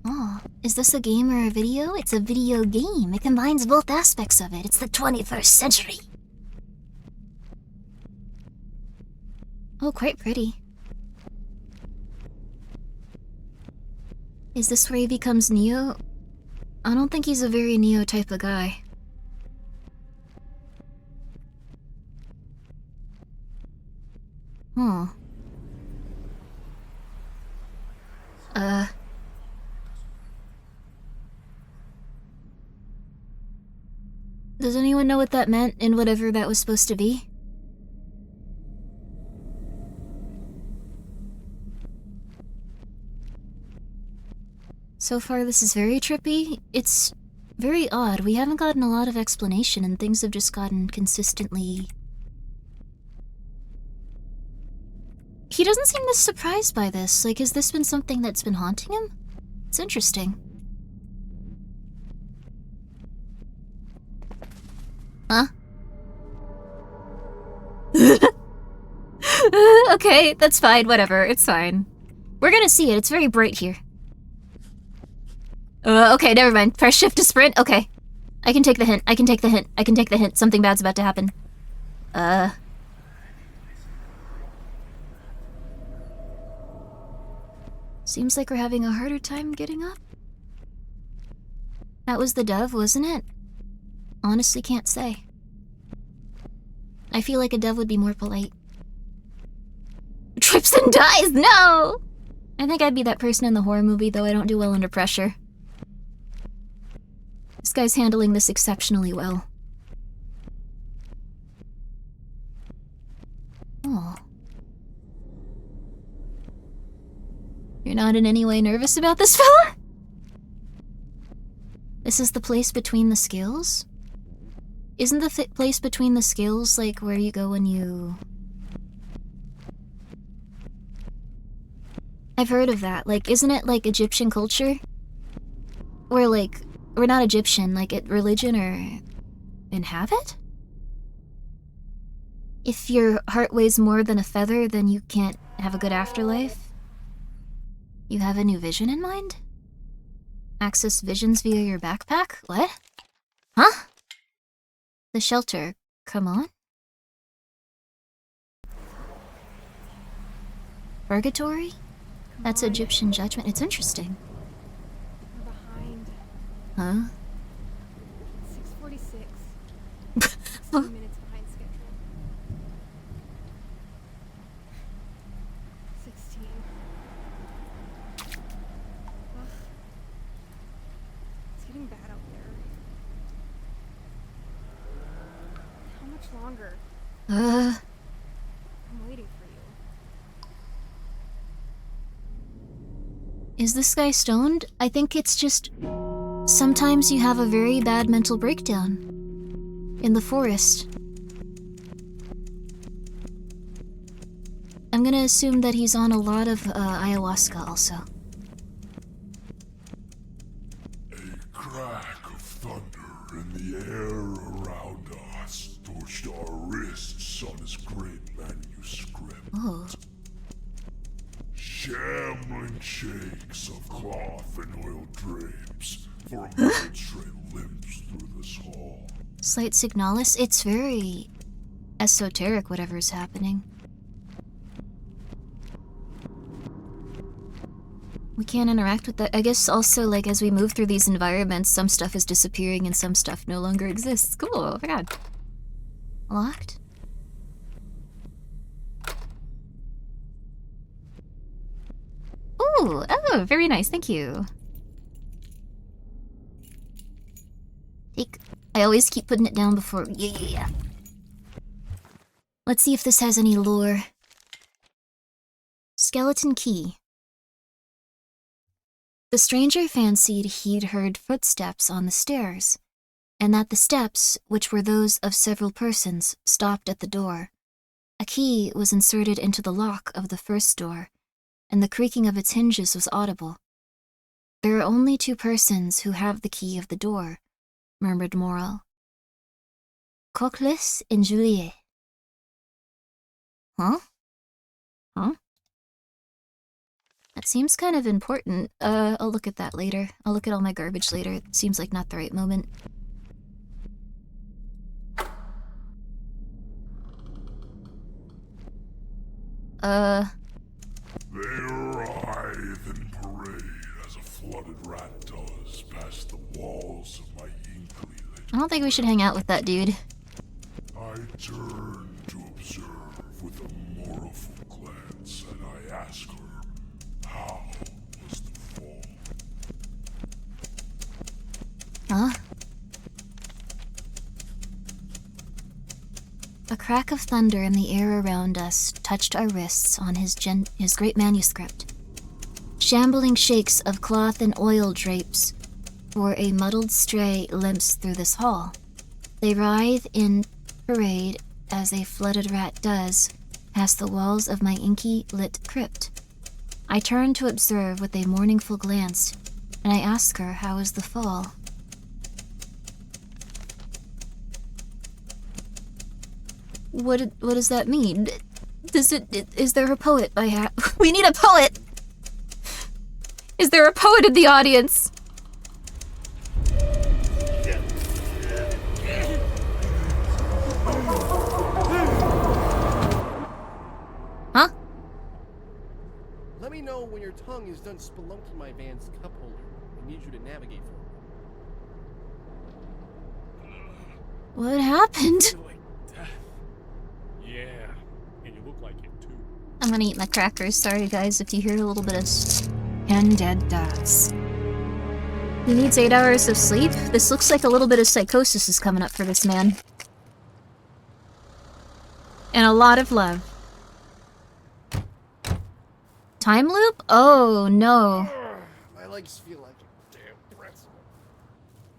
Speaker 1: Oh, is this a game or a video? It's a video game. It combines both aspects of it. It's the 21st century. Oh, quite pretty. Is this where he becomes Neo? I don't think he's a very Neo type of guy. Hmm. Does anyone know what that meant in whatever that was supposed to be? So far, this is very trippy. It's very odd. We haven't gotten a lot of explanation, and things have just gotten consistently... He doesn't seem this surprised by this. Like, has this been something that's been haunting him? It's interesting. Huh? Okay, that's fine, whatever, it's fine. We're gonna see it, it's very bright here. Okay, never mind. Press shift to sprint, okay. I can take the hint. I can take the hint. I can take the hint. Something bad's about to happen. Seems like we're having a harder time getting up. That was the dove, wasn't it? Honestly can't say. I feel like a dove would be more polite. Trips and dies, no! I think I'd be that person in the horror movie, though I don't do well under pressure. This guy's handling this exceptionally well. Oh. You're not in any way nervous about this fella? This is the place between the scales? Isn't the place between the scales like where you go when you... I've heard of that. Like, isn't it like Egyptian culture? Or like, or not Egyptian, like religion or inhabit? If your heart weighs more than a feather, then you can't have a good afterlife? You have a new vision in mind? Access visions via your backpack? What? Huh? The shelter. Come on. Purgatory? That's Egyptian judgment. It's interesting.
Speaker 8: We're behind.
Speaker 1: Huh?
Speaker 8: 6:46. 2 minutes behind schedule. 16. Ugh. It's getting bad out there. How much longer? I'm waiting for you.
Speaker 1: Is this guy stoned? I think it's just... Sometimes you have a very bad mental breakdown. In the forest. I'm gonna assume that he's on a lot of ayahuasca also.
Speaker 6: A crack of thunder in the air around us touched our wrists on his great manuscript.
Speaker 1: Oh.
Speaker 6: Shambling shakes of cloth and oil drapes for a moment straight limps through this hall.
Speaker 1: Slight signalis? It's very... esoteric, whatever's happening. We can't interact with that. I guess also, like, as we move through these environments, some stuff is disappearing and some stuff no longer exists. Cool, oh my god. Locked? Ooh, oh, very nice, thank you. Take. I always keep putting it down before... Yeah. Let's see if this has any lore. Skeleton key. The stranger fancied he'd heard footsteps on the stairs, and that the steps, which were those of several persons, stopped at the door. A key was inserted into the lock of the first door, and the creaking of its hinges was audible. There are only 2 persons who have the key of the door, murmured Morel. Coquelis and Juliet. Huh? Huh? That seems kind of important. I'll look at that later. I'll look at all my garbage later. It seems like not the right moment.
Speaker 6: They writhe in parade as a flooded rat does past the walls of my inkly little...
Speaker 1: I don't think we should hang out with that dude.
Speaker 6: I turn to observe with a mournful glance, and I ask her, how was the fall?
Speaker 1: Huh? A crack of thunder in the air around us touched our wrists on his great manuscript. Shambling shakes of cloth and oil drapes for a muddled stray limps through this hall. They writhe in parade as a flooded rat does past the walls of my inky lit crypt. I turn to observe with a mournful glance, and I ask her how is the fall. What does that mean? Is there a poet by we need a poet! Is there a poet in the audience?
Speaker 3: tongue is done spelunking my van's cup holder. I need you to navigate for me.
Speaker 1: What happened?
Speaker 4: You're like death. Yeah, and you look like it too.
Speaker 1: I'm gonna eat my crackers. Sorry guys if you hear a little bit of 10 dead dots. He needs 8 hours of sleep? This looks like a little bit of psychosis is coming up for this man. And a lot of love. Time loop? Oh no.
Speaker 3: My legs feel like a damn pretzel.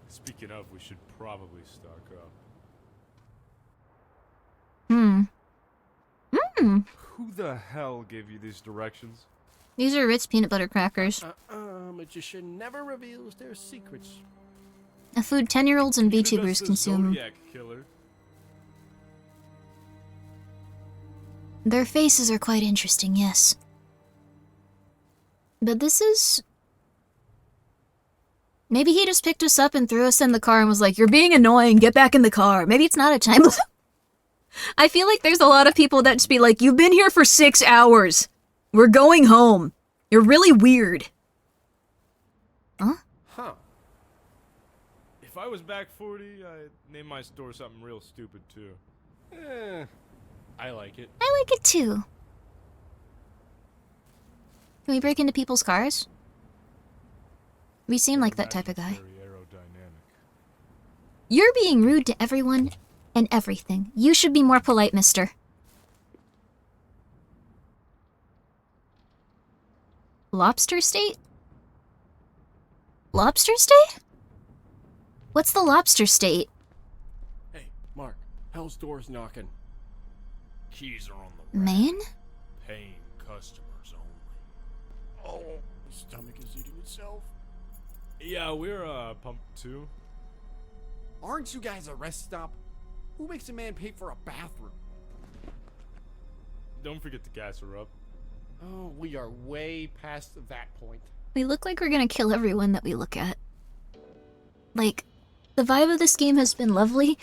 Speaker 4: Speaking of, we should probably stock up. Who the hell gave you these directions?
Speaker 1: These are Ritz peanut butter crackers.
Speaker 3: Magician never reveals their secrets.
Speaker 1: A food 10-year-olds and
Speaker 4: Even best
Speaker 1: VTubers
Speaker 4: the
Speaker 1: consume.
Speaker 4: Zodiac killer.
Speaker 1: Their faces are quite interesting, yes. But this is... Maybe he just picked us up and threw us in the car and was like, "You're being annoying, get back in the car." Maybe it's not a time loop. I feel like there's a lot of people that just be like, "You've been here for 6 hours. We're going home. You're really weird." Huh?
Speaker 3: Huh.
Speaker 4: If I was back 40, I'd name my store something real stupid too.
Speaker 3: I like it.
Speaker 1: I like it too. Can we break into people's cars? We seem like that type of guy.
Speaker 4: Very aerodynamic.
Speaker 1: You're being rude to everyone and everything. You should be more polite, mister. Lobster state? Lobster state? What's the lobster state?
Speaker 3: Hey, Mark. Hell's door's knocking.
Speaker 4: Keys are on the rack.
Speaker 1: Maine?
Speaker 4: Paying customers only.
Speaker 3: Oh, the stomach is eating itself.
Speaker 4: Yeah, we're pumped too.
Speaker 3: Aren't you guys a rest stop? Who makes a man pay for a bathroom?
Speaker 4: Don't forget to gas her up.
Speaker 3: Oh, we are way past that point.
Speaker 1: We look like we're gonna kill everyone that we look at. Like, the vibe of this game has been lovely.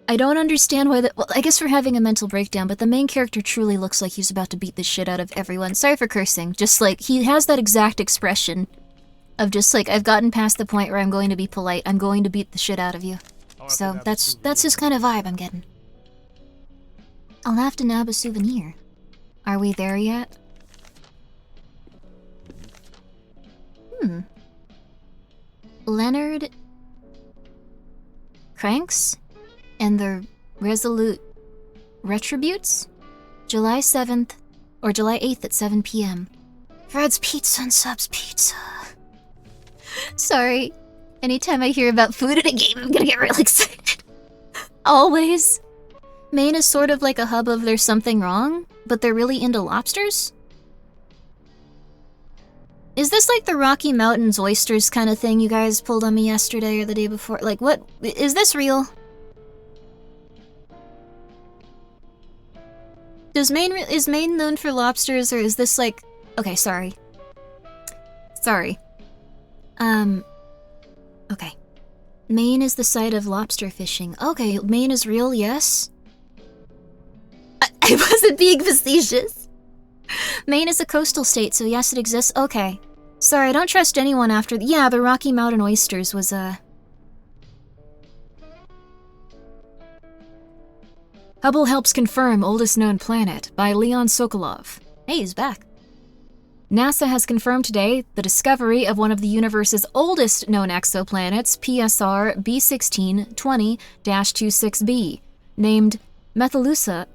Speaker 1: I don't understand why well, I guess we're having a mental breakdown, but the main character truly looks like he's about to beat the shit out of everyone. Sorry for cursing. Just like, he has that exact expression of just like, I've gotten past the point where I'm going to be polite. I'm going to beat the shit out of you. So that's just kind of vibe I'm getting. I'll have to nab a souvenir. Are we there yet? Leonard Cranks and the Resolute Retributes? July 7th or July 8th at 7 p.m. Fred's Pizza and Subs Pizza. Sorry. Anytime I hear about food in a game, I'm gonna get real excited. Always. Maine is sort of like a hub of there's something wrong, but they're really into lobsters? Is this like the Rocky Mountains oysters kind of thing you guys pulled on me yesterday or the day before? Like, what? Is this real? Is Maine known for lobsters, or is this like... Okay, sorry. Sorry. Okay. Maine is the site of lobster fishing. Okay, Maine is real, yes? I wasn't being facetious. Maine is a coastal state, so yes, it exists. Okay. Sorry, I don't trust anyone after... Yeah, the Rocky Mountain oysters was, Hubble helps confirm oldest known planet by Leon Sokolov. Hey, he's back. NASA has confirmed today the discovery of one of the universe's oldest known exoplanets, PSR B1620-26b, named Methuselah.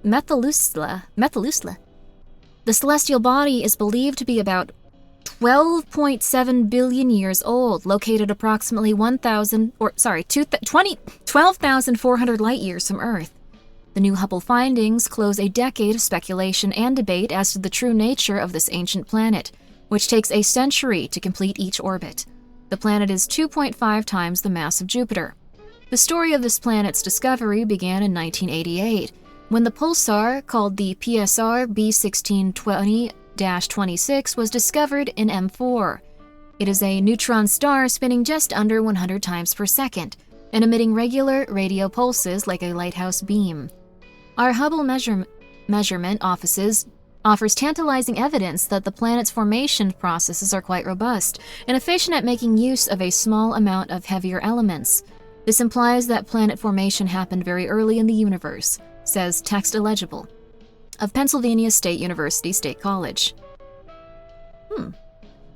Speaker 1: The celestial body is believed to be about 12.7 billion years old, located approximately 12,400 light years from Earth. The new Hubble findings close a decade of speculation and debate as to the true nature of this ancient planet, which takes a century to complete each orbit. The planet is 2.5 times the mass of Jupiter. The story of this planet's discovery began in 1988, when the pulsar, called the PSR B1620-26, was discovered in M4. It is a neutron star spinning just under 100 times per second, and emitting regular radio pulses like a lighthouse beam. Our Hubble measurement offices offers tantalizing evidence that the planet's formation processes are quite robust and efficient at making use of a small amount of heavier elements. This implies that planet formation happened very early in the universe, says Text Illegible of Pennsylvania State University State College.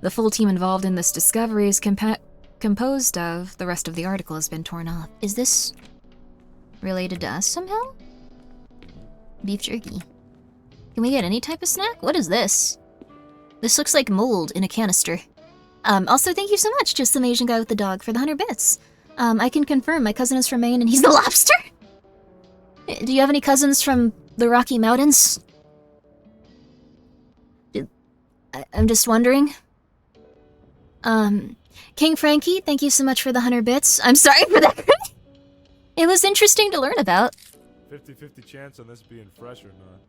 Speaker 1: The full team involved in this discovery is composed of... The rest of the article has been torn off. Is this related to us somehow? Beef jerky. Can we get any type of snack? What is this? This looks like mold in a canister. Also, thank you so much, just some Asian guy with the dog, for the 100 bits. I can confirm my cousin is from Maine and he's the lobster. Do you have any cousins from the Rocky Mountains? I'm just wondering. King Frankie, thank you so much for the 100 bits. I'm sorry for that. It was interesting to learn about.
Speaker 4: 50-50 chance on this being fresh or not.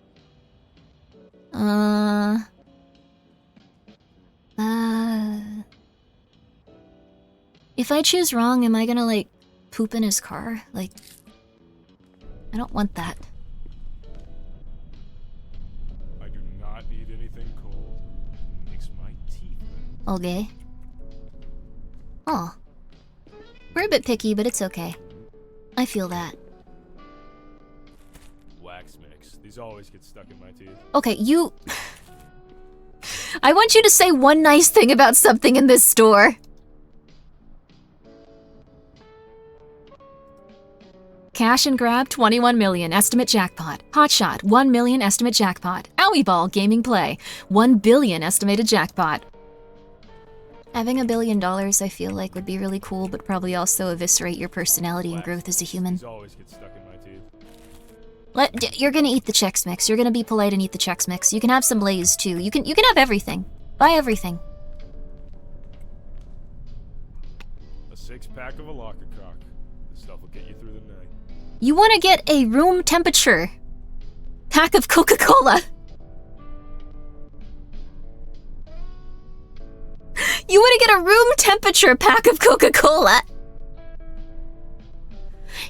Speaker 1: If I choose wrong, am I gonna, like, poop in his car? Like, I don't want that.
Speaker 4: I do not need anything cold. It makes my teeth hurt.
Speaker 1: Okay. Oh. We're a bit picky, but it's okay. I feel that.
Speaker 4: Wax mix. These always get stuck in my teeth.
Speaker 1: Okay, you... I want you to say one nice thing about something in this store. Cash and grab, 21 million, estimate jackpot. Hotshot, 1 million, estimate jackpot. Owie ball, gaming play, 1 billion, estimated jackpot. Having $1 billion, I feel like, would be really cool, but probably also eviscerate your personality and growth as a human.
Speaker 4: These always get stuck in my teeth.
Speaker 1: You're gonna eat the Chex Mix. You're gonna be polite and eat the Chex Mix. You can have some Lay's, too. You can have everything. Buy everything.
Speaker 4: A 6-pack of a locker cock. This stuff will get you through the night.
Speaker 1: You want to get a room temperature pack of Coca-Cola. You want to get a room temperature pack of Coca-Cola.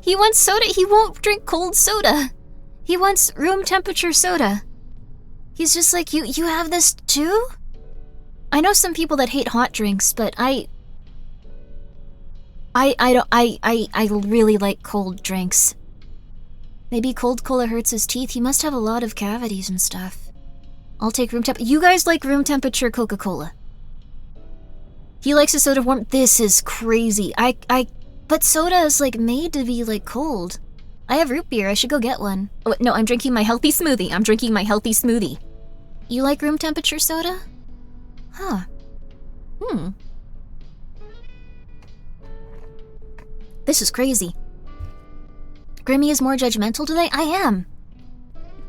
Speaker 1: He wants soda. He won't drink cold soda. He wants room temperature soda. He's just like, you have this too? I know some people that hate hot drinks, but I really like cold drinks. Maybe cold cola hurts his teeth. He must have a lot of cavities and stuff. I'll take room temp. You guys like room temperature Coca-Cola. He likes a soda warm. This is crazy. But soda is like made to be like cold. I have root beer. I should go get one. Oh, no, I'm drinking my healthy smoothie. I'm drinking my healthy smoothie. You like room temperature soda? Huh. This is crazy. Grimmi is more judgmental today? I am.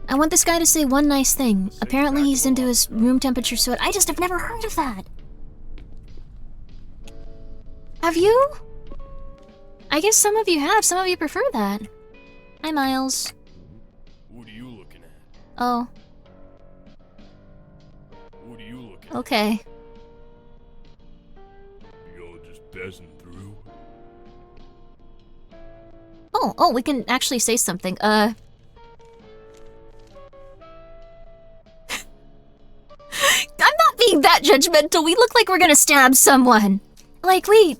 Speaker 1: I want this guy to say one nice thing. Apparently he's into his room temperature soda. I just have never heard of that. Have you? I guess some of you have. Some of you prefer that. Hi, Miles.
Speaker 4: What are you looking at?
Speaker 1: Oh.
Speaker 4: What are you looking at?
Speaker 1: Okay.
Speaker 4: You're just passing through.
Speaker 1: Oh, we can actually say something. I'm not being that judgmental. We look like we're gonna stab someone. Like, we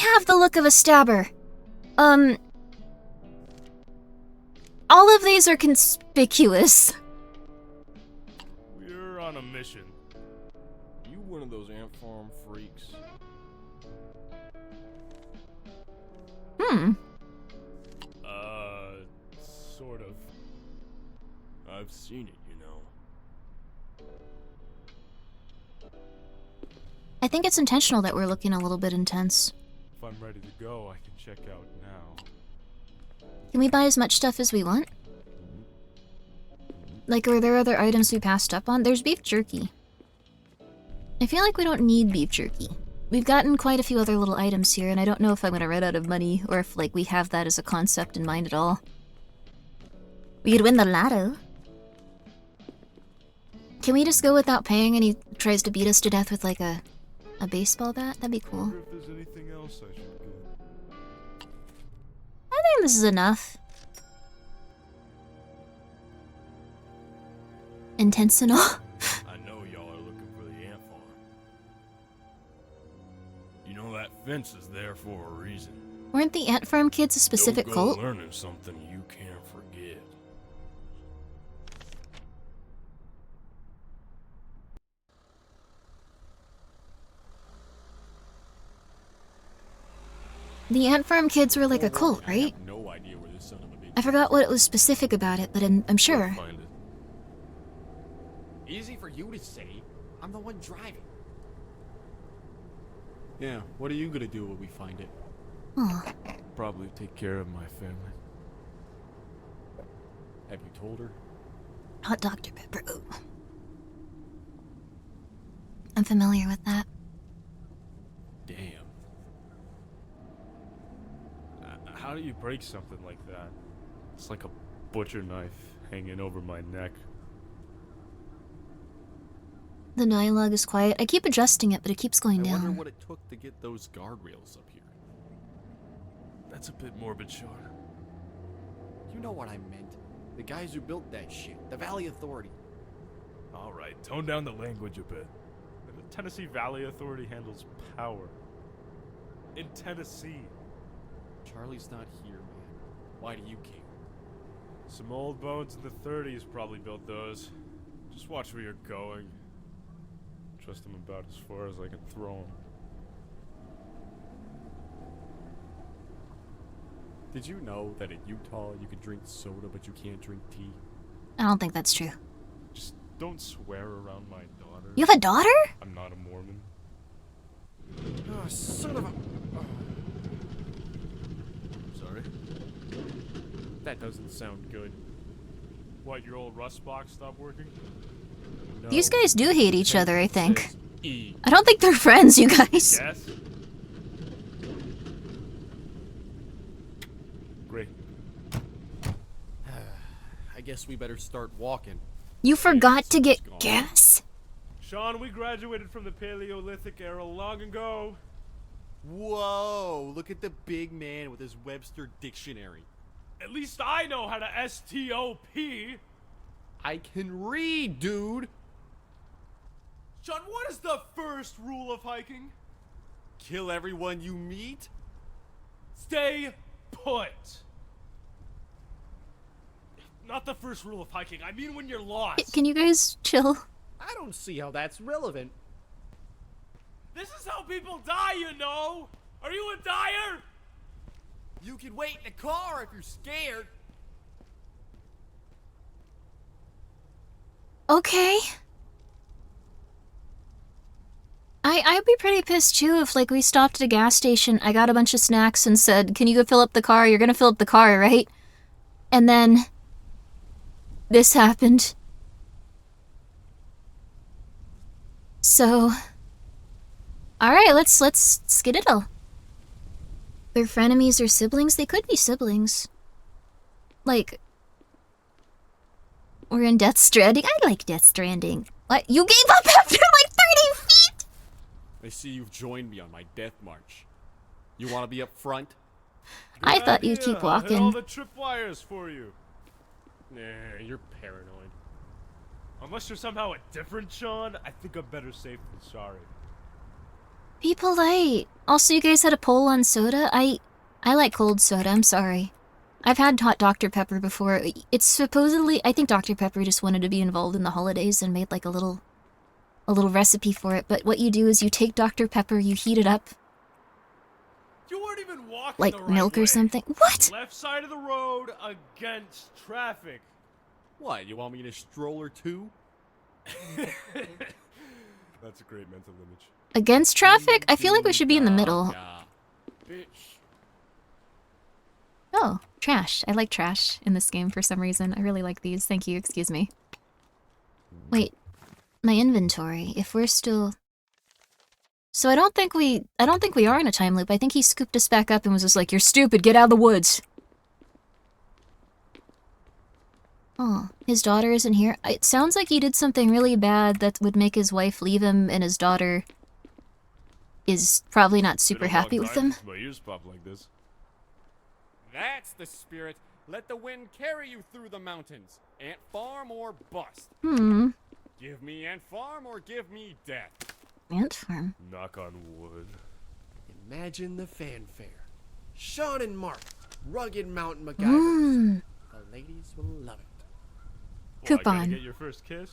Speaker 1: have the look of a stabber. All of these are conspicuous.
Speaker 4: We're on a mission.
Speaker 3: You one of those ant farm freaks?
Speaker 4: Sort of.
Speaker 3: I've seen it, you know.
Speaker 1: I think it's intentional that we're looking a little bit intense.
Speaker 4: If I'm ready to go, I can check out now.
Speaker 1: Can we buy as much stuff as we want? Like, are there other items we passed up on? There's beef jerky. I feel like we don't need beef jerky. We've gotten quite a few other little items here, and I don't know if I'm gonna run out of money, or if, like, we have that as a concept in mind at all. We could win the lotto. Can we just go without paying and he tries to beat us to death with, like, a baseball bat? That'd be cool.
Speaker 4: I wonder if there's anything else I should get.
Speaker 1: I think this is enough. intense and all.
Speaker 4: I know y'all are looking for the ant farm. You know that fence is there for a reason.
Speaker 1: Weren't the Ant Farm kids a specific
Speaker 4: Don't go
Speaker 1: cult?
Speaker 4: learning something you can't forget.
Speaker 1: The Ant Farm kids were like a cult,
Speaker 3: I
Speaker 1: right?
Speaker 3: have no idea where this son of a bitch.
Speaker 1: I forgot what it was specific about it, but I'm sure.
Speaker 4: We'll find it.
Speaker 3: Easy for you to say. I'm the one driving. Yeah, what are you gonna do when we find it?
Speaker 1: Oh,
Speaker 4: Probably take care of my family.
Speaker 3: Have you told her?
Speaker 1: hot Dr. Pepper. Ooh. I'm familiar with that.
Speaker 3: Damn.
Speaker 4: How do you break something like that? It's like a butcher knife hanging over my neck.
Speaker 1: The dialogue is quiet. I keep adjusting it, but it keeps going
Speaker 3: I wonder
Speaker 1: down.
Speaker 3: what it took to get those guardrails up here.
Speaker 4: That's a bit morbid, Sean.
Speaker 3: You know what I meant. The guys who built that shit. The Valley Authority.
Speaker 4: Alright, tone down the language a bit. The Tennessee Valley Authority handles power. In Tennessee.
Speaker 3: Charlie's not here, man. Why do you care?
Speaker 4: Some old bones in the 30s probably built those. Just watch where you're going. Trust them about as far as I can throw them.
Speaker 3: Did you know that in Utah you can drink soda but you can't drink tea?
Speaker 1: I don't think that's true.
Speaker 4: Just don't swear around my daughter.
Speaker 1: You have a daughter?
Speaker 4: I'm not a Mormon.
Speaker 3: Oh, son of a...
Speaker 4: Sorry.
Speaker 3: That doesn't sound good.
Speaker 4: What, your old rust box stopped working?
Speaker 3: No.
Speaker 1: These guys do hate each other, I think.
Speaker 3: Says E.
Speaker 1: I don't think they're friends, you guys.
Speaker 4: Yes? Great.
Speaker 3: I guess we better start walking.
Speaker 1: You forgot to get
Speaker 3: Gone.
Speaker 1: gas?
Speaker 4: Sean, we graduated from the Paleolithic era long ago.
Speaker 3: Whoa, look at the big man with his Webster dictionary.
Speaker 4: At least I know how to S-T-O-P.
Speaker 3: I can read, dude.
Speaker 4: Sean, what is the first rule of hiking?
Speaker 3: Kill everyone you meet?
Speaker 4: Stay put. Not the first rule of hiking. I mean when you're lost.
Speaker 1: Can you guys chill?
Speaker 3: I don't see how that's relevant.
Speaker 4: This is how people die, you know. Are you a dyer?
Speaker 3: You can wait in the car if you're scared.
Speaker 1: Okay. I'd be pretty pissed too if, like, we stopped at a gas station, I got a bunch of snacks and said, can you go fill up the car? You're gonna fill up the car, right? And then this happened. So, alright, let's skedaddle. They're frenemies or siblings? They could be siblings. Like, we're in Death Stranding. I like Death Stranding. What? You gave up after like 30 feet?
Speaker 3: I see you've joined me on my death march. You want to be up front?
Speaker 1: I thought you'd keep
Speaker 4: Hit all
Speaker 1: walking.
Speaker 4: the tripwires for you.
Speaker 3: Nah, you're paranoid.
Speaker 4: Unless you're somehow a different Sean, I think I'm better safe than sorry.
Speaker 1: Be polite. Also, you guys had a poll on soda. I like cold soda. I'm sorry. I've had hot Dr. Pepper before. It's supposedly, I think Dr. Pepper just wanted to be involved in the holidays and made like a little recipe for it. But what you do is you take Dr. Pepper, you heat it up
Speaker 4: You weren't even walking
Speaker 1: like
Speaker 4: the right
Speaker 1: milk
Speaker 4: way.
Speaker 1: or something. What?
Speaker 4: Left side of the road against traffic.
Speaker 3: What, you want me to stroller too?
Speaker 4: That's a great mental image.
Speaker 1: Against traffic? I feel like we should be in the middle.
Speaker 3: Yeah. Bitch.
Speaker 1: Oh, trash. I like trash in this game for some reason. I really like these. Thank you. Excuse me. Wait. My inventory. If we're still... So I don't think we are in a time loop. I think he scooped us back up and was just like, "You're stupid. Get out of the woods." Oh, his daughter isn't here. It sounds like he did something really bad that would make his wife leave him, and his daughter is probably not super happy with him.
Speaker 4: My ears pop like this.
Speaker 3: That's the spirit. Let the wind carry you through the mountains. Ant farm or bust. Give me ant farm or give me death.
Speaker 1: Ant farm.
Speaker 4: Knock on wood.
Speaker 3: Imagine the fanfare. Sean and Mark, rugged mountain MacGyvers. The ladies will love it.
Speaker 4: Well, I
Speaker 1: Coupon.
Speaker 4: gotta get your first kiss?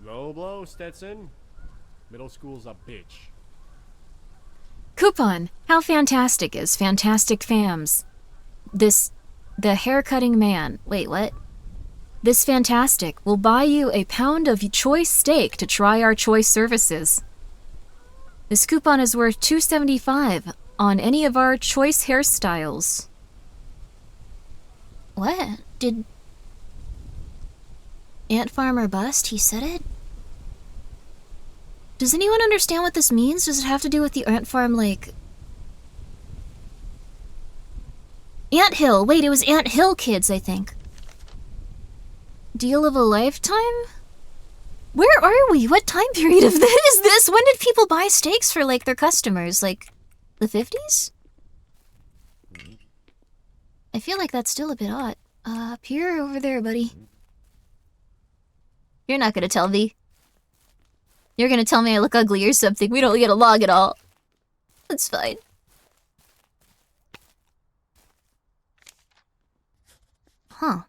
Speaker 3: Low blow, Stetson. Middle school's a bitch.
Speaker 1: Coupon. How fantastic is Fantastic Fams? The hair-cutting man. Wait, what? This Fantastic will buy you a pound of choice steak to try our choice services. This coupon is worth $2.75 on any of our choice hairstyles. What? Did... Ant farm or bust? He said it? Does anyone understand what this means? Does it have to do with the ant farm, like... Ant Hill! Wait, it was Ant Hill Kids, I think. Deal of a lifetime? Where are we? What time period of this is this? When did people buy steaks for, like, their customers? Like, the 50s? I feel like that's still a bit odd. Up here, over there, buddy. You're not gonna tell me. You're gonna tell me I look ugly or something. We don't get along at all. That's fine. Huh.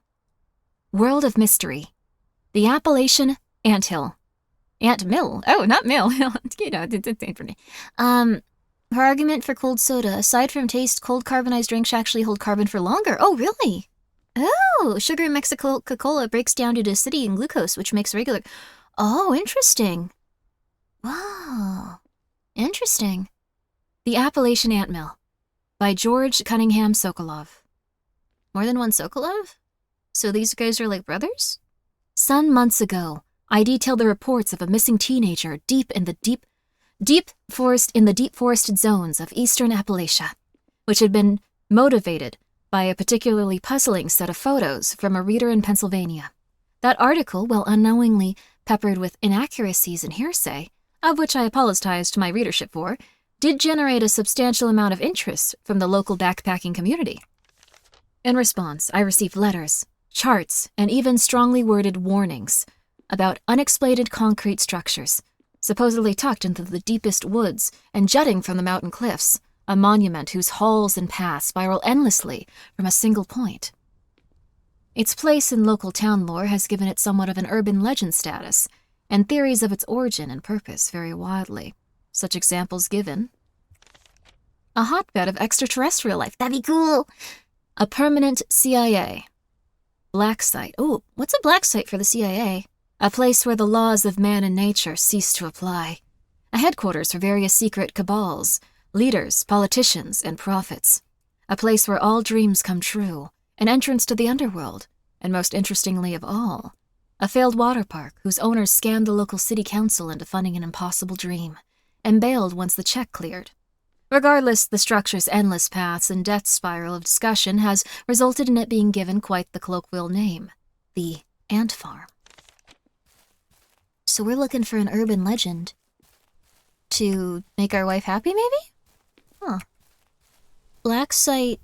Speaker 1: World of Mystery. The Appalachian Anthill. Ant Mill. Oh, not Mill. You know, her argument for cold soda. Aside from taste, cold carbonized drinks actually hold carbon for longer. Oh, really? Oh, sugar in Mexico Coca-Cola breaks down due to acidity and glucose, which makes regular... Oh, interesting. Wow. Interesting. The Appalachian Ant Mill by George Cunningham Sokolov. More than one Sokolov? So these guys are like brothers? Some months ago, I detailed the reports of a missing teenager deep forested zones of eastern Appalachia, which had been motivated by a particularly puzzling set of photos from a reader in Pennsylvania. That article, while unknowingly peppered with inaccuracies and hearsay, of which I apologized to my readership for, did generate a substantial amount of interest from the local backpacking community. In response, I received letters, charts, and even strongly worded warnings about unexplained concrete structures, supposedly tucked into the deepest woods and jutting from the mountain cliffs, a monument whose halls and paths spiral endlessly from a single point. Its place in local town lore has given it somewhat of an urban legend status, and theories of its origin and purpose vary wildly. Such examples given: a hotbed of extraterrestrial life. That'd be cool! A permanent CIA. Black site. Oh, what's a black site for the CIA? A place where the laws of man and nature cease to apply. A headquarters for various secret cabals, leaders, politicians, and prophets. A place where all dreams come true. An entrance to the underworld. And most interestingly of all, a failed water park whose owners scammed the local city council into funding an impossible dream, and bailed once the check cleared. Regardless, the structure's endless paths and death spiral of discussion has resulted in it being given quite the colloquial name, the Ant Farm. So we're looking for an urban legend to make our wife happy, maybe? Huh. Black site.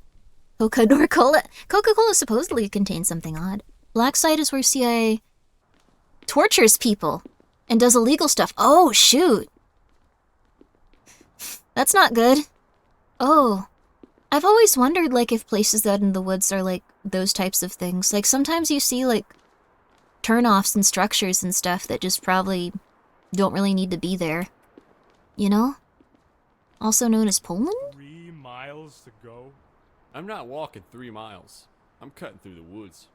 Speaker 1: Coca-Cola supposedly contains something odd. Black site is where CIA tortures people and does illegal stuff. Oh, shoot. That's not good. Oh. I've always wondered, like, if places out in the woods are, like, those types of things. Like, sometimes you see, like, turn-offs and structures and stuff that just probably don't really need to be there. You know? Also known as Poland?
Speaker 4: 3 miles to go?
Speaker 3: I'm not walking 3 miles. I'm cutting through the woods.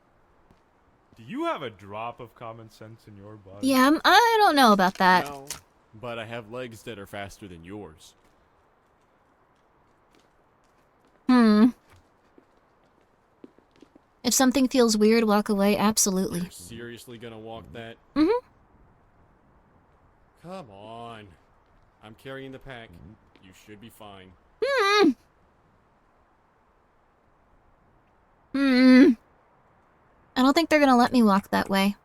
Speaker 4: Do you have a drop of common sense in your body?
Speaker 1: Yeah, I don't know about that.
Speaker 3: No, but I have legs that are faster than yours.
Speaker 1: If something feels weird, walk away. Absolutely.
Speaker 3: You're seriously gonna walk that?
Speaker 1: Mm-hmm.
Speaker 3: Come on. I'm carrying the pack. You should be fine.
Speaker 1: I don't think they're gonna let me walk that way.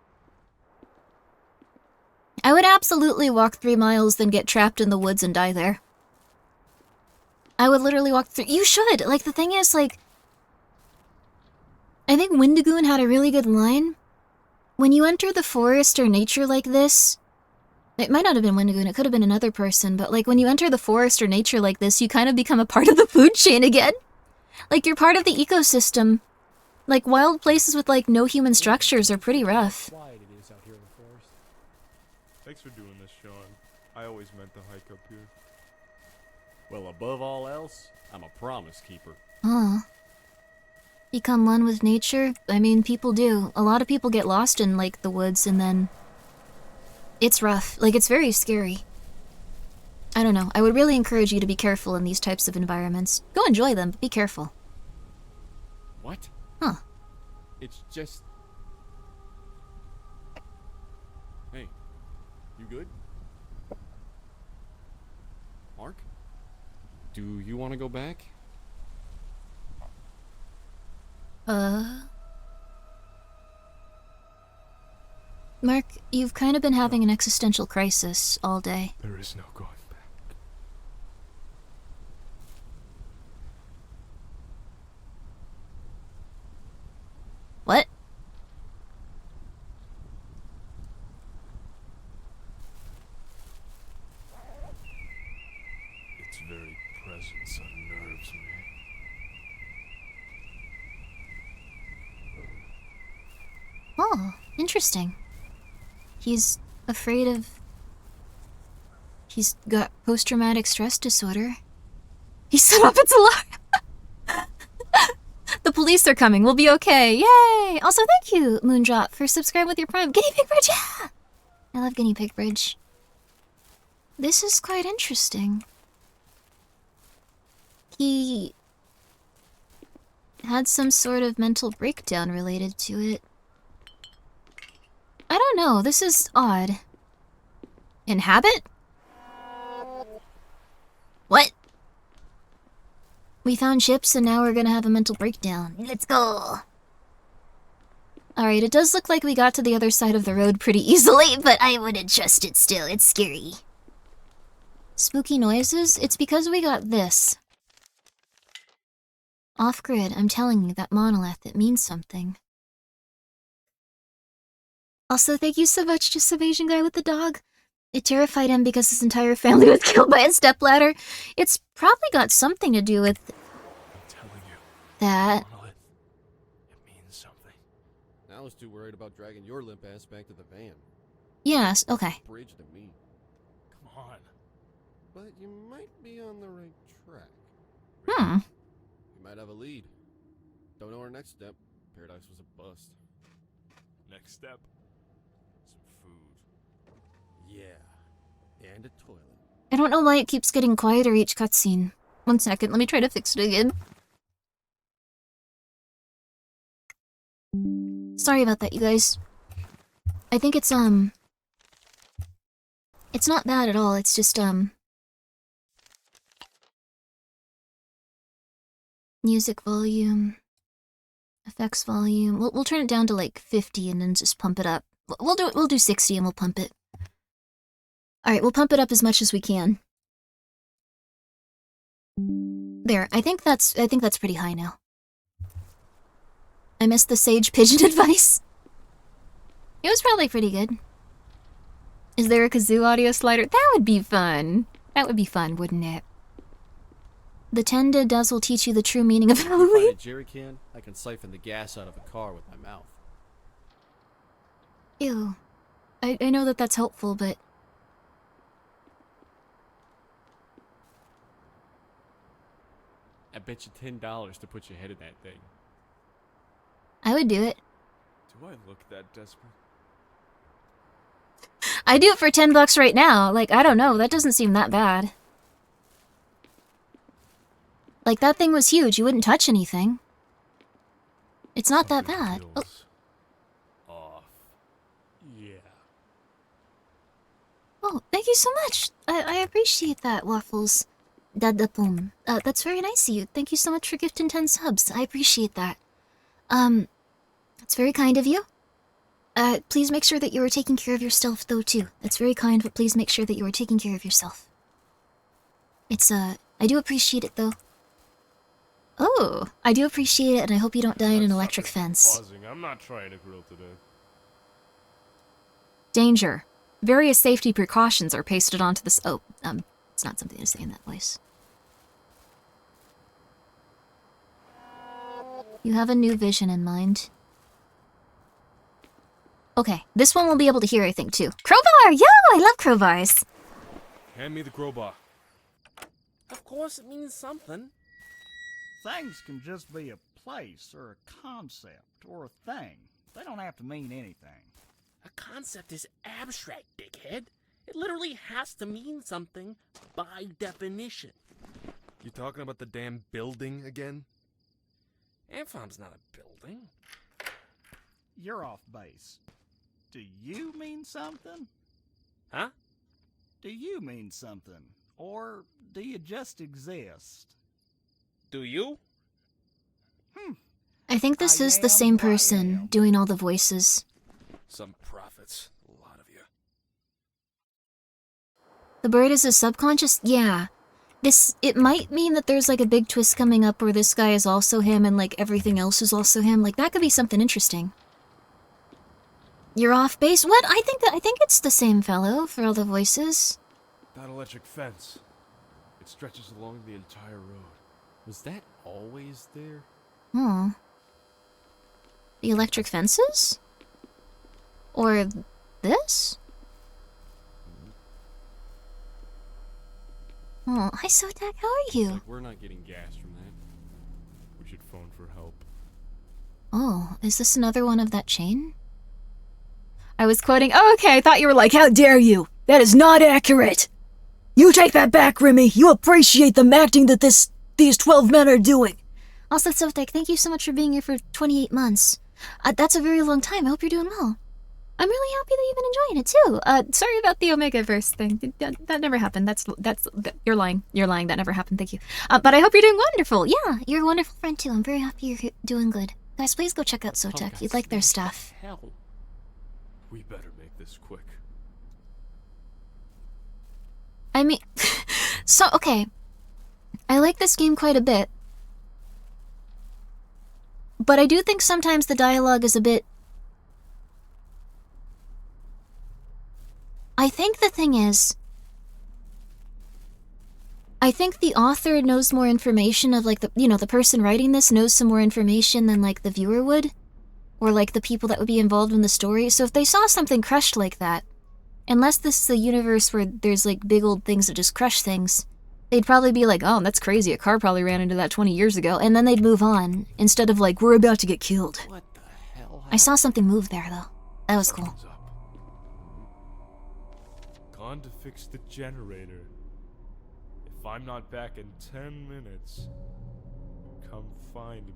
Speaker 1: I would absolutely walk 3 miles, then get trapped in the woods and die there. I would literally walk through. You should! Like, the thing is, like, I think Windigoon had a really good line. When you enter the forest or nature like this, it might not have been Windigoon, it could have been another person, but like when you enter the forest or nature like this, you kind of become a part of the food chain again. Like you're part of the ecosystem. Like wild places with like no human structures are pretty rough.
Speaker 3: Quiet it is out here in the forest.
Speaker 4: Thanks for doing this, Sean. I always meant to hike up here.
Speaker 3: Well, above all else, I'm a promise keeper.
Speaker 1: Oh. Become one with nature? I mean, people do. A lot of people get lost in, like, the woods and then... It's rough. Like, it's very scary. I don't know. I would really encourage you to be careful in these types of environments. Go enjoy them, but be careful.
Speaker 3: What?
Speaker 1: Huh.
Speaker 3: It's just... Hey, you good? Mark? Do you want to go back?
Speaker 1: Mark, you've kind of been having an existential crisis all day.
Speaker 4: There is no going back.
Speaker 1: What?
Speaker 4: Its very presence unnerves me.
Speaker 1: Oh, interesting. He's afraid of... He's got post-traumatic stress disorder. He set off its alarm! The police are coming, we'll be okay, yay! Also, thank you, Moondrop, for subscribing with your Prime. Guinea Pig Bridge, yeah! I love Guinea Pig Bridge. This is quite interesting. He... had some sort of mental breakdown related to it. I don't know, this is odd. Inhabit? What? We found chips and now we're gonna have a mental breakdown. Let's go! Alright, it does look like we got to the other side of the road pretty easily, but I wouldn't trust it still, it's scary. Spooky noises? It's because we got this. Off-grid, I'm telling you, that monolith, it means something. Also, thank you so much to some Asian guy with the dog. It terrified him because his entire family was killed by a stepladder. It's probably got something to do with...
Speaker 4: I'm telling you.
Speaker 1: that.
Speaker 4: Monolith. It means something.
Speaker 3: I was too worried about dragging your limp ass back to the van.
Speaker 1: Yes, okay.
Speaker 3: Bridge to me.
Speaker 4: Come on.
Speaker 3: But you might be on the right track.
Speaker 1: Hmm.
Speaker 3: You might have a lead. Don't know our next step. Paradise was a bust.
Speaker 4: Next step. Some food.
Speaker 3: Yeah. And a toilet.
Speaker 1: I don't know why it keeps getting quieter each cutscene. 1 second, let me try to fix it again. Sorry about that, you guys. I think it's not bad at all, it's just, music volume, effects volume. We'll turn it down to like 50 and then just pump it up. We'll do 60 and we'll pump it. Alright, we'll pump it up as much as we can. There, I think that's pretty high now. I missed the sage pigeon advice. It was probably pretty good. Is there a kazoo audio slider? That would be fun. That would be fun, wouldn't it? The Tenda does will teach you the true meaning of
Speaker 3: If I find
Speaker 1: Halloween.
Speaker 3: a jerry can, I can siphon the gas out of a car with my mouth.
Speaker 1: Ew. I know that that's helpful, but...
Speaker 3: I bet you $10 to put your head in that thing.
Speaker 1: I would do it.
Speaker 4: Do I look that desperate?
Speaker 1: I'd do it for $10 right now. Like, I don't know, that doesn't seem that bad. Like, that thing was huge, you wouldn't touch anything. It's not that
Speaker 4: Something
Speaker 1: bad. Oh,
Speaker 4: feels off.
Speaker 3: Yeah.
Speaker 1: oh, thank you so much. I appreciate that, Waffles. Dadapum. That's very nice of you. Thank you so much for gifting 10 subs. I appreciate that. That's very kind of you. Please make sure that you are taking care of yourself, though, too. That's very kind, but please make sure that you are taking care of yourself. It's, I do appreciate it, though. Oh, I do appreciate it, and I hope you don't die in an electric fence.
Speaker 4: Buzzing. I'm not trying to grill today.
Speaker 1: Danger. Various safety precautions are pasted onto this. Oh, it's not something to say in that voice. You have a new vision in mind. Okay, this one will be able to hear, I think, too. Crowbar! Yo, I love crowbars!
Speaker 4: Hand me the crowbar.
Speaker 9: Of course it means something.
Speaker 10: Things can just be a place or a concept or a thing. They don't have to mean anything.
Speaker 9: A concept is abstract, dickhead. It literally has to mean something by definition.
Speaker 3: You talking about the damn building again?
Speaker 9: Ant Farm's not a building.
Speaker 10: You're off base. Do you mean something?
Speaker 9: Huh?
Speaker 10: Do you mean something? Or do you just exist?
Speaker 9: Do you?
Speaker 1: I think this
Speaker 10: I
Speaker 1: is the
Speaker 10: am
Speaker 1: same
Speaker 10: who I
Speaker 1: person
Speaker 10: am.
Speaker 1: doing all the voices.
Speaker 3: Some prophets. A lot of you.
Speaker 1: The bird is a subconscious? Yeah. It might mean that there's like a big twist coming up where this guy is also him and like everything else is also him. Like that could be something interesting. You're off base? What? I think it's the same fellow for all the voices.
Speaker 4: That electric fence. It stretches along the entire road.
Speaker 3: Was that always there?
Speaker 1: Hmm. The electric fences? Or this? Oh, hi Sodak, how are you?
Speaker 3: Like we're not getting gas from that.
Speaker 4: We should phone for help.
Speaker 1: Oh, is this another one of that chain? I was quoting, oh, okay, I thought you were like, how dare you? That is not accurate! You take that back, Grimmi! You appreciate the acting that these 12 men are doing! Also, Sodak, thank you so much for being here for 28 months. That's a very long time, I hope you're doing well. I'm really happy that you've been enjoying it, too. Sorry about the Omega-verse thing. That never happened. You're lying. You're lying. That never happened. Thank you. But I hope you're doing wonderful. Yeah, you're a wonderful friend, too. I'm very happy you're doing good. Guys, please go check out Sotek. You'd like their stuff.
Speaker 9: Hell.
Speaker 4: We better make this quick.
Speaker 1: I mean, so, okay. I like this game quite a bit. But I do think sometimes the dialogue is a bit... I think the thing is, I think the author knows more information of, like, the person writing this knows some more information than, like, the viewer would. Or, like, the people that would be involved in the story. So if they saw something crushed like that, unless this is a universe where there's, like, big old things that just crush things, they'd probably be like, oh, that's crazy, a car probably ran into that 20 years ago, and then they'd move on, instead of, like, we're about to get killed.
Speaker 9: What the hell?
Speaker 1: I saw something move there, though. That was cool.
Speaker 4: Something's up. Gone to fix the generator. If I'm not back in 10 minutes, come find me.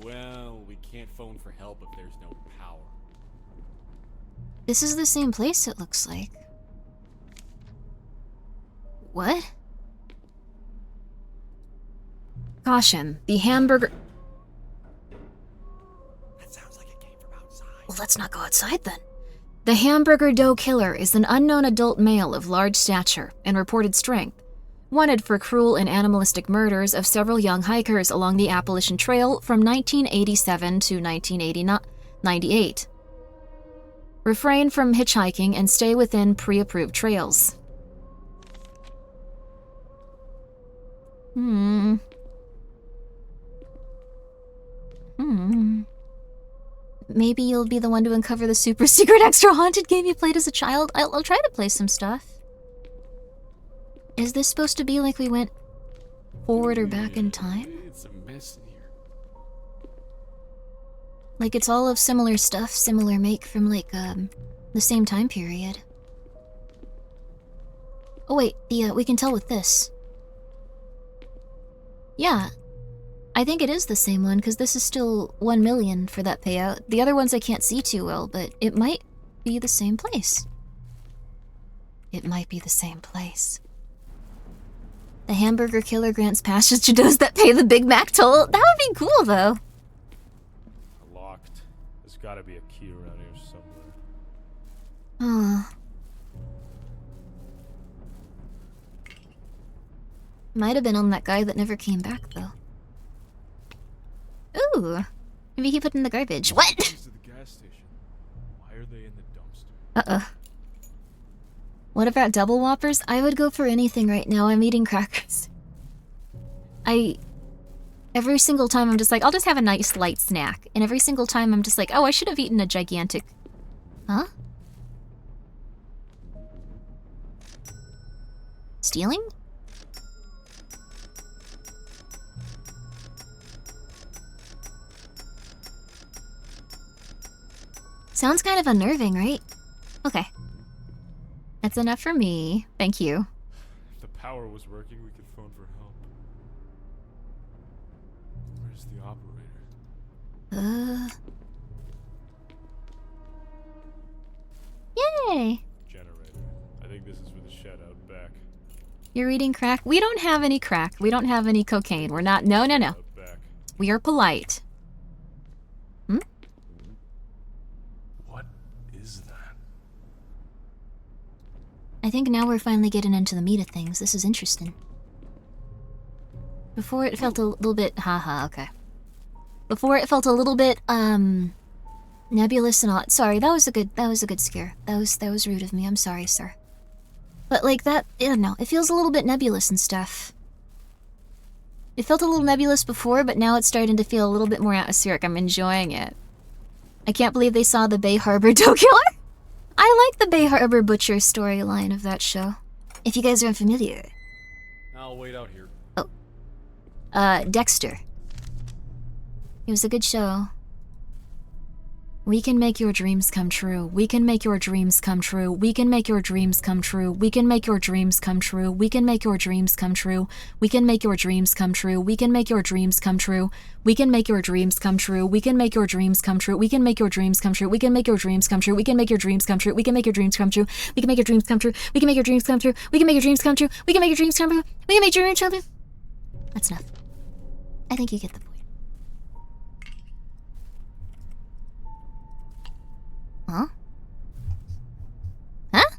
Speaker 3: Well, we can't phone for help if there's no power.
Speaker 1: This is the same place, it looks like. What? Caution, the hamburger...
Speaker 9: That sounds like it came from outside.
Speaker 1: Well, let's not go outside then. The hamburger dough killer is an unknown adult male of large stature and reported strength, wanted for cruel and animalistic murders of several young hikers along the Appalachian Trail from 1987 to 1998. Refrain from hitchhiking and stay within pre-approved trails. Maybe you'll be the one to uncover the super secret extra haunted game you played as a child. I'll try to play some stuff. Is this supposed to be like we went forward or back in time?
Speaker 3: It's a mess in here.
Speaker 1: Like it's all of similar stuff, similar make from like, the same time period. Oh wait, we can tell with this. Yeah, I think it is the same one, because this is still 1 million for that payout. The other ones I can't see too well, but it might be the same place. It might be the same place. The hamburger killer grants passage to those that pay the Big Mac toll. That would be cool, though.
Speaker 4: Locked. There's gotta be a key around here somewhere.
Speaker 1: Oh. Might have been on that guy that never came back, though. Ooh. Maybe he put it in the garbage. What?
Speaker 4: Keys to the gas station. Why are they in the dumpster?
Speaker 1: Uh-oh. What about double whoppers? I would go for anything right now. I'm eating crackers. Every single time I'm just like, I'll just have a nice light snack. And every single time I'm just like, oh, I should have eaten a gigantic... Huh? Stealing? Sounds kind of unnerving, right? Okay. That's enough for me. Thank you.
Speaker 4: If the power was working, we could phone for help. Where's the operator?
Speaker 1: Yay!
Speaker 4: Generator. I think this is for the shed out back.
Speaker 1: You're eating crack? We don't have any crack. We don't have any cocaine. We're not... No.
Speaker 4: Out back.
Speaker 1: We are polite.
Speaker 4: What is that?
Speaker 1: I think now we're finally getting into the meat of things. This is interesting. Before it felt a little bit... Haha, okay. Before it felt a little bit, nebulous and odd. Sorry, that was a good scare. That was rude of me. I'm sorry, sir. But like that, I don't know. It feels a little bit nebulous and stuff. It felt a little nebulous before, but now it's starting to feel a little bit more atmospheric. I'm enjoying it. I can't believe they saw the Bay Harbor Doe Killer. I like the Bay Harbor Butcher storyline of that show. If you guys are unfamiliar.
Speaker 3: I'll wait out here.
Speaker 1: Dexter. It was a good show. We can make your dreams come true. We can make your dreams come true. We can make your dreams come true. We can make your dreams come true. We can make your dreams come true. We can make your dreams come true. We can make your dreams come true. We can make your dreams come true. We can make your dreams come true. We can make your dreams come true. We can make your dreams come true. We can make your dreams come true. We can make your dreams come true. We can make your dreams come true. We can make your dreams come true. We can make your dreams come true. We can make your dreams come true. We can make your dreams come true. That's enough. I think you get the point. Huh? Huh?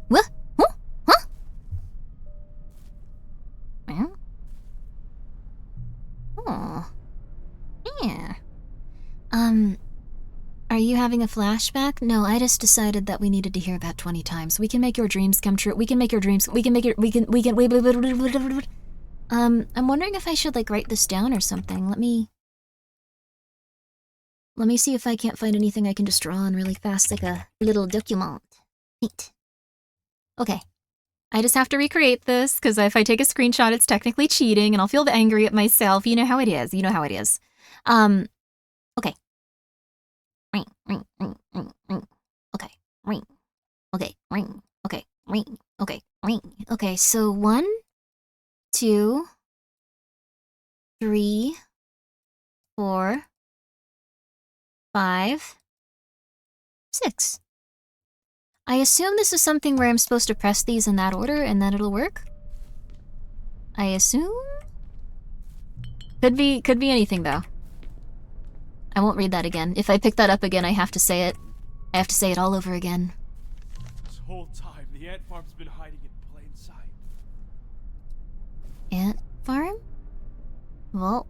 Speaker 1: What? Huh? Huh? Well? Oh. Yeah. Are you having a flashback? No, I just decided that we needed to hear that 20 times. We can make your dreams come true. We can make your dreams... We can make your... wait. I'm wondering if I should, like, write this down or something. Let me see if I can't find anything I can just draw on really fast, like a little document. Neat. Okay. I just have to recreate this, because if I take a screenshot, it's technically cheating, and I'll feel angry at myself. You know how it is. You know how it is. Okay. Ring, ring, ring, ring, ring. Okay. Ring. Okay. Ring. Okay. Ring. Okay. Ring. Okay, so 1, 2, 3, 4, 5, 6. I assume this is something where I'm supposed to press these in that order and then it'll work? I assume? Could be anything though. I won't read that again. If I pick that up again, I have to say it. I have to say it all over again.
Speaker 4: This whole time, the ant farm's been hiding in plain sight.
Speaker 1: Ant farm? Well?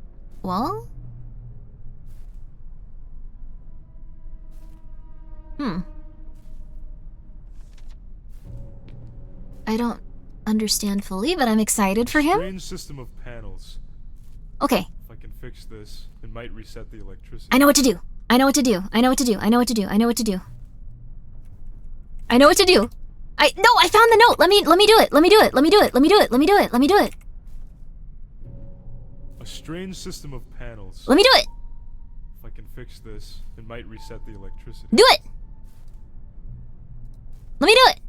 Speaker 1: I don't understand fully, but I'm excited for him.
Speaker 4: Strange system of panels.
Speaker 1: Okay.
Speaker 4: If I can fix this, it might reset the electricity.
Speaker 1: I know what to do. I know what to do. I know what to do. I know what to do. I know what to do. I know what to do. No, I found the note. Let me do it. Let me do it. Let me do it. Let me do it. Let me do it. Let me do it.
Speaker 4: A strange system of panels.
Speaker 1: Let me do it.
Speaker 4: If I can fix this, it might reset the electricity.
Speaker 1: Do it. Let me do it.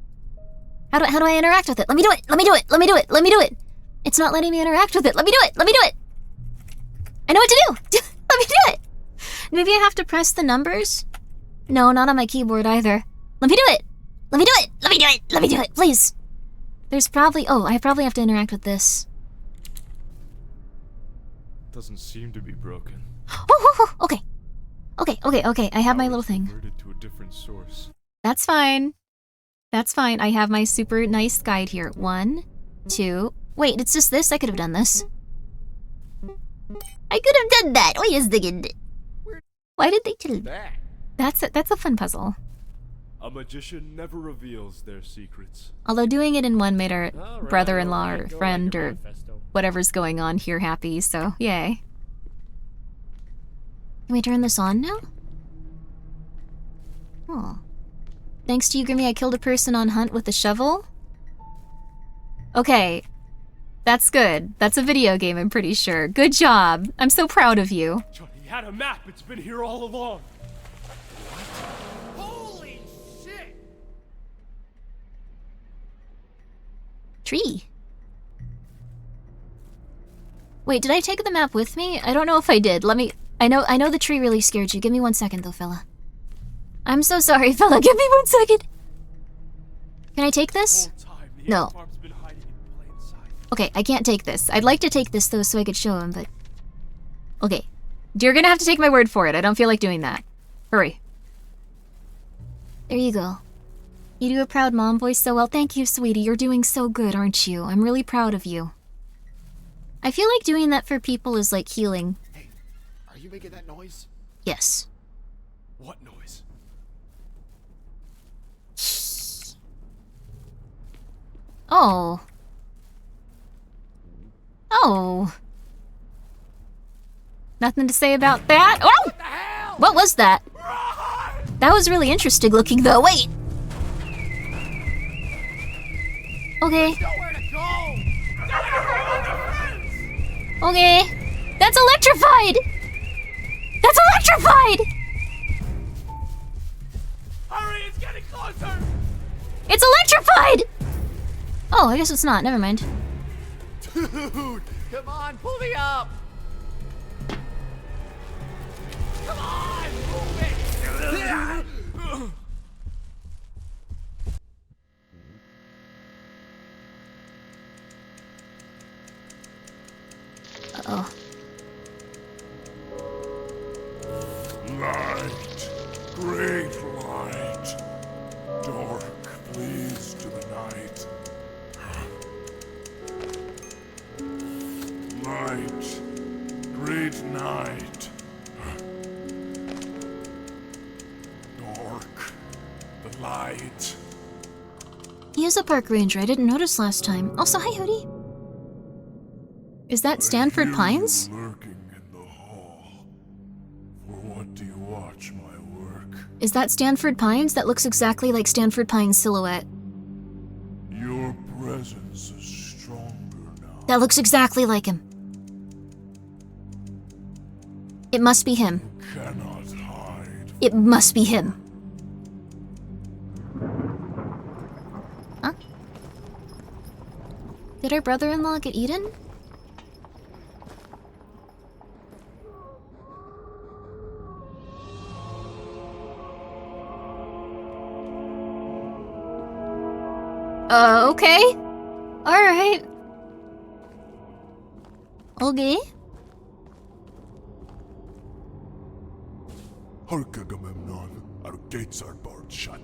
Speaker 1: How do I interact with it? Let me do it. Let me do it. Let me do it. Let me do it. It's not letting me interact with it. Let me do it. Let me do it. I know what to do. Let me do it. Maybe I have to press the numbers? No, not on my keyboard either. Let me do it. Let me do it. Let me do it. Let me do it, please. There's probably... Oh, I probably have to interact with this.
Speaker 4: Doesn't seem to be broken.
Speaker 1: Oh, okay. Okay. I have my little thing.
Speaker 4: Converted to a different source.
Speaker 1: That's fine. That's fine. I have my super nice guide here. 1, 2... Wait, it's just this? I could have done this. I could have done that. Wait a second. Why did they kill?
Speaker 3: That.
Speaker 1: That's a fun puzzle.
Speaker 4: A magician never reveals their secrets.
Speaker 1: Although doing it in one made our
Speaker 3: All right,
Speaker 1: brother-in-law
Speaker 3: all right,
Speaker 1: or
Speaker 3: go
Speaker 1: friend
Speaker 3: like your
Speaker 1: or
Speaker 3: manifesto.
Speaker 1: whatever's going on here happy, so yay. Can we turn this on now? Oh. Thanks to you, Grimmi, I killed a person on hunt with a shovel? Okay. That's good. That's a video game, I'm pretty sure. Good job. I'm so proud of you.
Speaker 4: Johnny had a map. It's been here all along.
Speaker 3: Holy shit!
Speaker 1: Tree. Wait, did I take the map with me? I don't know if I did. Let me... I know the tree really scared you. Give me 1 second, though, fella. I'm so sorry, fella. Give me 1 second. Can I take this? No. Okay, I can't take this. I'd like to take this, though, so I could show him, but... Okay. You're gonna have to take my word for it. I don't feel like doing that. Hurry. There you go. You do a proud mom voice so well. Thank you, sweetie. You're doing so good, aren't you? I'm really proud of you. I feel like doing that for people is like healing.
Speaker 3: Hey, are you making that noise?
Speaker 1: Yes.
Speaker 4: What noise?
Speaker 1: Oh. Oh. Nothing to say about that. Oh!
Speaker 3: What the hell?
Speaker 1: What was that? That was really interesting looking, though. Wait. Okay.
Speaker 3: Nowhere to go!
Speaker 1: Okay. That's electrified! That's electrified!
Speaker 3: Hurry, it's getting closer!
Speaker 1: It's electrified! Oh, I guess it's not. Never mind.
Speaker 3: Dude, come on, pull me up! Come on, move it!
Speaker 1: Uh-oh.
Speaker 6: Light, great light. Dark, please to the night. Light, great night. Dark, the light.
Speaker 1: He is a park ranger. I didn't notice last time. Also, hi, Hootie. Is that Stanford Pines?
Speaker 6: Lurking in the hall. For what do you watch my work?
Speaker 1: Is that Stanford Pines? That looks exactly like Stanford Pines' silhouette.
Speaker 6: Your presence is stronger now.
Speaker 1: That looks exactly like him. It must be him.
Speaker 6: You cannot hide.
Speaker 1: It must be him. Huh? Did our brother-in-law get eaten? Okay. Alright. Okay.
Speaker 6: Harkagamemnon, our gates are barred shut.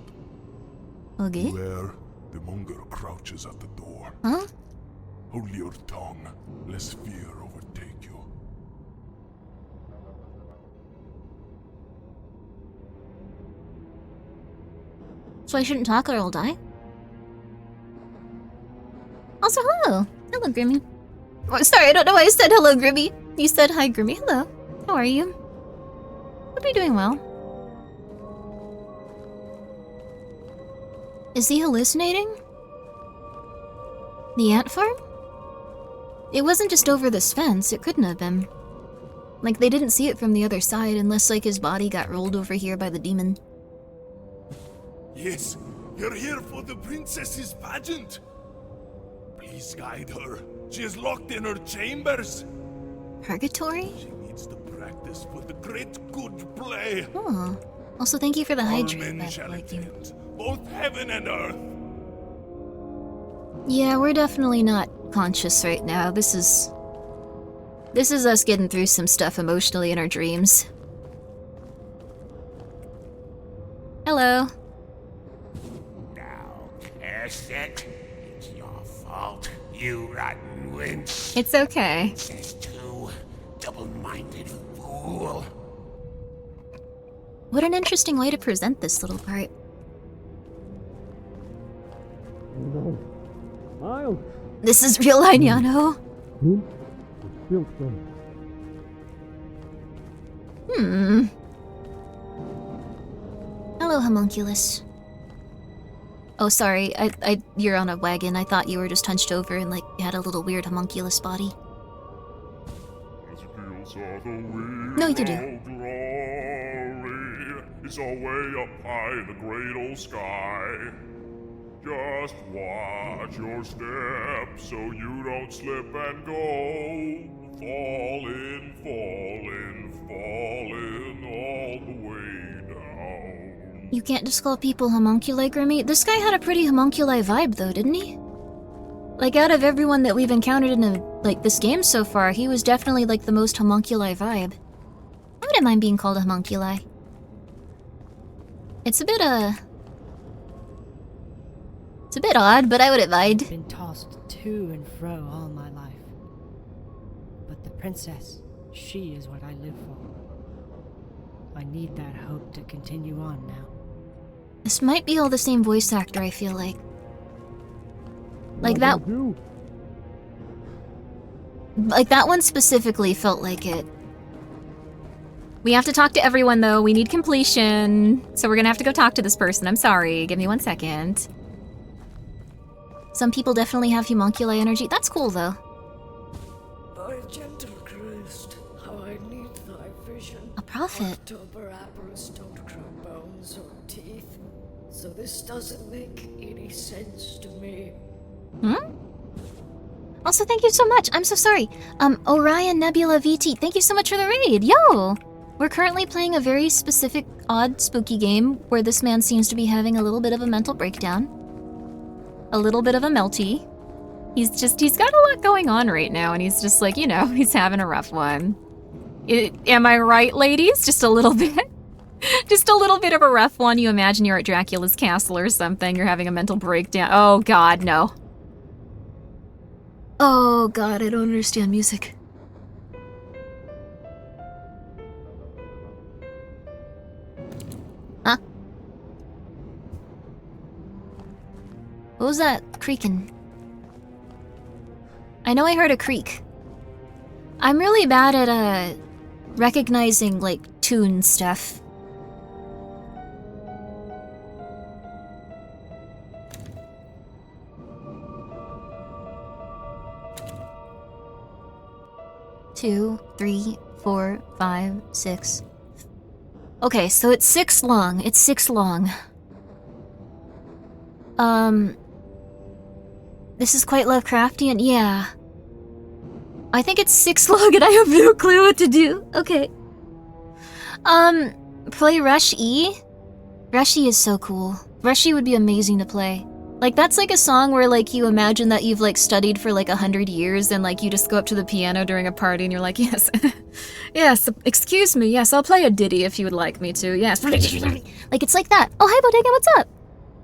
Speaker 1: Okay.
Speaker 6: Beware, the monger crouches at the door.
Speaker 1: Huh?
Speaker 6: Hold your tongue, lest fear overtake you.
Speaker 1: So I shouldn't talk or I'll die? Also, hello. Hello, Grimmi. Oh, sorry, I don't know why I said hello, Grimmi. You said hi, Grimmi. Hello. How are you? Hope you're doing well. Is he hallucinating? The ant farm? It wasn't just over this fence. It couldn't have been. Like, they didn't see it from the other side unless, like, his body got rolled over here by the demon.
Speaker 6: Yes, you're here for the princess's pageant. Please guide her. She is locked in her chambers.
Speaker 1: Purgatory?
Speaker 6: She needs to practice for the great good play.
Speaker 1: Oh. Also, thank you for the
Speaker 6: All
Speaker 1: hydrate.
Speaker 6: men shall attend, both heaven and earth.
Speaker 1: Yeah, we're definitely not conscious right now. This is us getting through some stuff emotionally in our dreams. Hello.
Speaker 6: Now, curse it. It's your fault, you rotten wench.
Speaker 1: It's okay.
Speaker 6: Says to double-minded fool.
Speaker 1: What an interesting way to present this little part.
Speaker 7: Miles.
Speaker 1: This is real Lignano.
Speaker 7: Built some.
Speaker 1: Hello, homunculus. Oh, sorry. You're on a wagon. I thought you were just hunched over and, like, you had a little weird homunculus body. No, you do.
Speaker 6: It's all way up high in the great old sky. Just watch your step so you don't slip and go. Falling, falling, falling all the way down.
Speaker 1: You can't just call people homunculi, Grimmi? This guy had a pretty homunculi vibe, though, didn't he? Like, out of everyone that we've encountered in, this game so far, he was definitely, like, the most homunculi vibe. I wouldn't mind being called a homunculi. It's a bit odd, but I wouldn't mind.
Speaker 11: Been tossed to and fro all my life. But the princess, she is what I live for. I need that hope to continue on now.
Speaker 1: This might be all the same voice actor, I feel like. Like that one specifically felt like it. We have to talk to everyone, though. We need completion. So we're gonna have to go talk to this person. I'm sorry. Give me 1 second. Some people definitely have homunculi energy. That's cool, though.
Speaker 12: Thy gentle Christ, how I need thy vision.
Speaker 1: A prophet.
Speaker 12: October apples don't grow bones or teeth, so this doesn't make any sense to me.
Speaker 1: Also, thank you so much. I'm so sorry. Orion Nebula VT, thank you so much for the raid. Yo! We're currently playing a very specific, odd, spooky game where this man seems to be having a little bit of a mental breakdown. A little bit of a melty. He's got a lot going on right now, and he's just like, you know, he's having a rough one. Am I right, ladies? Just a little bit? Just a little bit of a rough one. You imagine you're at Dracula's castle or something, you're having a mental breakdown. Oh god, no. Oh god, I don't understand music. Huh? What was that creaking? I know I heard a creak. I'm really bad at, recognizing, like, tune stuff. Two, 3, 4, 5, 6. Okay, so it's 6 long. It's 6 long. This is quite Lovecraftian, yeah. I think it's 6 long and I have no clue what to do. Okay. Play Rush E? Rush E is so cool. Rush E would be amazing to play. Like, that's like a song where, like, you imagine that you've, like, studied for, like, 100 years and, like, you just go up to the piano during a party and you're like, yes, yes, excuse me, yes, I'll play a ditty if you would like me to, yes. Like, it's like that. Oh, hi, Bodega, what's up?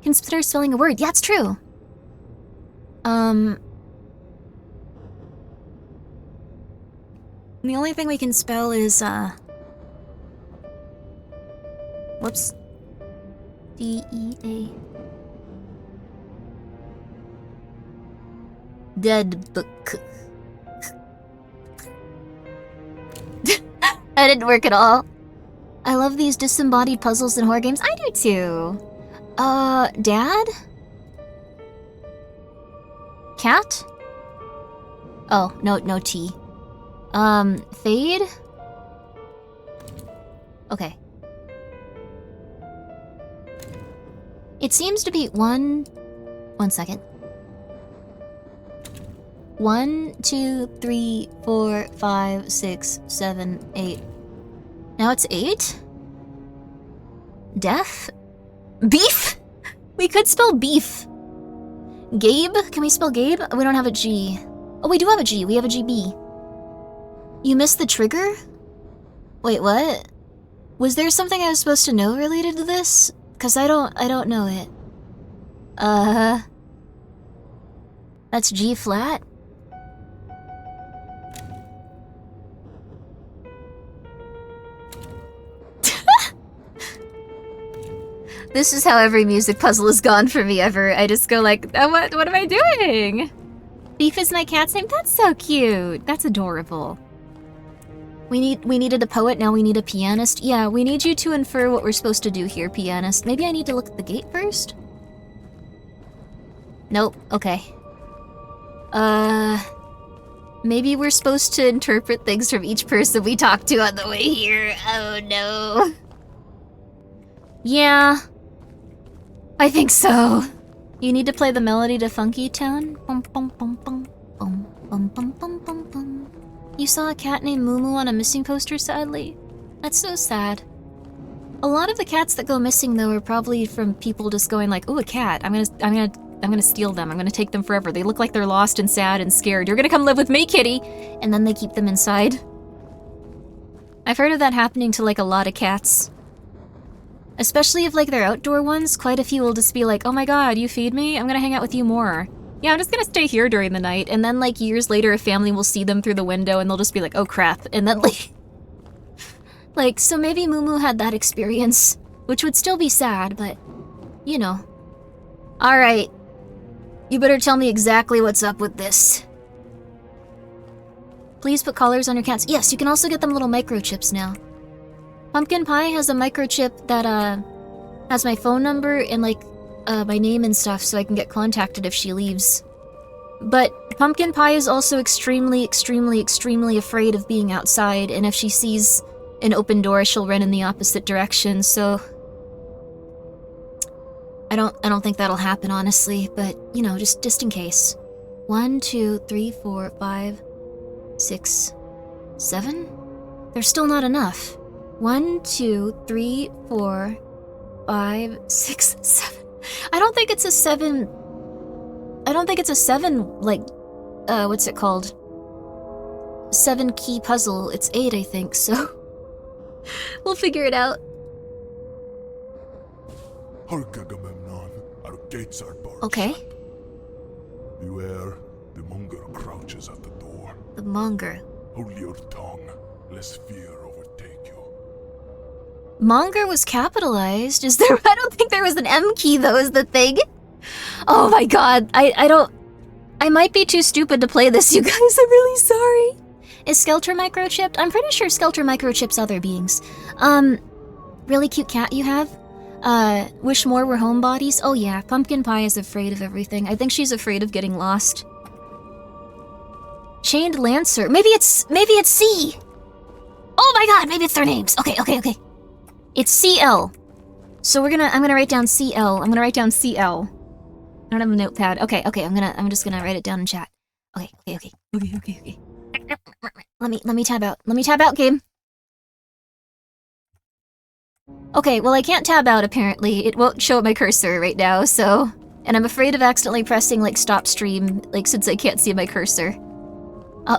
Speaker 1: Consider spelling a word. Yeah, it's true. The only thing we can spell is, whoops. D-E-A. Dead book. That didn't work at all. I love these disembodied puzzles in horror games. I do too. Dad? Cat? Oh, no T. Fade? Okay. It seems to be one second. 1, 2, 3, 4, 5, 6, 7, 8. Now it's 8? Death? Beef? We could spell beef. Gabe? Can we spell Gabe? We don't have a G. Oh, we do have a G. We have a GB. You missed the trigger? Wait, what? Was there something I was supposed to know related to this? 'Cause I don't know it. That's G flat? This is how every music puzzle has gone for me ever. I just go like, oh, what am I doing? Beef is my cat's name? That's so cute. That's adorable. We needed a poet, now we need a pianist. Yeah, we need you to infer what we're supposed to do here, pianist. Maybe I need to look at the gate first? Nope, okay. Maybe we're supposed to interpret things from each person we talk to on the way here. Oh no. Yeah. I think so. You need to play the melody to Funky Town. Bum bum bum bum bum bum bum bum bum bum. You saw a cat named Moo Moo on a missing poster, sadly. That's so sad. A lot of the cats that go missing, though, are probably from people just going like, "Oh, a cat! I'm gonna steal them. I'm gonna take them forever. They look like they're lost and sad and scared. You're gonna come live with me, kitty!" And then they keep them inside. I've heard of that happening to like a lot of cats. Especially if like they're outdoor ones, quite a few will just be like, "Oh my god, you feed me? I'm gonna hang out with you more." Yeah, I'm just gonna stay here during the night, and then like years later a family will see them through the window and they'll just be like, "Oh crap," and then like... like, so maybe Moo Moo had that experience, which would still be sad, but, you know. Alright. You better tell me exactly what's up with this. Please put collars on your cats. Yes, you can also get them little microchips now. Pumpkin Pie has a microchip that, has my phone number and like, my name and stuff so I can get contacted if she leaves. But Pumpkin Pie is also extremely, extremely, extremely afraid of being outside, and if she sees an open door, she'll run in the opposite direction, so... I don't think that'll happen, honestly, but, you know, just in case. 1, 2, 3, 4, 5, 6, 7? There's still not enough. 1, 2, 3, 4, 5, 6, 7. I don't think it's a 7... I don't think it's a 7, like, what's it called? 7-key puzzle. It's 8, I think, so... we'll figure it out.
Speaker 6: Our gates are barred.
Speaker 1: Okay.
Speaker 6: Beware, the monger crouches at the door.
Speaker 1: The monger.
Speaker 6: Hold your tongue, lest fear overtake you.
Speaker 1: Monger was capitalized. Is there? I don't think there was an M key though, is the thing. Oh my god, I might be too stupid to play this, you guys. I'm really sorry. Is Skelter microchipped? I'm pretty sure Skelter microchips other beings. Really cute cat you have? Wish more were homebodies? Oh yeah, Pumpkin Pie is afraid of everything. I think she's afraid of getting lost. Chained Lancer. Maybe it's C! Oh my god, maybe it's their names. Okay. It's CL. So I'm gonna write down CL. I'm gonna write down CL. I don't have a notepad. Okay, I'm just gonna write it down in chat. Okay. Let me tab out. Let me tab out, game. Okay, well I can't tab out apparently. It won't show my cursor right now, so... And I'm afraid of accidentally pressing like stop stream, like since I can't see my cursor.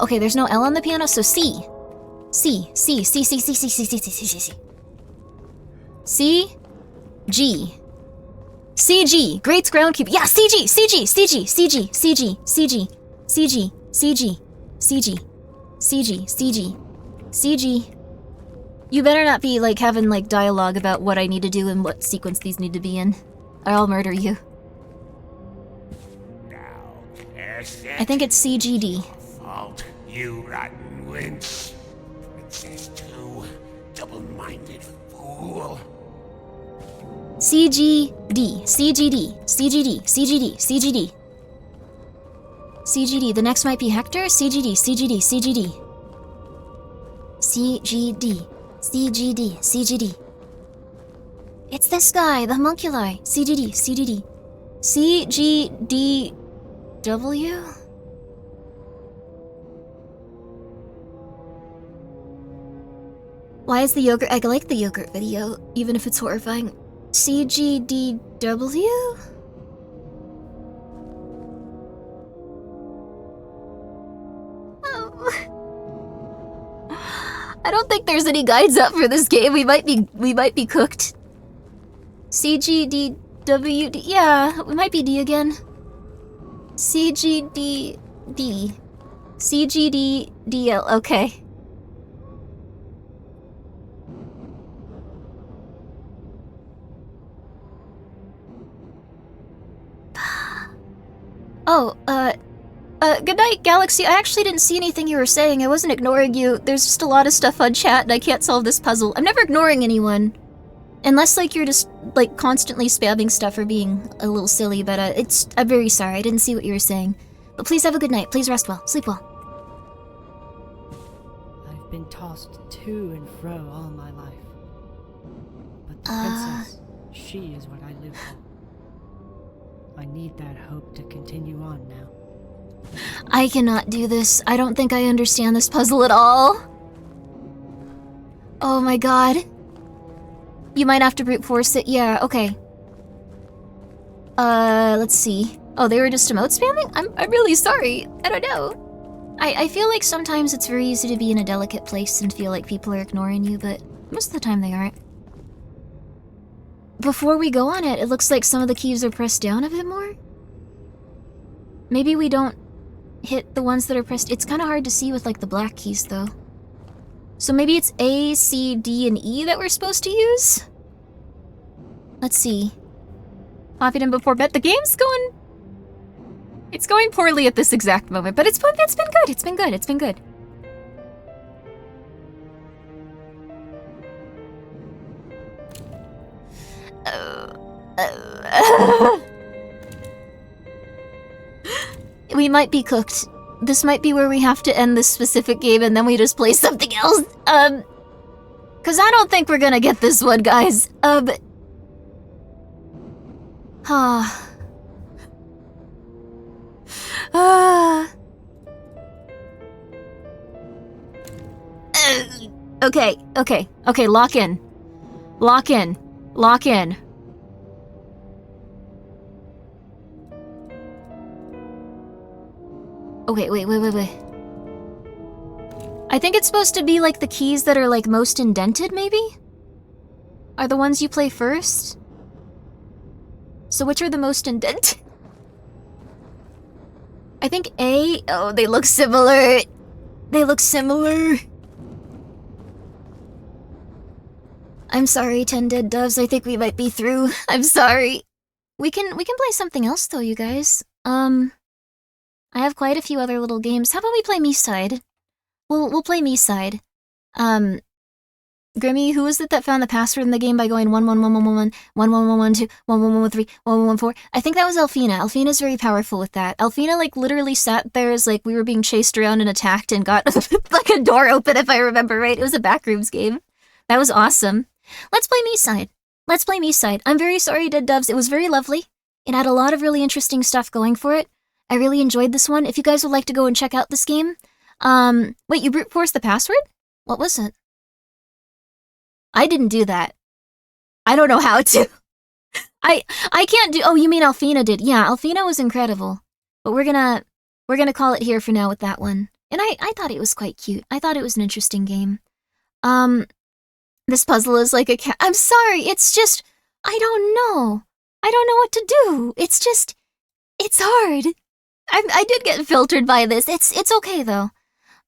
Speaker 1: Okay, there's no L on the piano, so C. C. G. CG. Great's Groundkeeper. Yeah, CG. You better not be, like, having, like, dialogue about what I need to do and what sequence these need to be in, or I'll murder you. I think it's CGD.
Speaker 6: Fault, you rotten winch. Princess 2, double-minded fool.
Speaker 1: CGD. The next might be Hector? CGD. It's this guy, the homunculi. CGD. CGDW? Why is the yogurt? I like the yogurt video, even if it's horrifying. CGDW? I don't think there's any guides up for this game. We might be cooked. CGDWD. Yeah, we might be D again. CGDD. CGDDL. Okay. Good night, Galaxy. I actually didn't see anything you were saying. I wasn't ignoring you. There's just a lot of stuff on chat and I can't solve this puzzle. I'm never ignoring anyone. Unless, like, you're just, like, constantly spamming stuff or being a little silly, but, I'm very sorry. I didn't see what you were saying. But please have a good night. Please rest well. Sleep well.
Speaker 11: I've been tossed to and fro all my life. But the princess, she is what I live for. I need that hope to continue on now.
Speaker 1: I cannot do this. I don't think I understand this puzzle at all. Oh my god. You might have to brute force it. Yeah, okay. Let's see. Oh, they were just emote spamming? I'm really sorry. I don't know. I feel like sometimes it's very easy to be in a delicate place and feel like people are ignoring you, but most of the time they aren't. Before we go on it, it looks like some of the keys are pressed down a bit more. Maybe we don't hit the ones that are pressed. It's kind of hard to see with, like, the black keys, though. So maybe it's A, C, D, and E that we're supposed to use? Let's see. Copied him before bed. The game's going... It's going poorly at this exact moment, but it's been good. It's been good. It's been good. We might be cooked. This might be where we have to end this specific game and then we just play something else. Cause I don't think we're gonna get this one, guys. Okay, lock in. Lock in. Lock in. Okay, wait. I think it's supposed to be like the keys that are like most indented, maybe? Are the ones you play first? So which are the most indented? I think A... Oh, they look similar. They look similar. I'm sorry, 10 dead doves. I think we might be through. I'm sorry. We can play something else though, you guys. I have quite a few other little games. How about we play Me-Side? We'll play Me-Side. Grimmi, who was it that found the password in the game by going 111111, 111112, 1113, 1114? I think that was Elfina. Elfina's very powerful with that. Elfina, like, literally sat there as, like, we were being chased around and attacked and got, like, a door open, if I remember right. It was a Backrooms game. That was awesome. Let's play Me-Side. Let's play Me-Side. I'm very sorry, Dead Doves. It was very lovely. It had a lot of really interesting stuff going for it. I really enjoyed this one. If you guys would like to go and check out this game, wait, you brute forced the password? What was it? I didn't do that. I don't know how to. I can't do. Oh, you mean Alfina did? Yeah, Alfina was incredible. But we're gonna call it here for now with that one. And I thought it was quite cute. I thought it was an interesting game. This puzzle is like a cat. I'm sorry. It's just I don't know. I don't know what to do. It's just it's hard. I did get filtered by this. It's okay though.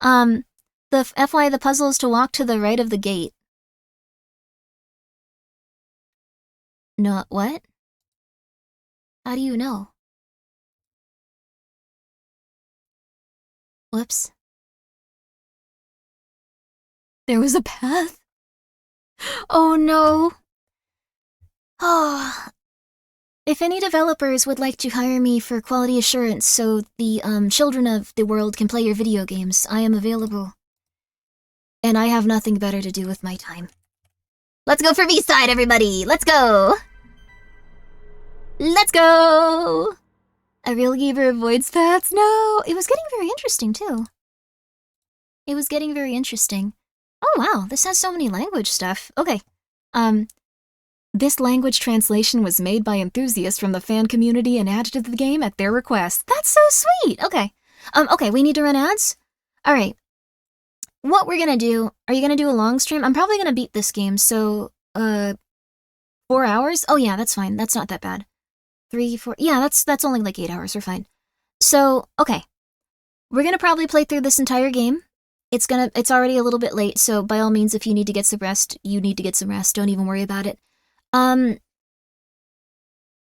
Speaker 1: The FYI, the puzzle is to walk to the right of the gate. No, what? How do you know? Whoops. There was a path? Oh no. Oh. If any developers would like to hire me for quality assurance so the children of the world can play your video games, I am available. And I have nothing better to do with my time. Let's go for V-Side, everybody! Let's go! Let's go! A real gamer avoids paths? No! It was getting very interesting, too. It was getting very interesting. Oh, wow, this has so many language stuff. Okay. This language translation was made by enthusiasts from the fan community and added to the game at their request. That's so sweet! Okay. Okay, we need to run ads? Alright. What we're gonna do... Are you gonna do a long stream? I'm probably gonna beat this game, so... 4 hours? Oh yeah, that's fine. That's not that bad. 3, 4... Yeah, that's only like 8 hours. We're fine. So, okay. We're gonna probably play through this entire game. It's already a little bit late, so by all means, if you need to get some rest, you need to get some rest. Don't even worry about it. I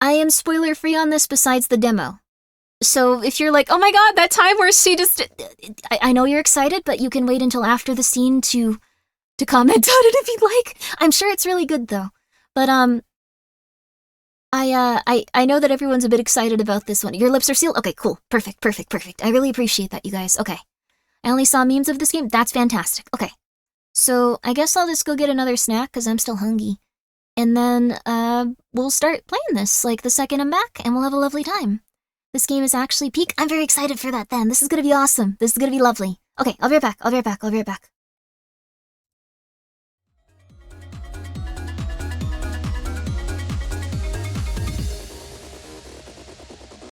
Speaker 1: am spoiler-free on this besides the demo. So if you're like, oh my god, that time where she just... I know you're excited, but you can wait until after the scene to comment on it if you'd like. I'm sure it's really good, though. But, I know that everyone's a bit excited about this one. Your lips are sealed? Okay, cool. Perfect. I really appreciate that, you guys. Okay. I only saw memes of this game? That's fantastic. Okay. So, I guess I'll just go get another snack, because I'm still hungry. And then, we'll start playing this, like, the second I'm back, and we'll have a lovely time. This game is actually peak. I'm very excited for that then. This is gonna be awesome. This is gonna be lovely. Okay, I'll be right back.